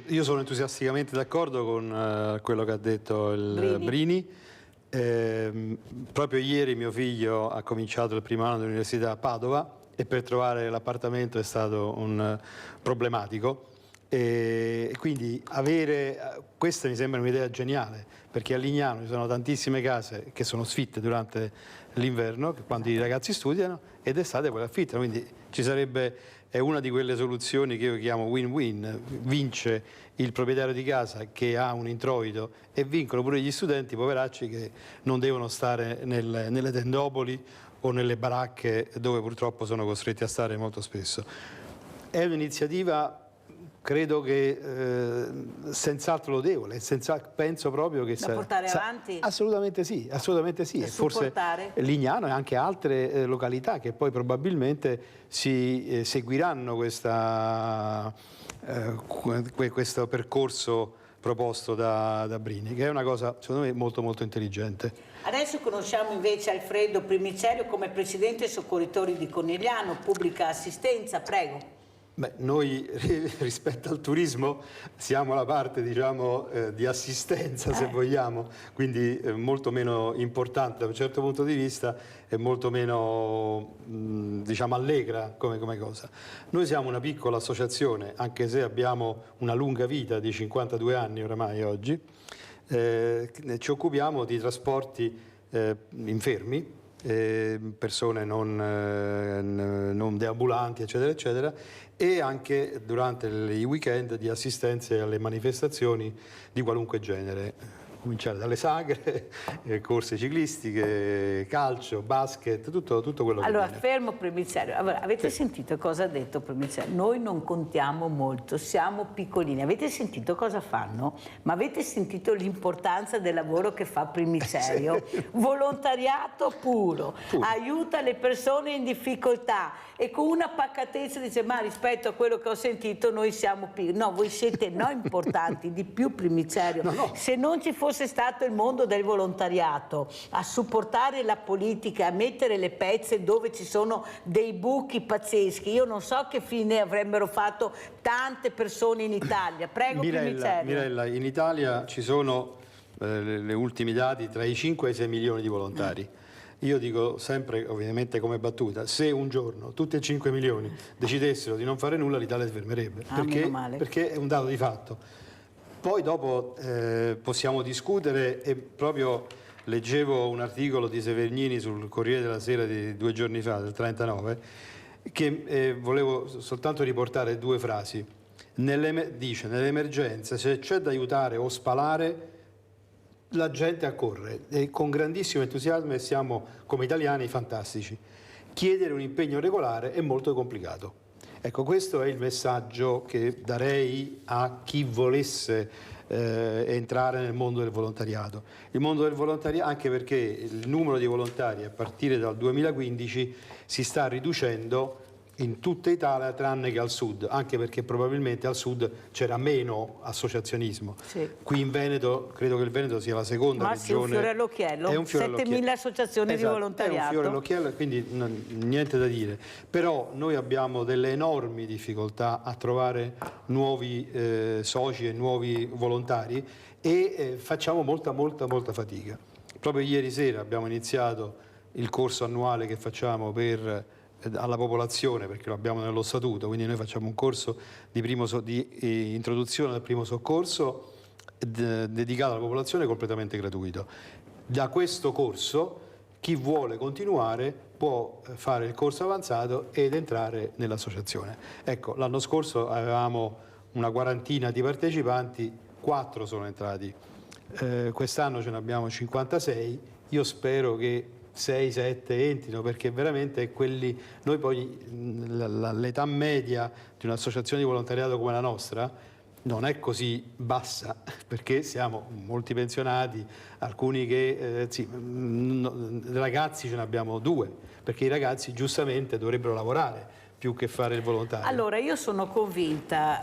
Io sono entusiasticamente d'accordo con quello che ha detto il Brini. Proprio ieri mio figlio ha cominciato il primo anno dell'università a Padova e per trovare l'appartamento è stato un problematico. E quindi questa mi sembra un'idea geniale, perché a Lignano ci sono tantissime case che sono sfitte durante l'inverno, quando i ragazzi studiano, ed estate poi affittano, quindi è una di quelle soluzioni che io chiamo win-win: vince il proprietario di casa che ha un introito e vincono pure gli studenti poveracci che non devono stare nelle tendopoli o nelle baracche dove purtroppo sono costretti a stare molto spesso. È un'iniziativa, credo che senz'altro lodevole, penso proprio che da portare avanti? Assolutamente sì, assolutamente sì. E forse Lignano e anche altre località che poi probabilmente si seguiranno questo percorso proposto da Brini, che è una cosa secondo me molto molto intelligente. Adesso conosciamo invece Alfredo Primicerio come presidente Soccorritori di Conegliano, pubblica assistenza, prego. Beh, noi rispetto al turismo siamo la parte, diciamo, di assistenza, se vogliamo, quindi molto meno importante da un certo punto di vista e molto meno, diciamo, allegra come cosa. Noi siamo una piccola associazione, anche se abbiamo una lunga vita di 52 anni oramai oggi, ci occupiamo di trasporti infermi, persone non deambulanti, eccetera, eccetera, e anche durante i weekend di assistenze alle manifestazioni di qualunque genere, cominciare dalle sagre, corse ciclistiche, calcio, basket, tutto quello che Allora, viene. fermo Primicerio. Allora, avete sentito cosa ha detto Primicerio? Noi non contiamo molto, siamo piccolini. Avete sentito cosa fanno? Ma avete sentito l'importanza del lavoro che fa Primicerio? Volontariato puro, aiuta le persone in difficoltà e con una pacatezza dice: ma rispetto a quello che ho sentito noi siamo piccoli. No, voi siete importanti, di più Primicerio. Se non ci fosse stato il mondo del volontariato a supportare la politica, a mettere le pezze dove ci sono dei buchi pazzeschi, io non so che fine avrebbero fatto tante persone in Italia. Prego Primicerio. Mirella, in Italia ci sono, gli ultimi dati, tra i 5 e i 6 milioni di volontari. Io dico sempre, ovviamente come battuta, se un giorno tutti e 5 milioni decidessero di non fare nulla, l'Italia si fermerebbe, perché è un dato di fatto. Poi dopo possiamo discutere, e proprio leggevo un articolo di Severnini sul Corriere della Sera di 2 giorni fa, del 39, che volevo soltanto riportare 2 frasi. Dice: nell'emergenza, se c'è da aiutare o spalare, la gente accorre e con grandissimo entusiasmo, e siamo come italiani fantastici. Chiedere un impegno regolare è molto complicato. Ecco, questo è il messaggio che darei a chi volesse entrare nel mondo del volontariato. Il mondo del volontariato, anche perché il numero di volontari a partire dal 2015 si sta riducendo in tutta Italia tranne che al sud, anche perché probabilmente al sud c'era meno associazionismo. Sì. Qui in Veneto, credo che il Veneto sia la seconda regione. Sì, un fiore all'occhiello, 7.000 associazioni di volontariato. È un fiore all'occhiello, quindi niente da dire. Però noi abbiamo delle enormi difficoltà a trovare nuovi soci e nuovi volontari e facciamo molta fatica. Proprio ieri sera abbiamo iniziato il corso annuale che facciamo alla popolazione, perché lo abbiamo nello statuto, quindi noi facciamo un corso di introduzione al primo soccorso dedicato alla popolazione, completamente gratuito. Da questo corso chi vuole continuare può fare il corso avanzato ed entrare nell'associazione. Ecco, l'anno scorso avevamo una quarantina di partecipanti, 4 sono entrati, quest'anno ce ne abbiamo 56, io spero che 6, 7 entrino, perché veramente quelli, noi poi l'età media di un'associazione di volontariato come la nostra non è così bassa, perché siamo molti pensionati, alcuni che ragazzi ce ne abbiamo 2, perché i ragazzi giustamente dovrebbero lavorare più che fare il volontario. Allora, io sono convinta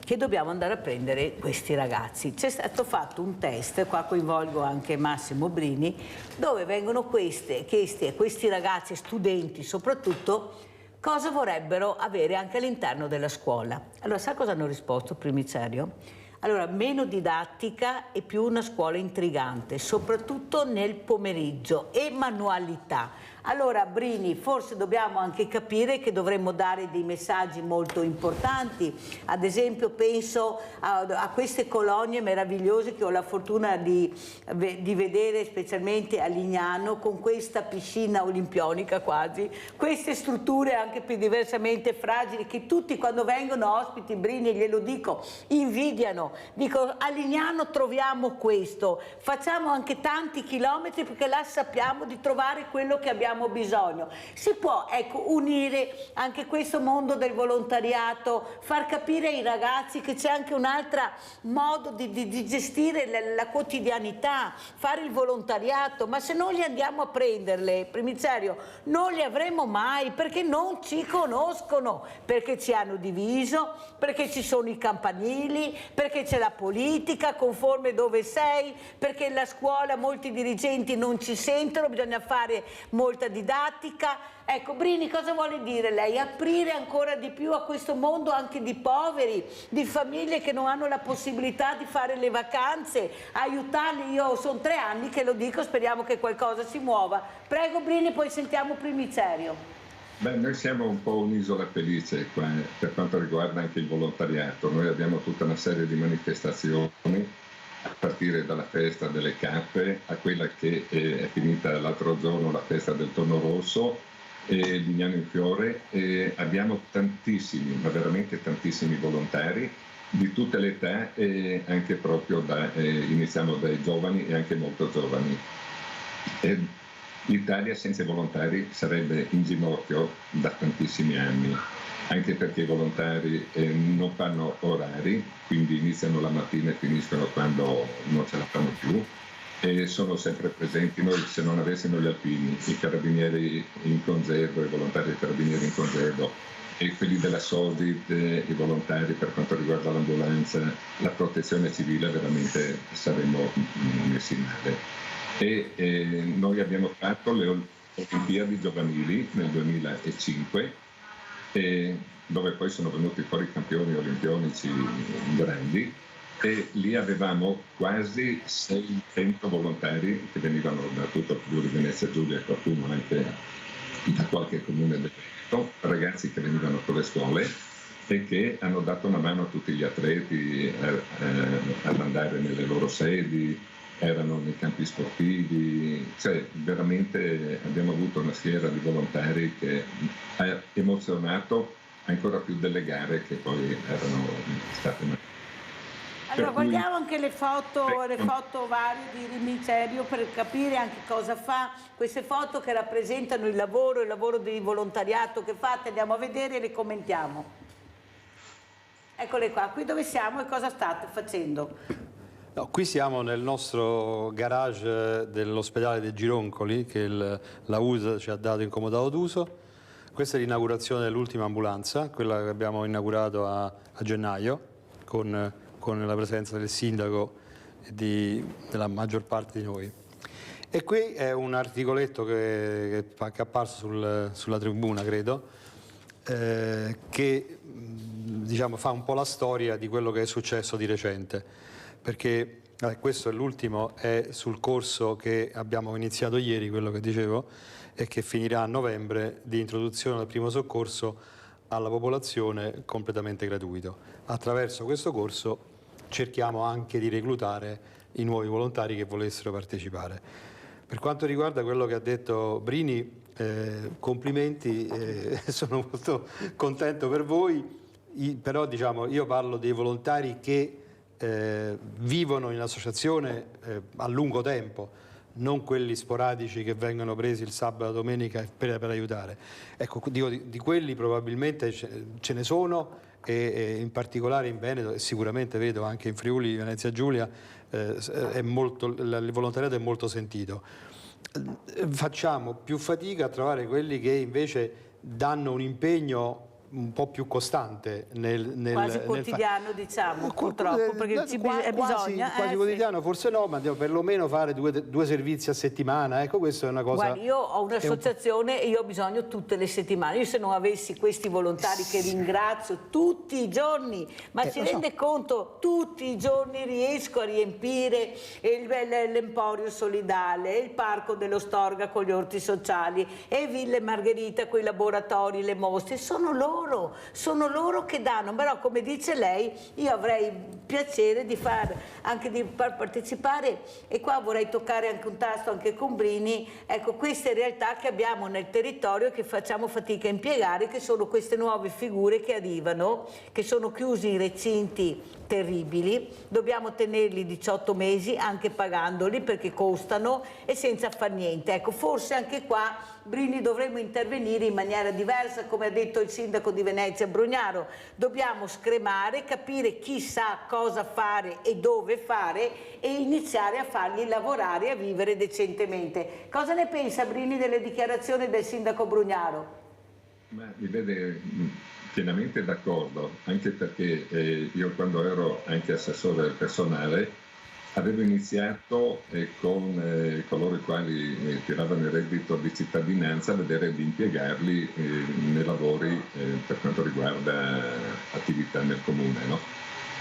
che dobbiamo andare a prendere questi ragazzi. C'è stato fatto un test, qua coinvolgo anche Massimo Brini, dove vengono chiesti a questi ragazzi, studenti soprattutto, cosa vorrebbero avere anche all'interno della scuola. Allora, sa cosa hanno risposto, Primicerio? Allora, meno didattica e più una scuola intrigante, soprattutto nel pomeriggio, e manualità. Allora, Brini, forse dobbiamo anche capire che dovremmo dare dei messaggi molto importanti. Ad esempio, penso a queste colonie meravigliose che ho la fortuna di vedere, specialmente a Lignano, con questa piscina olimpionica quasi, queste strutture anche più diversamente fragili che tutti quando vengono ospiti, Brini, glielo dico, invidiano. Dico, a Lignano troviamo questo, facciamo anche tanti chilometri perché là sappiamo di trovare quello che abbiamo bisogno. Si può, ecco, unire anche questo mondo del volontariato, far capire ai ragazzi che c'è anche un altro modo di gestire la quotidianità, fare il volontariato, ma se non li andiamo a prenderle, Primicerio, non li avremo mai, perché non ci conoscono, perché ci hanno diviso, perché ci sono i campanili, perché c'è la politica, conforme dove sei, perché la scuola molti dirigenti non ci sentono, bisogna fare molta didattica. Ecco, Brini, cosa vuole dire lei? Aprire ancora di più a questo mondo anche di poveri, di famiglie che non hanno la possibilità di fare le vacanze, aiutarli. Io sono 3 anni che lo dico, speriamo che qualcosa si muova. Prego Brini, poi sentiamo Primicerio. Beh, noi siamo un po' un'isola felice qua, per quanto riguarda anche il volontariato. Noi abbiamo tutta una serie di manifestazioni, a partire dalla festa delle cappe a quella che è finita l'altro giorno, la festa del tonno rosso, Lignano in fiore. Abbiamo tantissimi, ma veramente tantissimi volontari di tutte le età, e anche proprio iniziamo dai giovani e anche molto giovani. L'Italia senza i volontari sarebbe in ginocchio da tantissimi anni, anche perché i volontari non fanno orari, quindi iniziano la mattina e finiscono quando non ce la fanno più, e sono sempre presenti. Noi, se non avessimo gli alpini, i carabinieri in congedo, i volontari dei carabinieri in congedo, e quelli della Sodit, i volontari per quanto riguarda l'ambulanza, la protezione civile, veramente saremmo messi male. Noi abbiamo fatto le Olimpiadi giovanili nel 2005, dove poi sono venuti fuori campioni olimpionici grandi, e lì avevamo quasi 600 volontari che venivano da tutto il Friuli Venezia Giulia e qualcuno anche da qualche comune del Veneto, ragazzi che venivano con le scuole e che hanno dato una mano a tutti gli atleti ad andare nelle loro sedi, erano nei campi sportivi, cioè veramente abbiamo avuto una schiera di volontari che ha emozionato ancora più delle gare che poi erano state. Allora guardiamo anche le foto varie di Primicerio per capire anche cosa fa, queste foto che rappresentano il lavoro di volontariato che fate, andiamo a vedere e le commentiamo. Eccole qua, qui dove siamo e cosa state facendo? No, qui siamo nel nostro garage dell'ospedale dei Gironcoli che la USA ci ha dato in comodato d'uso. Questa è l'inaugurazione dell'ultima ambulanza, quella che abbiamo inaugurato a gennaio con la presenza del sindaco e della maggior parte di noi. E qui è un articoletto che è apparso sulla tribuna, credo, che diciamo, fa un po' la storia di quello che è successo di recente. Perché questo è l'ultimo, è sul corso che abbiamo iniziato ieri, quello che dicevo, e che finirà a novembre, di introduzione del primo soccorso alla popolazione completamente gratuito. Attraverso questo corso cerchiamo anche di reclutare i nuovi volontari che volessero partecipare. Per quanto riguarda quello che ha detto Brini, complimenti, sono molto contento per voi, però diciamo, io parlo dei volontari che vivono in associazione a lungo tempo, non quelli sporadici che vengono presi il sabato e la domenica per aiutare. Ecco, dico, di quelli probabilmente ce ne sono, e in particolare in Veneto, e sicuramente vedo anche in Friuli, Venezia Giulia, il volontariato è molto sentito. Facciamo più fatica a trovare quelli che invece danno un impegno un po' più costante quasi quotidiano, diciamo, purtroppo, perché bisogna quasi quotidiano, forse no, ma perlomeno fare due servizi a settimana. Ecco, questa è una cosa. Guarda, io ho un'associazione e io ho bisogno tutte le settimane. Io, se non avessi questi volontari che ringrazio tutti i giorni, ma si rende conto, tutti i giorni riesco a riempire l'Emporio Solidale, il Parco dello Storga con gli orti sociali e Ville Margherita con i laboratori, le mostre. Sono loro che danno, però come dice lei io avrei piacere di far partecipare, e qua vorrei toccare anche un tasto anche con Brini, ecco, queste realtà che abbiamo nel territorio e che facciamo fatica a impiegare, che sono queste nuove figure che arrivano, che sono chiusi in recinti terribili, dobbiamo tenerli 18 mesi anche pagandoli perché costano e senza far niente. Ecco, forse anche qua Brini dovremmo intervenire in maniera diversa, come ha detto il sindaco di Venezia Brugnaro, dobbiamo scremare, capire chi sa cosa fare e dove fare e iniziare a farli lavorare e a vivere decentemente. Cosa ne pensa Brini delle dichiarazioni del sindaco Brugnaro? Ma mi vede pienamente d'accordo, anche perché io, quando ero anche assessore del personale, avevo iniziato con coloro i quali tiravano il reddito di cittadinanza a vedere di impiegarli nei lavori per quanto riguarda attività nel comune, no?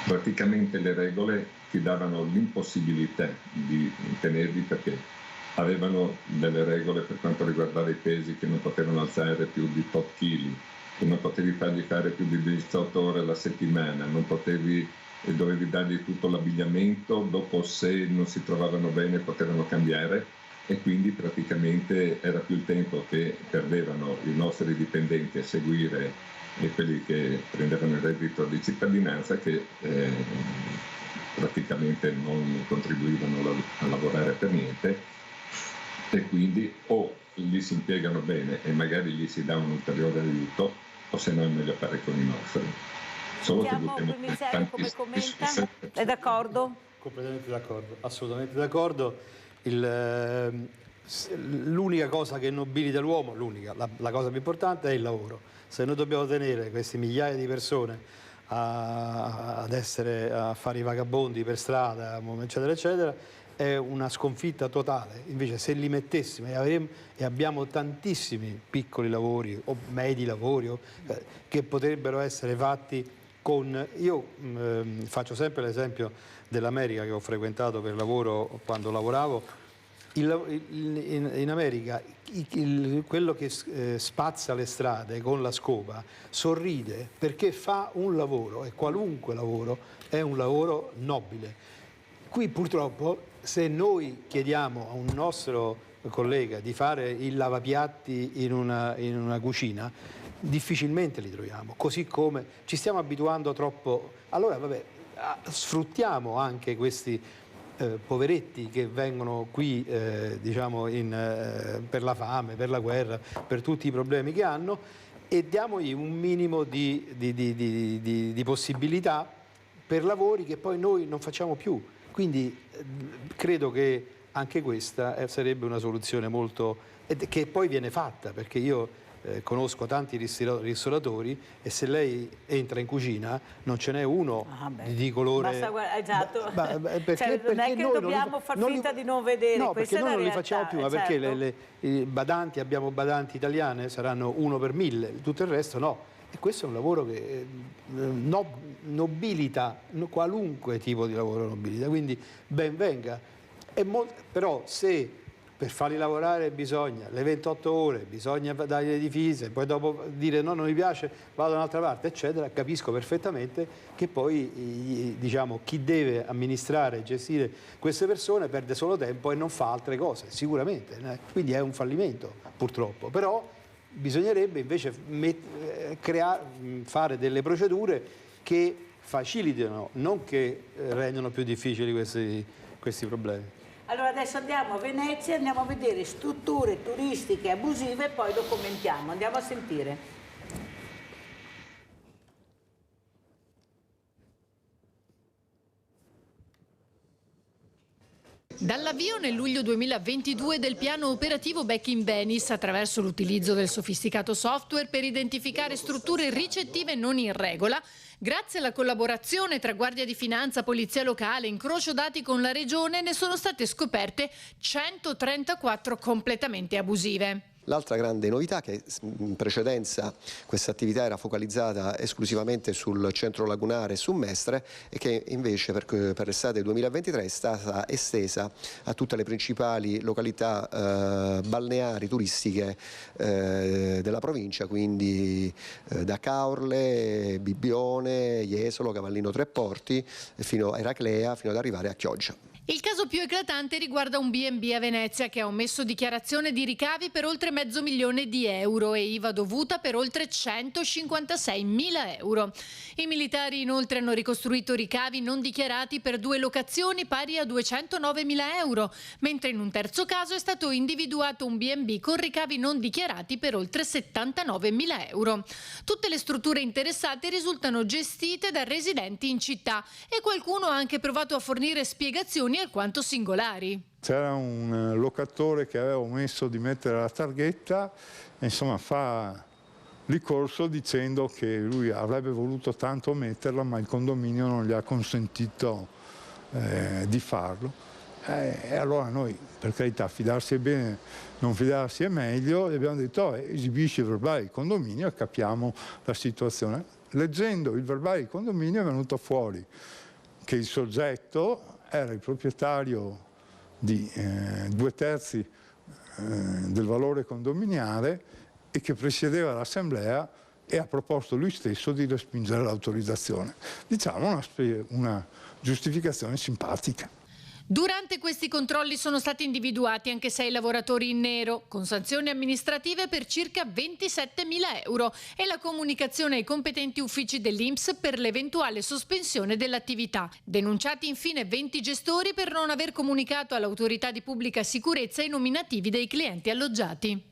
Praticamente le regole ti davano l'impossibilità di tenerli, perché avevano delle regole per quanto riguardava i pesi, che non potevano alzare più di tot chili, che non potevi fargli fare più di 18 ore alla settimana, non potevi, e dovevi dargli tutto l'abbigliamento, dopo se non si trovavano bene potevano cambiare, e quindi praticamente era più il tempo che perdevano i nostri dipendenti a seguire quelli che prendevano il reddito di cittadinanza, che praticamente non contribuivano a lavorare per niente, e quindi o gli si impiegano bene e magari gli si dà un ulteriore aiuto, o se no è meglio fare con i nostri. Solo che dobbiamo come commenta? È d'accordo? Completamente d'accordo, assolutamente d'accordo. L'unica cosa che nobilita l'uomo, la cosa più importante è il lavoro. Se noi dobbiamo tenere queste migliaia di persone a fare i vagabondi per strada, eccetera, eccetera, è una sconfitta totale. Invece, se li mettessimo, e abbiamo tantissimi piccoli lavori o medi lavori che potrebbero essere fatti io faccio sempre l'esempio dell'America, che ho frequentato per lavoro quando lavoravo. In America quello che spazza le strade con la scopa sorride perché fa un lavoro, e qualunque lavoro è un lavoro nobile. Qui purtroppo, se noi chiediamo a un nostro collega di fare il lavapiatti in una cucina, difficilmente li troviamo, così come ci stiamo abituando troppo. Allora sfruttiamo anche questi poveretti che vengono qui diciamo per la fame, per la guerra, per tutti i problemi che hanno, e diamogli un minimo di possibilità per lavori che poi noi non facciamo più. Quindi credo che anche questa sarebbe una soluzione che poi viene fatta, perché io conosco tanti ristoratori, e se lei entra in cucina non ce n'è uno di colore. Esatto. Perché non è che dobbiamo far finta di non vedere. No, perché noi non li realtà, facciamo più, ma perché i badanti, abbiamo badanti italiane, saranno 1 per 1000, tutto il resto no. E questo è un lavoro che nobilita, qualunque tipo di lavoro nobilita, quindi ben venga. Però se per farli lavorare bisogna le 28 ore, bisogna dargli le divise, poi dopo dire no, non mi piace, vado da un'altra parte, eccetera, capisco perfettamente che poi diciamo, chi deve amministrare e gestire queste persone perde solo tempo e non fa altre cose, sicuramente. Quindi è un fallimento, purtroppo. Però bisognerebbe invece fare delle procedure che facilitino, non che rendono più difficili questi problemi. Allora adesso andiamo a Venezia, andiamo a vedere strutture turistiche abusive e poi lo commentiamo. Andiamo a sentire. Dall'avvio nel luglio 2022 del piano operativo Back in Venice, attraverso l'utilizzo del sofisticato software per identificare strutture ricettive non in regola, grazie alla collaborazione tra Guardia di Finanza, Polizia Locale, incrocio dati con la Regione, ne sono state scoperte 134 completamente abusive. L'altra grande novità è che in precedenza questa attività era focalizzata esclusivamente sul centro lagunare e su Mestre e che invece per l'estate 2023 è stata estesa a tutte le principali località balneari turistiche della provincia, quindi da Caorle, Bibbione, Jesolo, Cavallino Tre Porti fino a Eraclea fino ad arrivare a Chioggia. Il caso più eclatante riguarda un B&B a Venezia che ha omesso dichiarazione di ricavi per oltre €500.000 e IVA dovuta per oltre €156.000. I militari inoltre hanno ricostruito ricavi non dichiarati per 2 locazioni pari a €209.000, mentre in un terzo caso è stato individuato un B&B con ricavi non dichiarati per oltre €79.000. Tutte le strutture interessate risultano gestite da residenti in città e qualcuno ha anche provato a fornire spiegazioni alquanto singolari. C'era un locatore che aveva omesso di mettere la targhetta e insomma fa ricorso dicendo che lui avrebbe voluto tanto metterla ma il condominio non gli ha consentito di farlo. E allora noi, per carità, fidarsi è bene, non fidarsi è meglio, e abbiamo detto esibisci il verbale di condominio e capiamo la situazione. Leggendo il verbale di condominio è venuto fuori che il soggetto era il proprietario di 2/3 del valore condominiale e che presiedeva l'assemblea e ha proposto lui stesso di respingere l'autorizzazione. Diciamo una giustificazione simpatica. Durante questi controlli sono stati individuati anche 6 lavoratori in nero, con sanzioni amministrative per circa €27.000 e la comunicazione ai competenti uffici dell'INPS per l'eventuale sospensione dell'attività. Denunciati infine 20 gestori per non aver comunicato all'autorità di pubblica sicurezza i nominativi dei clienti alloggiati.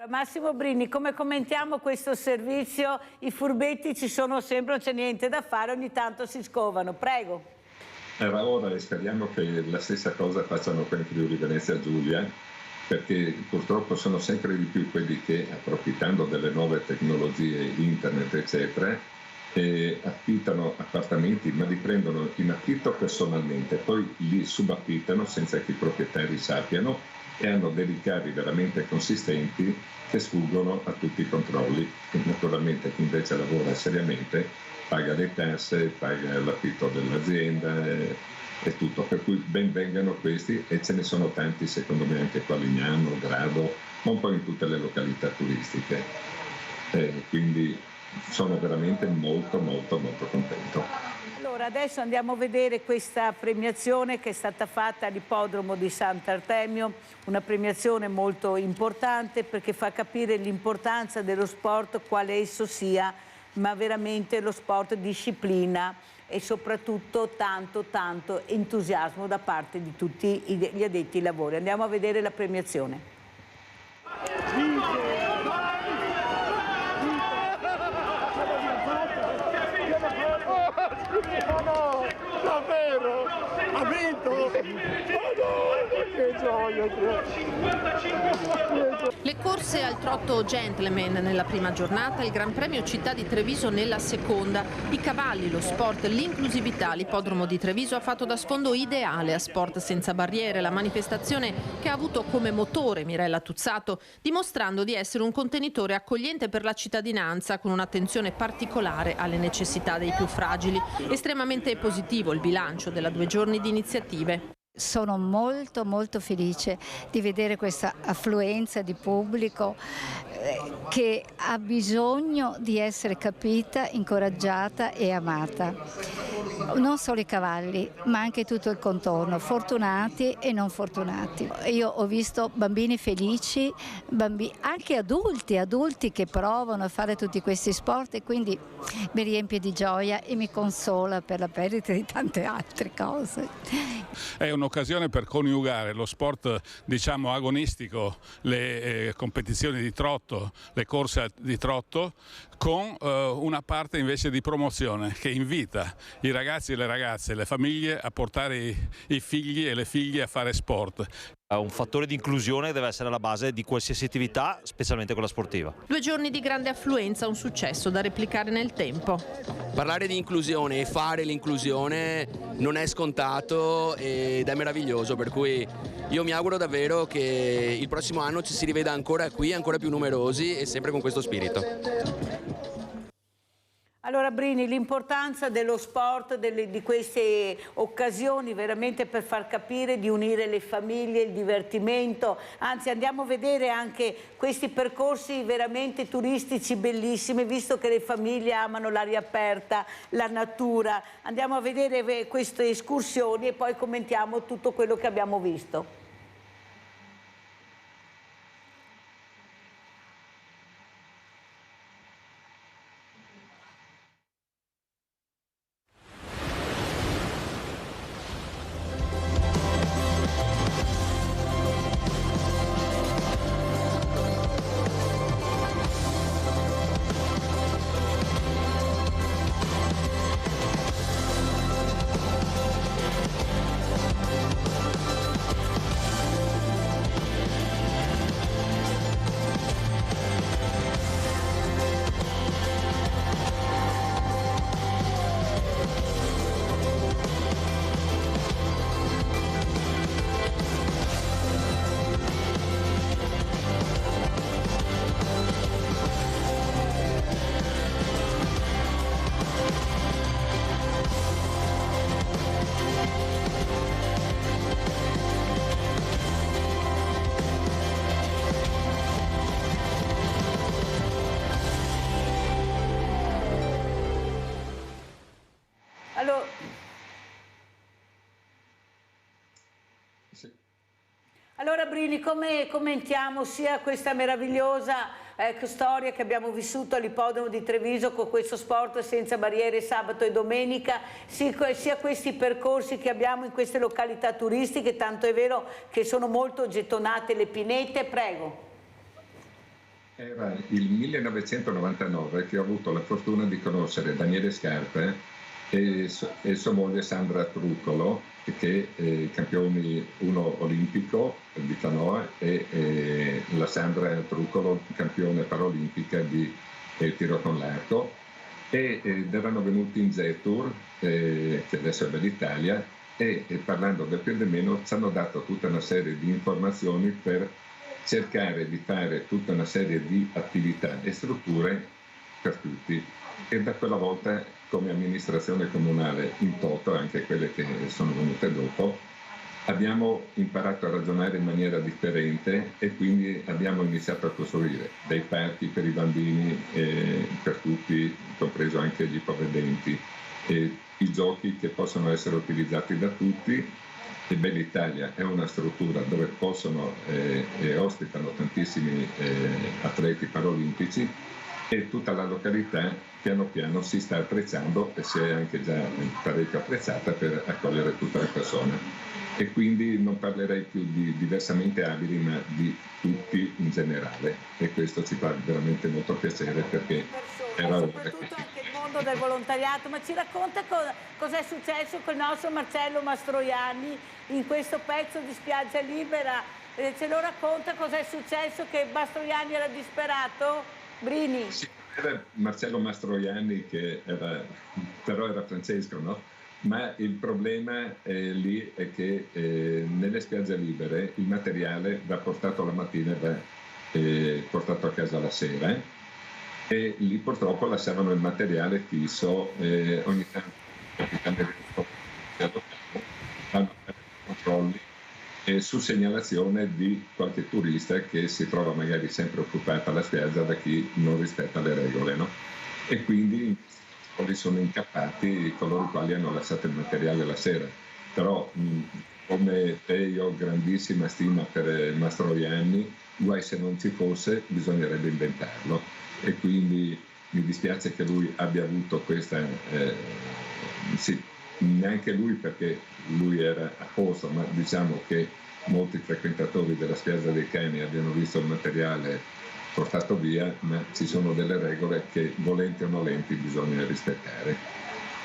Massimo Brini, come commentiamo questo servizio? I furbetti ci sono sempre, non c'è niente da fare, ogni tanto si scovano. Prego. Era ora e speriamo che la stessa cosa facciano qua in Friuli Venezia Giulia, perché purtroppo sono sempre di più quelli che, approfittando delle nuove tecnologie, internet eccetera, affittano appartamenti, ma li prendono in affitto personalmente, poi li subaffittano senza che i proprietari sappiano e hanno dei ricavi veramente consistenti che sfuggono a tutti i controlli. E naturalmente chi invece lavora seriamente paga le tasse, paga l'affitto dell'azienda e tutto, per cui ben vengano questi, e ce ne sono tanti secondo me anche qua a Lignano, Grado, ma un po' in tutte le località turistiche, quindi sono veramente molto contento. Allora adesso andiamo a vedere questa premiazione che è stata fatta all'ippodromo di Sant'Artemio, una premiazione molto importante perché fa capire l'importanza dello sport, quale esso sia, ma veramente lo sport disciplina e soprattutto tanto entusiasmo da parte di tutti gli addetti ai lavori. Andiamo a vedere la premiazione. No, davvero? Ha vinto? Che gioia! Le corse al trotto gentleman nella prima giornata, il Gran Premio Città di Treviso nella seconda, i cavalli, lo sport, l'inclusività. L'ippodromo di Treviso ha fatto da sfondo ideale a Sport Senza Barriere, la manifestazione che ha avuto come motore Mirella Tuzzato, dimostrando di essere un contenitore accogliente per la cittadinanza, con un'attenzione particolare alle necessità dei più fragili. Estremamente positivo il bilancio della 2 giorni di iniziative. Sono molto molto felice di vedere questa affluenza di pubblico che ha bisogno di essere capita, incoraggiata e amata. Non solo i cavalli, ma anche tutto il contorno, fortunati e non fortunati. Io ho visto bambini felici, anche adulti che provano a fare tutti questi sport, e quindi mi riempie di gioia e mi consola per la perdita di tante altre cose. È un'occasione per coniugare lo sport, diciamo, agonistico, le competizioni di trotto, le corse di trotto, con una parte invece di promozione che invita i ragazzi e le ragazze, le famiglie a portare i figli e le figlie a fare sport. Un fattore di inclusione deve essere alla base di qualsiasi attività, specialmente quella sportiva. 2 giorni di grande affluenza, un successo da replicare nel tempo. Parlare di inclusione e fare l'inclusione non è scontato ed è meraviglioso, per cui io mi auguro davvero che il prossimo anno ci si riveda ancora qui, ancora più numerosi e sempre con questo spirito. Allora Brini, l'importanza dello sport, di queste occasioni veramente per far capire, di unire le famiglie, il divertimento, anzi andiamo a vedere anche questi percorsi veramente turistici bellissimi, visto che le famiglie amano l'aria aperta, la natura, andiamo a vedere queste escursioni e poi commentiamo tutto quello che abbiamo visto. Allora Brini, come commentiamo sia questa meravigliosa storia che abbiamo vissuto all'Ippodromo di Treviso con questo sport senza barriere sabato e domenica, sia questi percorsi che abbiamo in queste località turistiche, tanto è vero che sono molto gettonate le pinete, prego. Era il 1999 che ho avuto la fortuna di conoscere Daniele Scarpe e sua moglie Sandra Truccolo, che campioni, uno olimpico di canoa e la Sandra Truccolo campione paraolimpica di tiro con l'arco, ed erano venuti in Z-Tour, che adesso è Bell'Italia, e parlando del più e del meno ci hanno dato tutta una serie di informazioni per cercare di fare tutta una serie di attività e strutture per tutti, e da quella volta come amministrazione comunale in toto, anche quelle che sono venute dopo, abbiamo imparato a ragionare in maniera differente e quindi abbiamo iniziato a costruire dei parchi per i bambini, per tutti, compreso anche gli ipovedenti, i giochi che possono essere utilizzati da tutti. E Bell'Italia è una struttura dove possono e ospitano tantissimi atleti paraolimpici, e tutta la località piano piano si sta attrezzando e si è anche già parecchio attrezzata per accogliere tutte le persone. E quindi non parlerei più di diversamente abili, ma di tutti in generale, e questo ci fa veramente molto piacere, perché era soprattutto anche il mondo del volontariato. Ma ci racconta cosa è successo con il nostro Marcello Mastroianni in questo pezzo di spiaggia libera? Ce lo racconta cosa è successo, che Mastroianni era disperato? Brini? Sì, era Marcello Mastroianni, che però era Francesco, no? Ma il problema lì è che nelle spiagge libere il materiale va portato la mattina e va portato a casa la sera, e lì purtroppo lasciavano il materiale fisso, ogni tanto fanno il controllo su segnalazione di qualche turista che si trova magari sempre occupata la spiaggia da chi non rispetta le regole, no? E quindi sono incappati coloro i quali hanno lasciato il materiale la sera. Però come te io ho grandissima stima per Mastroianni, guai se non ci fosse, bisognerebbe inventarlo, e quindi mi dispiace che lui abbia avuto questa, sì, neanche lui perché lui era a posto, ma diciamo che molti frequentatori della spiaggia dei Cani abbiano visto il materiale portato via, ma ci sono delle regole che volenti o nolenti bisogna rispettare.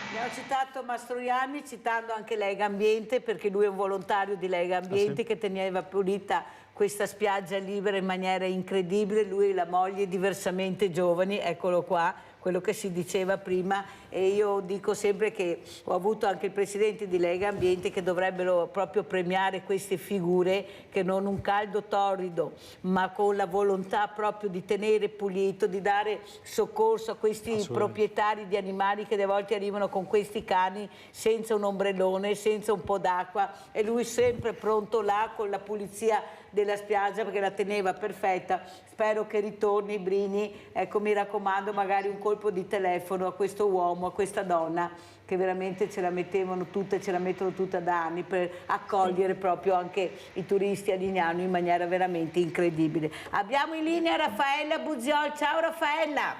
Abbiamo citato Mastroianni citando anche Lega Ambiente, perché lui è un volontario di Lega Ambiente che teneva pulita questa spiaggia libera in maniera incredibile, lui e la moglie diversamente giovani, eccolo qua, quello che si diceva prima, e io dico sempre che ho avuto anche il presidente di Lega Ambiente che dovrebbero proprio premiare queste figure che non un caldo torrido, ma con la volontà proprio di tenere pulito, di dare soccorso a questi proprietari di animali che a volte arrivano con questi cani senza un ombrellone, senza un po' d'acqua, e lui sempre pronto là con la pulizia della spiaggia perché la teneva perfetta. Spero che ritorni Brini, ecco, mi raccomando, magari un colpo di telefono a questo uomo, a questa donna che veramente ce la mettevano tutta, ce la mettono tutta da anni per accogliere proprio anche i turisti a Lignano in maniera veramente incredibile. Abbiamo in linea Raffaella Buziol. Ciao Raffaella.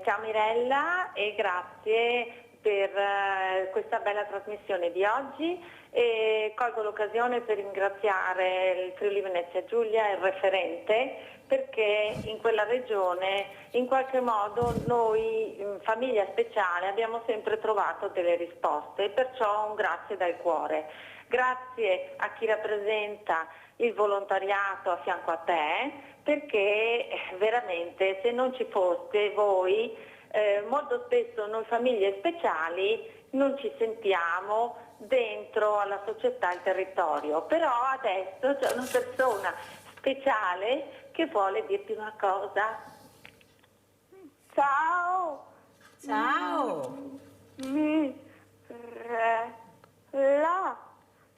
Ciao Mirella e grazie per questa bella trasmissione di oggi. E colgo l'occasione per ringraziare il Friuli Venezia Giulia, il referente, perché in quella regione in qualche modo noi, famiglia speciale, abbiamo sempre trovato delle risposte, e perciò un grazie dal cuore. Grazie a chi rappresenta il volontariato a fianco a te, perché veramente se non ci foste voi, molto spesso noi famiglie speciali non ci sentiamo dentro alla società e al territorio, però adesso c'è una persona speciale che vuole dirti una cosa. Ciao! Ciao!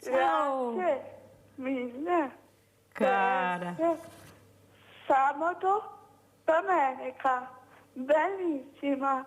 Ciao! Grazie mille! Cara! Sabato, domenica, bellissima!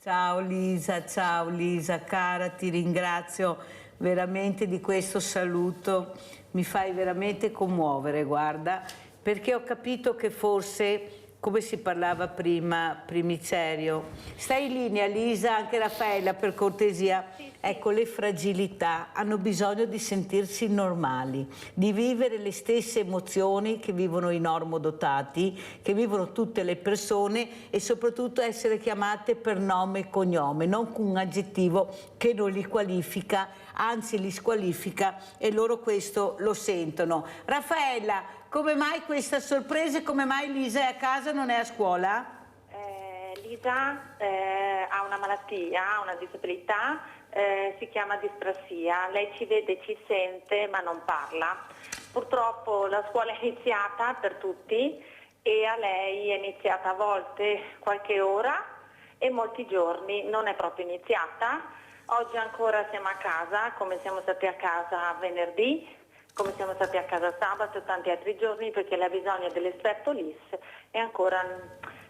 Ciao Lisa, cara, ti ringrazio veramente di questo saluto, mi fai veramente commuovere, guarda, perché ho capito che forse, come si parlava prima, Primicerio, stai in linea Lisa, anche Raffaella per cortesia, sì. Ecco, le fragilità hanno bisogno di sentirsi normali, di vivere le stesse emozioni che vivono i normodotati, che vivono tutte le persone, e soprattutto essere chiamate per nome e cognome, non con un aggettivo che non li qualifica, anzi li squalifica, e loro questo lo sentono. Raffaella, come mai questa sorpresa e come mai Lisa è a casa, non è a scuola? Lisa ha una malattia, ha una disabilità, si chiama disprassia. Lei ci vede, ci sente, ma non parla. Purtroppo la scuola è iniziata per tutti e a lei è iniziata a volte qualche ora e molti giorni non è proprio iniziata. Oggi ancora siamo a casa, come siamo stati a casa venerdì, come siamo stati a casa sabato e tanti altri giorni, perché lei ha bisogno dell'esperto LIS e ancora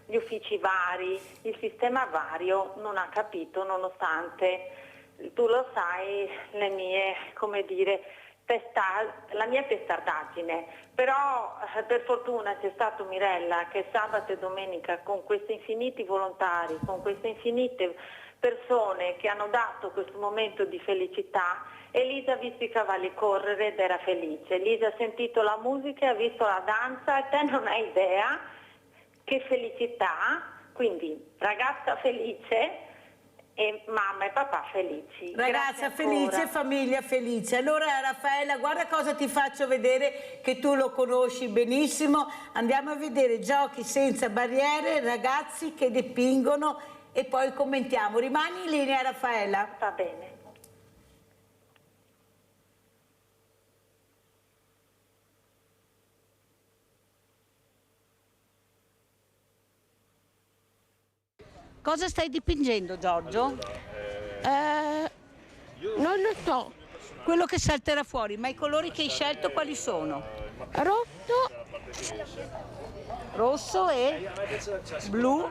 gli uffici vari, il sistema vario non ha capito, nonostante, tu lo sai, le mie, come dire, la mia testardaggine. Però per fortuna c'è stato Mirella che sabato e domenica, con questi infiniti volontari, con queste infinite persone che hanno dato questo momento di felicità, Elisa ha visto i cavalli correre ed era felice. Elisa ha sentito la musica, ha visto la danza, e te non hai idea che felicità. Quindi ragazza felice e mamma e papà felici. Ragazza felice, famiglia felice. Allora Raffaella, guarda cosa ti faccio vedere, che tu lo conosci benissimo. Andiamo a vedere giochi senza barriere, ragazzi che dipingono, e poi commentiamo. Rimani in linea Raffaella? Va bene. Cosa stai dipingendo, Giorgio? Non lo so. quello che salterà fuori, ma i colori che hai scelto quali sono? Rosso e blu?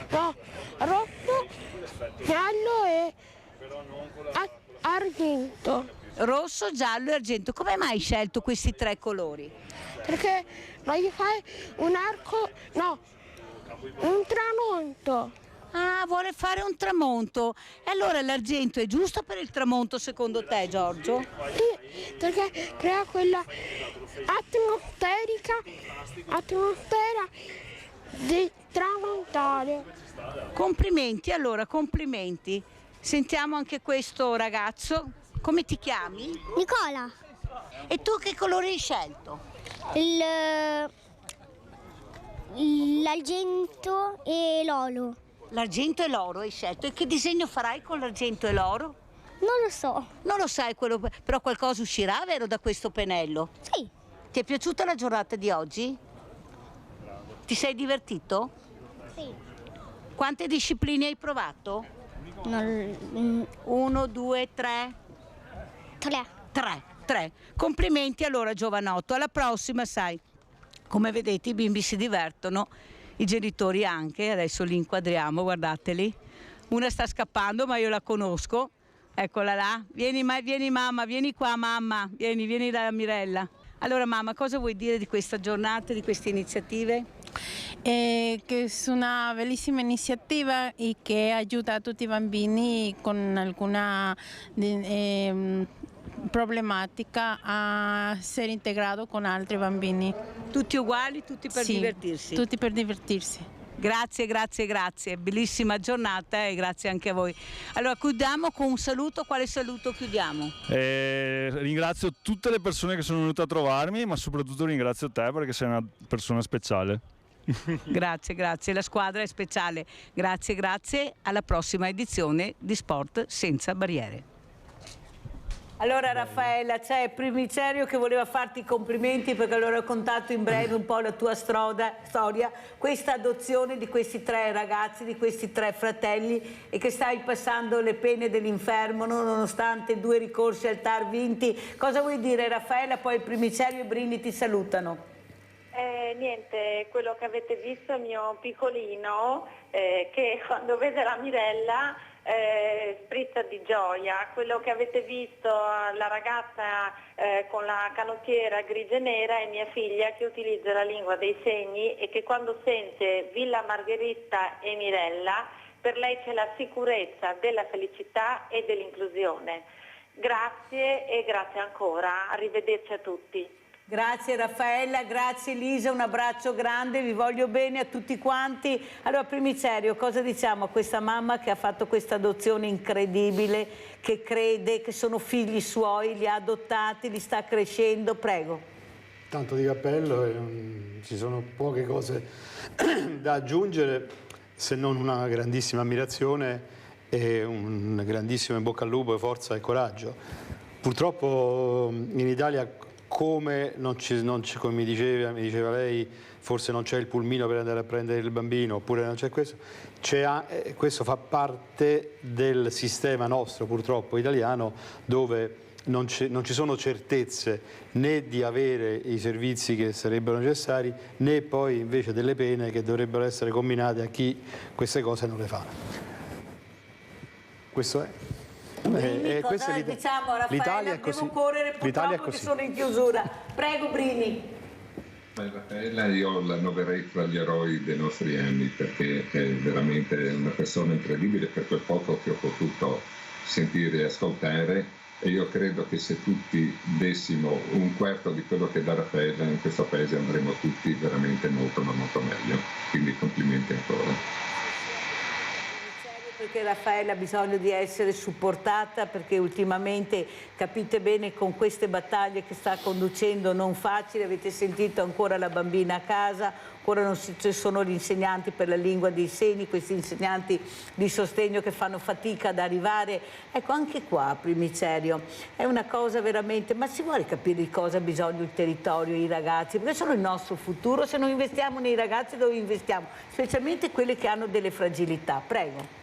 No, rosso, giallo e argento. Rosso, giallo e argento. Come mai hai scelto questi 3 colori? Perché voglio fare un arco, no, un tramonto. Ah, vuole fare un tramonto. E allora l'argento è giusto per il tramonto secondo te, Giorgio? Sì, perché crea quella atmosfera di tramontare. Complimenti, allora, complimenti. Sentiamo anche questo ragazzo. Come ti chiami? Nicola. E tu che colore hai scelto? L'argento e l'oro. L'argento e l'oro hai scelto. E che disegno farai con l'argento e l'oro? Non lo so. Non lo sai, però qualcosa uscirà, vero, da questo pennello? Sì. Ti è piaciuta la giornata di oggi? Ti sei divertito? Sì. Quante discipline hai provato? 1, 2, 3? 3. Complimenti allora, giovanotto. Alla prossima, sai. Come vedete i bimbi si divertono, i genitori anche. Adesso li inquadriamo, guardateli. Una sta scappando, ma io la conosco. Eccola là. Vieni mamma, vieni qua mamma. Vieni dalla Mirella. Allora mamma, cosa vuoi dire di questa giornata, di queste iniziative? Que è una bellissima iniziativa e che aiuta tutti i bambini con alguna problematica a essere integrato con altri bambini. Tutti uguali, tutti per divertirsi? Tutti per divertirsi. Grazie, bellissima giornata e grazie anche a voi. Allora chiudiamo con un saluto, quale saluto chiudiamo? Ringrazio tutte le persone che sono venute a trovarmi, ma soprattutto ringrazio te perché sei una persona speciale. Grazie, la squadra è speciale. Grazie, alla prossima edizione di Sport Senza Barriere. Allora Raffaella, c'è Primicerio che voleva farti i complimenti perché l'ho raccontato in breve un po' la tua storia, questa adozione di questi 3 ragazzi, di questi 3 fratelli e che stai passando le pene dell'inferno nonostante 2 ricorsi al TAR vinti. Cosa vuoi dire Raffaella? Poi il Primicerio e Brini ti salutano. Niente, quello che avete visto è il mio piccolino che quando vede la Mirella sprizza di gioia. Quello che avete visto, la ragazza con la canottiera grigia e nera, è mia figlia che utilizza la lingua dei segni e che quando sente Villa Margherita e Mirella, per lei c'è la sicurezza della felicità e dell'inclusione. Grazie e grazie ancora, arrivederci a tutti. Grazie Raffaella, grazie Lisa, un abbraccio grande, vi voglio bene a tutti quanti. Allora Primicerio, cosa diciamo a questa mamma che ha fatto questa adozione incredibile, che crede che sono figli suoi, li ha adottati, li sta crescendo, prego. Tanto di cappello, ci sono poche cose da aggiungere se non una grandissima ammirazione e un grandissimo in bocca al lupo, forza e coraggio. Purtroppo in Italia, come come mi diceva lei, forse non c'è il pulmino per andare a prendere il bambino, oppure non c'è questo, questo fa parte del sistema nostro, purtroppo italiano, dove non ci sono certezze né di avere i servizi che sarebbero necessari, né poi invece delle pene che dovrebbero essere comminate a chi queste cose non le fa. Questo è. Diciamo Raffaella, devo correre purtroppo che sono in chiusura. Prego Brini. Raffaella io l'annoverei fra gli eroi dei nostri anni perché è veramente una persona incredibile per quel poco che ho potuto sentire e ascoltare, e io credo che se tutti dessimo un quarto di quello che dà Raffaella in questo paese andremo tutti veramente molto ma molto meglio, quindi complimenti ancora. Perché Raffaella ha bisogno di essere supportata, perché ultimamente capite bene con queste battaglie che sta conducendo non facili, avete sentito ancora la bambina a casa, ancora non ci sono gli insegnanti per la lingua dei segni, questi insegnanti di sostegno che fanno fatica ad arrivare. Ecco, anche qua Primicerio è una cosa veramente, ma si vuole capire di cosa ha bisogno il territorio, i ragazzi, perché sono il nostro futuro. Se non investiamo nei ragazzi dove investiamo? Specialmente quelli che hanno delle fragilità. Prego.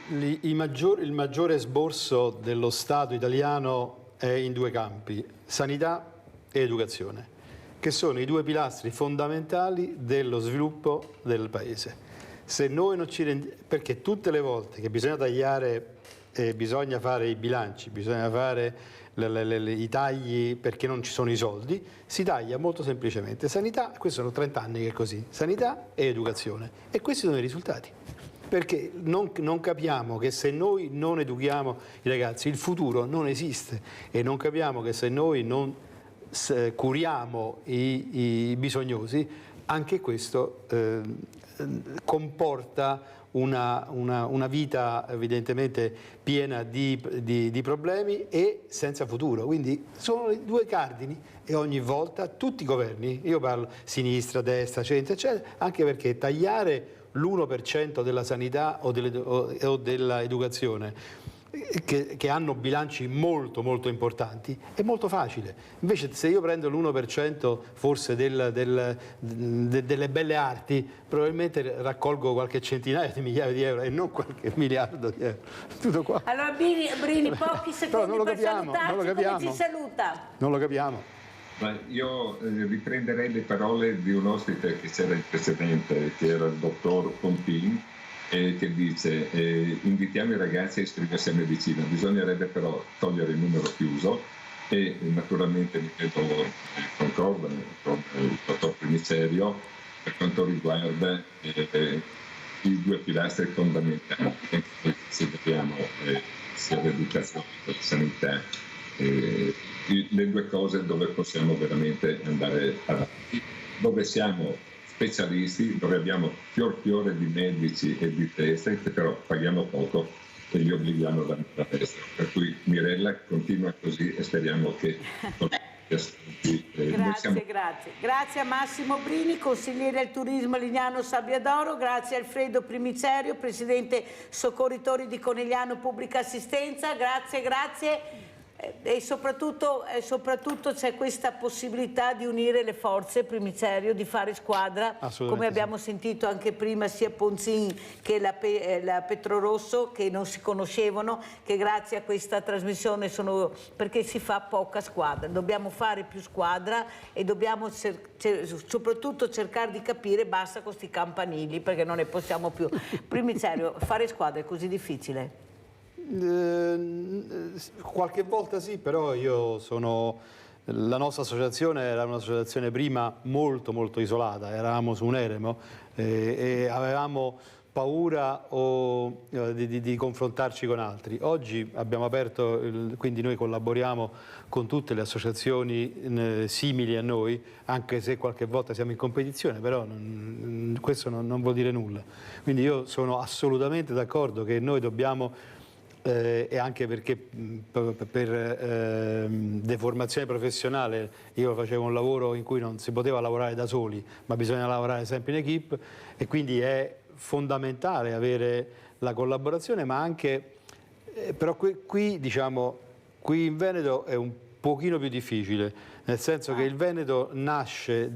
il maggiore esborso dello Stato italiano è in due campi, sanità e educazione, che sono i due pilastri fondamentali dello sviluppo del Paese. Se noi non ci perché tutte le volte che bisogna tagliare, bisogna fare i bilanci, bisogna fare i tagli perché non ci sono i soldi, si taglia molto semplicemente sanità, questi sono 30 anni che è così, sanità e educazione, e questi sono i risultati. Perché non capiamo che se noi non educhiamo i ragazzi il futuro non esiste, e non capiamo che se noi non curiamo i bisognosi, anche questo comporta una vita evidentemente piena di problemi e senza futuro. Quindi sono i due cardini, e ogni volta tutti i governi, io parlo sinistra, destra, centro, eccetera, anche perché tagliare l'1% della sanità o dell'educazione che hanno bilanci molto molto importanti è molto facile. Invece se io prendo l'1% forse delle belle arti, probabilmente raccolgo qualche centinaia di migliaia di euro e non qualche miliardo di euro. Tutto qua. Allora Brini, pochi secondi per salutarci, come ci saluta? Non lo capiamo. Ma io riprenderei le parole di un ospite che c'era il precedente, che era il dottor Pompin, che dice invitiamo i ragazzi a iscriversi a medicina, bisognerebbe però togliere il numero chiuso, e naturalmente concordo con il dottor Primicerio per quanto riguarda i due pilastri fondamentali, se dobbiamo sia l'educazione che la sanità, le due cose dove possiamo veramente andare avanti, dove siamo specialisti, dove abbiamo fiore di medici e di teste che però paghiamo poco e li obblighiamo ad andare all'estero. Per cui Mirella continua così e speriamo che Grazie a Massimo Brini, consigliere al turismo Lignano Sabbiadoro, grazie a Alfredo Primicerio, presidente Soccorritori di Conegliano Pubblica Assistenza, grazie. E soprattutto c'è questa possibilità di unire le forze, Primicerio, di fare squadra, come abbiamo sentito anche prima, sia Ponzin che la Petrorosso, che non si conoscevano, che grazie a questa trasmissione perché si fa poca squadra, dobbiamo fare più squadra e dobbiamo soprattutto cercare di capire, basta con questi campanili perché non ne possiamo più. Primicerio, fare squadra è così difficile? Qualche volta sì, però la nostra associazione era un'associazione prima molto molto isolata, eravamo su un eremo e avevamo paura di confrontarci con altri. Oggi abbiamo aperto, quindi noi collaboriamo con tutte le associazioni simili a noi, anche se qualche volta siamo in competizione, però questo non vuol dire nulla. Quindi io sono assolutamente d'accordo che noi dobbiamo e anche perché per deformazione professionale io facevo un lavoro in cui non si poteva lavorare da soli, ma bisogna lavorare sempre in equipe, e quindi è fondamentale avere la collaborazione, ma anche però qui in Veneto è un pochino più difficile, nel senso che il Veneto nasce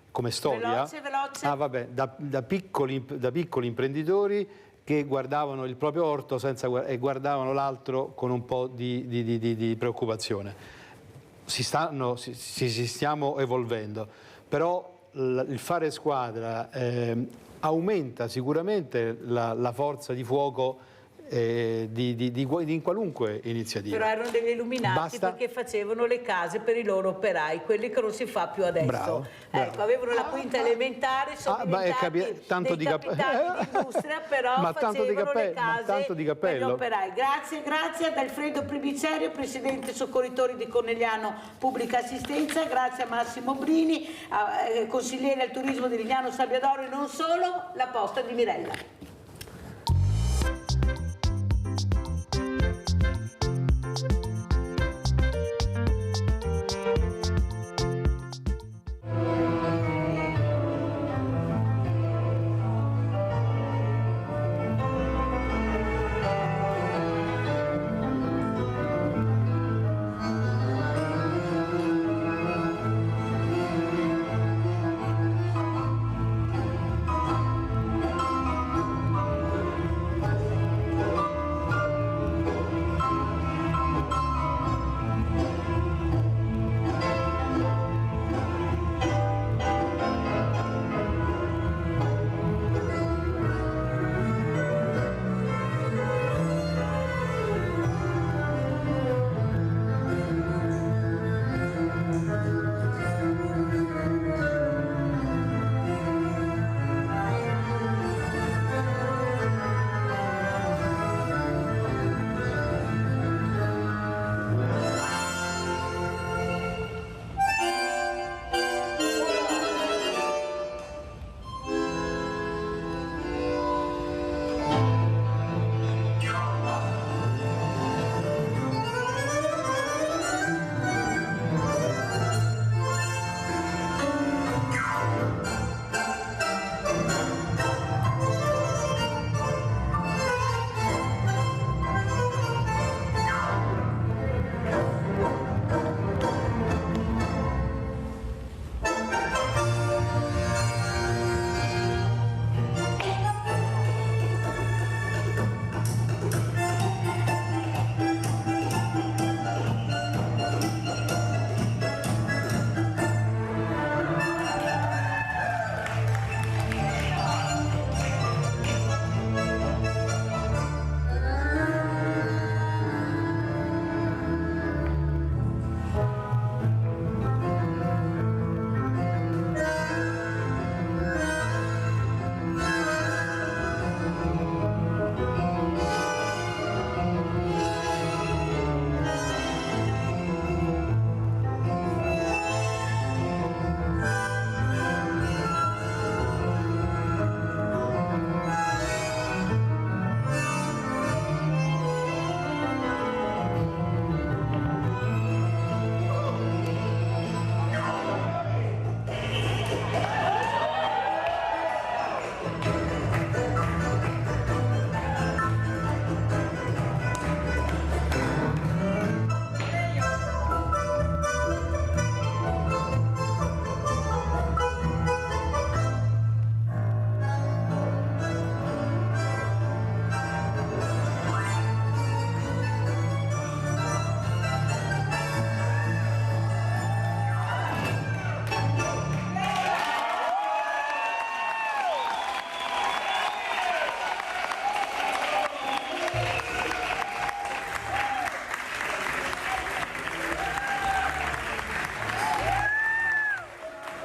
come storia veloce. Da piccoli imprenditori che guardavano il proprio orto e guardavano l'altro con un po' di preoccupazione. Stiamo evolvendo, però il fare squadra aumenta sicuramente la forza di fuoco in qualunque iniziativa. Però erano degli illuminati perché facevano le case per i loro operai, quelli che non si fa più adesso. Bravo. Ecco, avevano la quinta elementare, sono diventati tanto dei capitani di industria, però facevano le case per gli operai. Grazie ad Alfredo Primicerio, presidente Soccorritori di Conegliano Pubblica Assistenza, grazie a Massimo Brini, consigliere al turismo di Lignano Sabbiadoro, e non solo, la posta di Mirella.